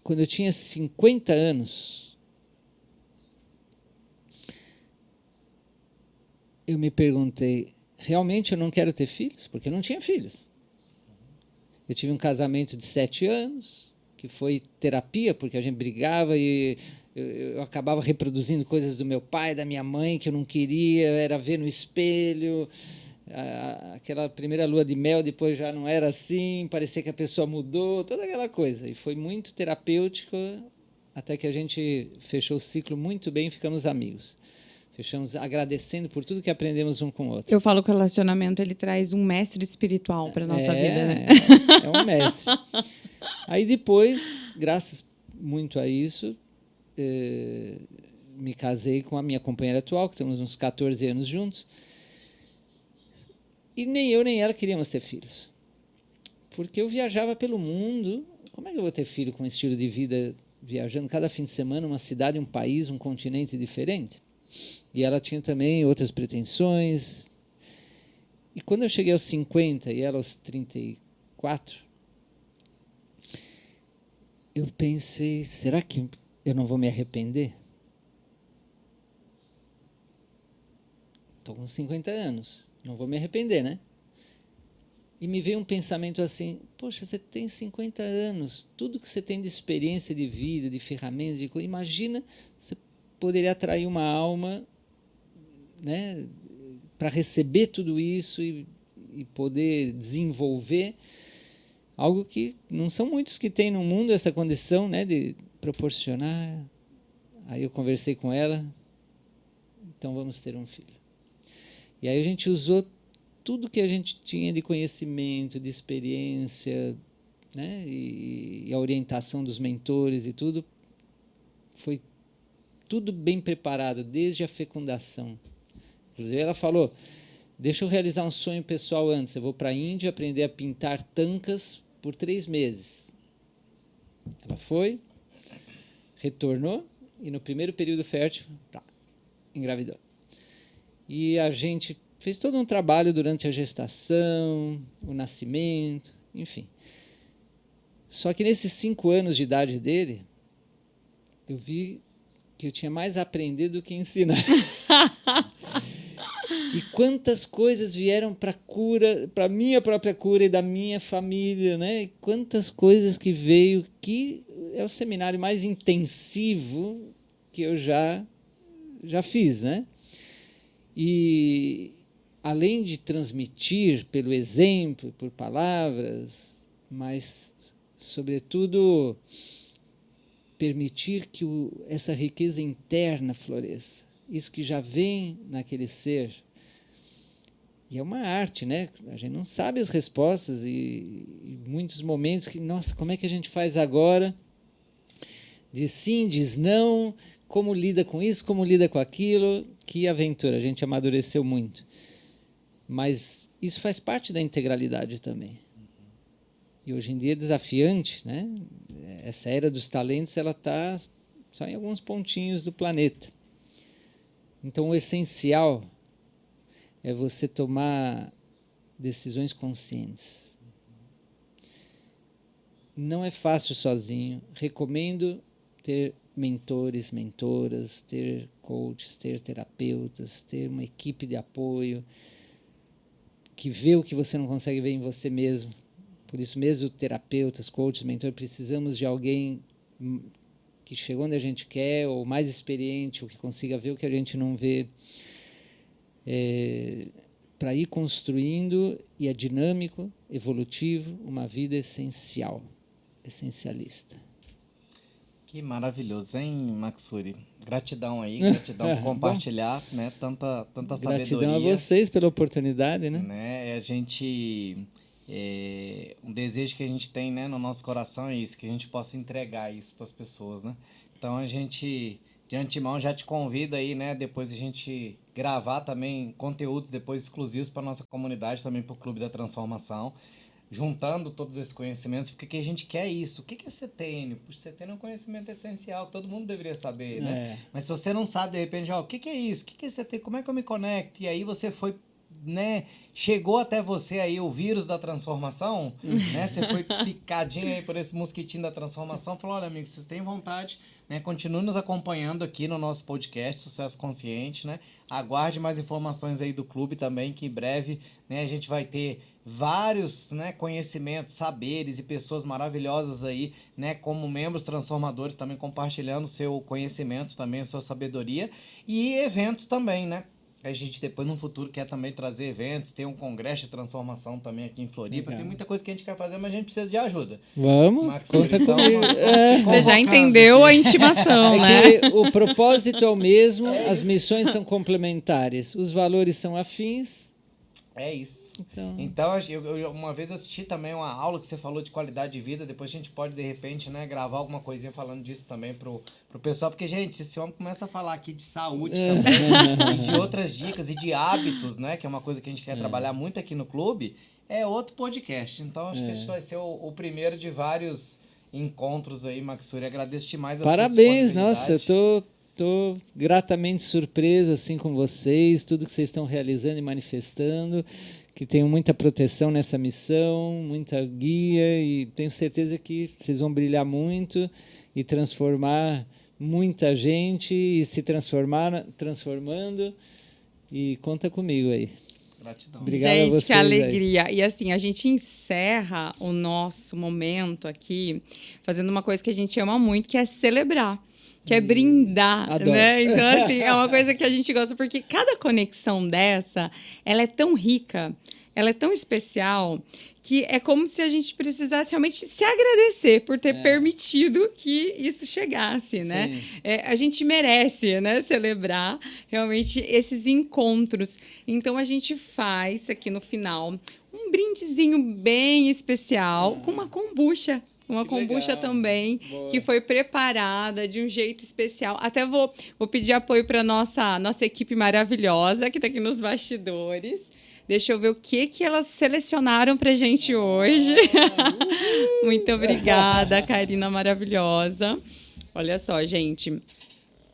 Quando eu tinha 50 anos, eu me perguntei, realmente eu não quero ter filhos? Porque eu não tinha filhos. Eu tive um casamento de 7 anos, que foi terapia, porque a gente brigava e eu acabava reproduzindo coisas do meu pai, da minha mãe, que eu não queria, era ver no espelho. Aquela primeira lua de mel, depois já não era assim, parecia que a pessoa mudou, toda aquela coisa. E foi muito terapêutico, até que a gente fechou o ciclo muito bem e ficamos amigos. Fechamos agradecendo por tudo que aprendemos um com o outro. Eu falo que o relacionamento ele traz um mestre espiritual para a nossa vida, né? É um mestre. Aí depois, graças muito a isso, me casei com a minha companheira atual, que temos uns 14 anos juntos. E nem eu nem ela queríamos ter filhos. Porque eu viajava pelo mundo. Como é que eu vou ter filho com um estilo de vida viajando cada fim de semana, uma cidade, um país, um continente diferente? E ela tinha também outras pretensões. E quando eu cheguei aos 50 e ela aos 34, eu pensei, será que eu não vou me arrepender? Estou com 50 anos, não vou me arrepender, né? E me veio um pensamento assim, poxa, você tem 50 anos, tudo que você tem de experiência de vida, de ferramentas, de coisa, imagina, você poderia atrair uma alma, né, para receber tudo isso e poder desenvolver algo que não são muitos que têm no mundo essa condição, né, de proporcionar. Aí eu conversei com ela, então vamos ter um filho. E aí a gente usou tudo que a gente tinha de conhecimento, de experiência, né, e a orientação dos mentores e tudo, foi tudo bem preparado, desde a fecundação. Inclusive ela falou, deixa eu realizar um sonho pessoal antes. Eu vou para a Índia aprender a pintar tancas por 3 meses. Ela foi, retornou e no primeiro período fértil, engravidou. E a gente fez todo um trabalho durante a gestação, o nascimento, enfim. Só que nesses 5 anos de idade dele, eu vi que eu tinha mais a aprender do que ensinar. E quantas coisas vieram para cura, para minha própria cura e da minha família, né? E quantas coisas que veio, que é o seminário mais intensivo que eu já fiz, né? E além de transmitir pelo exemplo, por palavras, mas sobretudo permitir que essa riqueza interna floresça, isso que já vem naquele ser. E é uma arte, né? A gente não sabe as respostas e muitos momentos que, nossa, como é que a gente faz agora? Diz sim, diz não, como lida com isso, como lida com aquilo. Que aventura, a gente amadureceu muito. Mas isso faz parte da integralidade também. E hoje em dia é desafiante, né? Essa era dos talentos, ela está só em alguns pontinhos do planeta. Então, o essencial é você tomar decisões conscientes. Não é fácil sozinho. Recomendo ter mentores, mentoras, ter coaches, ter terapeutas, ter uma equipe de apoio que vê o que você não consegue ver em você mesmo. Por isso mesmo, terapeutas, coaches, mentores, precisamos de alguém que chegou onde a gente quer, ou mais experiente, ou que consiga ver o que a gente não vê, para ir construindo, e é dinâmico, evolutivo, uma vida essencialista. Que maravilhoso, hein, Maksuri? Gratidão aí, gratidão por compartilhar, né, tanta sabedoria. Gratidão a vocês pela oportunidade, né? A gente, um desejo que a gente tem, né, no nosso coração é isso, que a gente possa entregar isso para as pessoas, né? Então a gente, de antemão, já te convida aí, né, depois a gente gravar também conteúdos depois exclusivos para nossa comunidade, também para o Clube da Transformação, juntando todos esses conhecimentos, porque a gente quer isso. O que é CTN? Puxa, CTN é um conhecimento essencial, que todo mundo deveria saber, né? Mas se você não sabe, de repente, o que é isso? O que é CTN? Como é que eu me conecto? E aí você foi, né? Chegou até você aí o vírus da transformação, né? Você foi picadinho aí por esse mosquitinho da transformação, falou, olha, amigo, vocês têm vontade, né? Continue nos acompanhando aqui no nosso podcast, Sucesso Consciente, né? Aguarde mais informações aí do clube também, que em breve, né, a gente vai ter vários, né, conhecimentos, saberes e pessoas maravilhosas aí, né, como membros transformadores também compartilhando seu conhecimento também, a sua sabedoria, e eventos também, né? A gente depois no futuro quer também trazer eventos, tem um congresso de transformação também aqui em Floripa, Tem muita coisa que a gente quer fazer, mas a gente precisa de ajuda. Vamos, conta comigo. Você já entendeu a intimação, né? Que o propósito é o mesmo, as missões são complementares, os valores são afins. É isso. Então eu uma vez eu assisti também uma aula que você falou de qualidade de vida, depois a gente pode, de repente, né, gravar alguma coisinha falando disso também pro pessoal, porque, gente, esse homem começa a falar aqui de saúde também, e de outras dicas e de hábitos, né, que é uma coisa que a gente quer trabalhar muito aqui no clube, é outro podcast. Então, acho que esse vai ser o primeiro de vários encontros aí, Maksuri. Agradeço demais a Parabéns, sua disponibilidade. Nossa, Estou gratamente surpreso assim com vocês, tudo que vocês estão realizando e manifestando, que tenham muita proteção nessa missão, muita guia, e tenho certeza que vocês vão brilhar muito e transformar muita gente e se transformando, e conta comigo aí. Gratidão. Obrigado gente, a vocês que alegria. aí. E assim, a gente encerra o nosso momento aqui fazendo uma coisa que a gente ama muito, que é celebrar. Que é brindar, Adoro. né? Então, assim, é uma coisa que a gente gosta, porque cada conexão dessa, ela é tão rica, ela é tão especial, que é como se a gente precisasse realmente se agradecer por ter permitido que isso chegasse, né? A gente merece, né, celebrar realmente esses encontros. Então, a gente faz aqui no final um brindezinho bem especial com uma kombucha. Uma kombucha também, que foi preparada de um jeito especial. Até vou pedir apoio para a nossa equipe maravilhosa, que está aqui nos bastidores. Deixa eu ver o que elas selecionaram pra gente hoje. Muito obrigada, Karina maravilhosa. Olha só, gente.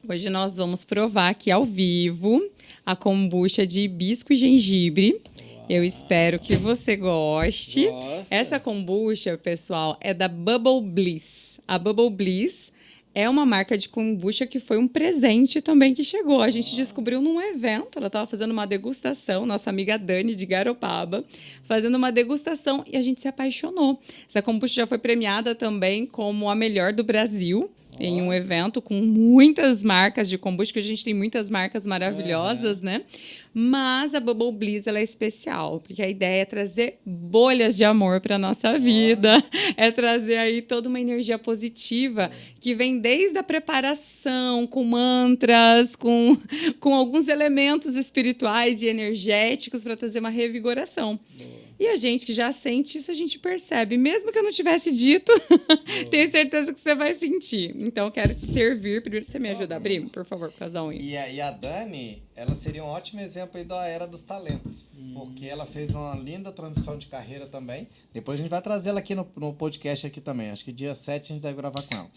Hoje nós vamos provar aqui ao vivo a kombucha de hibisco e gengibre. Eu espero que você goste. Nossa. Essa kombucha, pessoal, é da Bubble Bliss. A Bubble Bliss é uma marca de kombucha que foi um presente também que chegou. A gente descobriu num evento, ela estava fazendo uma degustação, nossa amiga Dani de Garopaba, fazendo uma degustação e a gente se apaixonou. Essa kombucha já foi premiada também como a melhor do Brasil. Em um evento com muitas marcas de kombucha, que a gente tem muitas marcas maravilhosas, né? Mas a Bubble Bliss, ela é especial, porque a ideia é trazer bolhas de amor para nossa vida, é trazer aí toda uma energia positiva que vem desde a preparação, com mantras, com alguns elementos espirituais e energéticos para trazer uma revigoração. E a gente que já sente isso, a gente percebe. Mesmo que eu não tivesse dito, tenho certeza que você vai sentir. Então, eu quero te servir. Primeiro, você me ajuda a abrir, por favor, por causa da unha. E a Dani, ela seria um ótimo exemplo aí da era dos talentos. Porque ela fez uma linda transição de carreira também. Depois a gente vai trazer ela aqui no podcast aqui também. Acho que dia 7 a gente deve gravar com ela.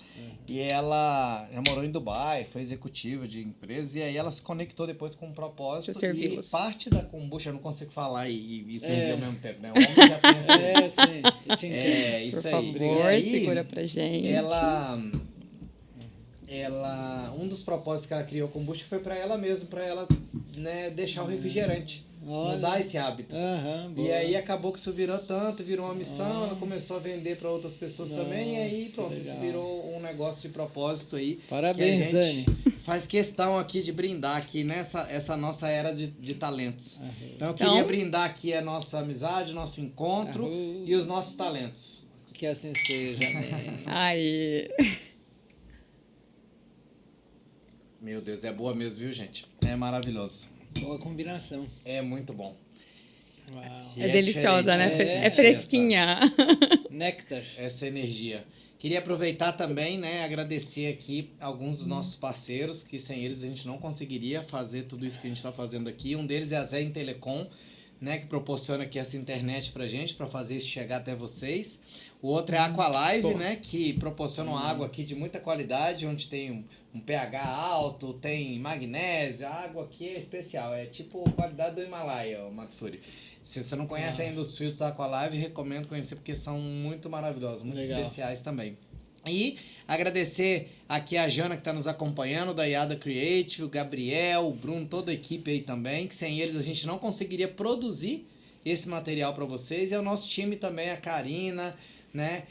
E ela já morou em Dubai, foi executiva de empresa. E aí ela se conectou depois com um propósito. Deixa eu E servi-los. parte da kombucha, eu não consigo falar e servir ao mesmo tempo, né? O homem já tem essa... Sim, eu te entendo. isso Por aí. favor, E aí, segura pra gente. ela um dos propósitos que ela criou com o kombucha foi para ela mesma, para ela, né, deixar o refrigerante, Olha. mudar esse hábito. Boa. E aí acabou que isso virou tanto, virou uma missão, ela começou a vender para outras pessoas também, e aí que pronto, isso legal. virou um negócio de propósito aí. Parabéns, que a gente Dani. faz questão aqui de brindar aqui nessa essa nossa era de talentos. Então eu queria Então- brindar aqui a nossa amizade, nosso encontro Arru. e os nossos talentos. Que assim seja. Amém. Aí. Meu Deus, é boa mesmo, viu, gente? É maravilhoso. Boa combinação. É muito bom. Uau. E É deliciosa, né? diferente, É fresquinha. Néctar. Essa energia. Queria aproveitar também, né, agradecer aqui alguns dos nossos parceiros, que sem eles a gente não conseguiria fazer tudo isso que a gente está fazendo aqui. Um deles é a Zen Telecom, né, que proporciona aqui essa internet pra gente, para fazer isso chegar até vocês. O outro é a Aqualive, né, que proporciona uma água aqui de muita qualidade, onde tem um pH alto, tem magnésio, a água aqui é especial, é tipo qualidade do Himalaia, o Maxuri. Se você não conhece ainda os filtros da Aqualive, recomendo conhecer porque são muito maravilhosos, muito Legal. especiais também. E agradecer aqui a Jana que está nos acompanhando, da Iada Creative, o Gabriel, o Bruno, toda a equipe aí também, que sem eles a gente não conseguiria produzir esse material para vocês. E ao nosso time também, a Karina, né?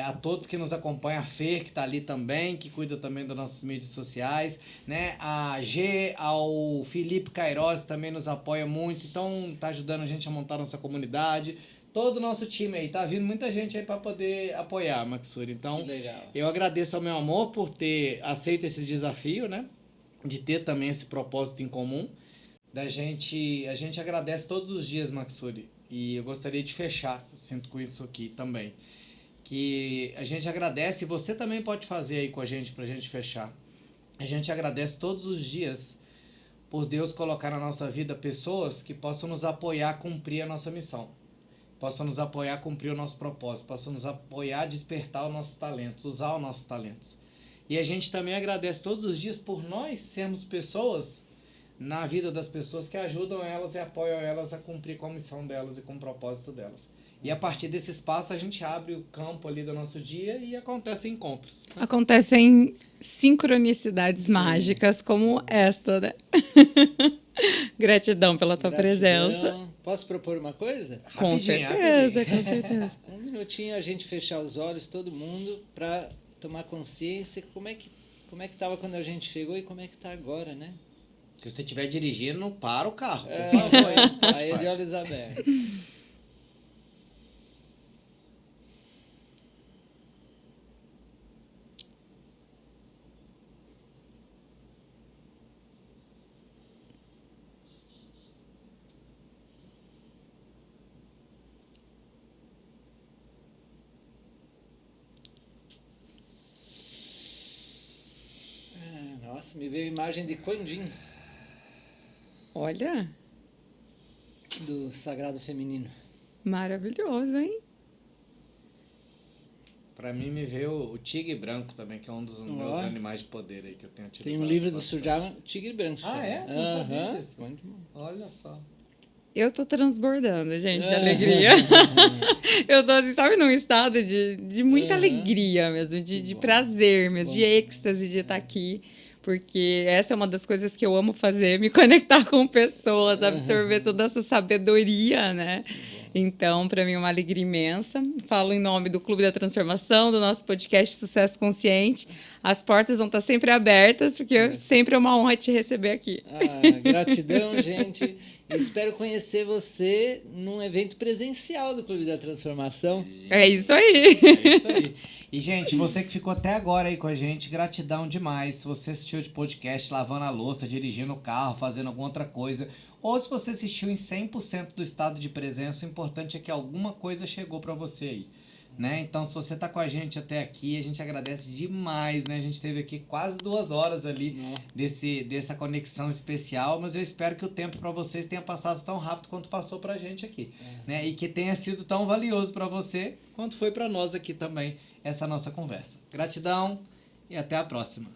A todos que nos acompanham, a Fer, que está ali também, que cuida também das nossas mídias sociais, né? A G, ao Felipe Queiroz também nos apoia muito, então tá ajudando a gente a montar nossa comunidade. Todo o nosso time aí, tá vindo muita gente aí para poder apoiar, Maxuri. Então, Que legal. eu agradeço ao meu amor por ter aceito esse desafio, né? De ter também esse propósito em comum. A gente agradece todos os dias, Maxuri. E eu gostaria de fechar, eu sinto com isso aqui também. Que a gente agradece, e você também pode fazer aí com a gente, pra gente fechar. A gente agradece todos os dias por Deus colocar na nossa vida pessoas que possam nos apoiar a cumprir a nossa missão. Possam nos apoiar a cumprir o nosso propósito, possam nos apoiar a despertar os nossos talentos, usar os nossos talentos. E a gente também agradece todos os dias por nós sermos pessoas na vida das pessoas que ajudam elas e apoiam elas a cumprir com a missão delas e com o propósito delas. E a partir desse espaço a gente abre o campo ali do nosso dia e acontecem encontros. Acontecem sincronicidades mágicas como esta, né? Gratidão pela tua Gratidão. presença. Posso propor uma coisa? Com Rapidinho, certeza, rapidinho. com certeza. Um minutinho a gente fechar os olhos, todo mundo, para tomar consciência como é que estava quando a gente chegou e como é que está agora, né? Se você estiver dirigindo, para o carro, por favor. Aí no Spotify. Aí de olhos abertos. Nossa, me veio a imagem de Quandim. Olha, do sagrado feminino. Maravilhoso, hein? Pra mim me veio o tigre branco também, que é um dos meus animais de poder aí que eu tenho tido. Tem um livro do Surjava, Tigre Branco. Ah, é? Não sabia disso. Muito bom. Olha só. Eu tô transbordando, gente, de alegria. Eu tô assim, sabe, num estado de muita alegria mesmo, de prazer mesmo, de êxtase de estar aqui. Porque essa é uma das coisas que eu amo fazer, me conectar com pessoas, absorver toda essa sabedoria, né? Então, para mim é uma alegria imensa. Falo em nome do Clube da Transformação, do nosso podcast Sucesso Consciente. As portas vão estar sempre abertas, porque sempre é uma honra te receber aqui. Gratidão, gente. Espero conhecer você num evento presencial do Clube da Transformação. É isso aí. É isso aí. E, gente, você que ficou até agora aí com a gente, gratidão demais. Se você assistiu de podcast lavando a louça, dirigindo o carro, fazendo alguma outra coisa, ou se você assistiu em 100% do estado de presença, o importante é que alguma coisa chegou para você aí. Né? Então, se você tá com a gente até aqui, a gente agradece demais, né? A gente teve aqui quase 2 horas ali dessa conexão especial, mas eu espero que o tempo para vocês tenha passado tão rápido quanto passou pra gente aqui, né? E que tenha sido tão valioso para você quanto foi para nós aqui também essa nossa conversa. Gratidão e até a próxima.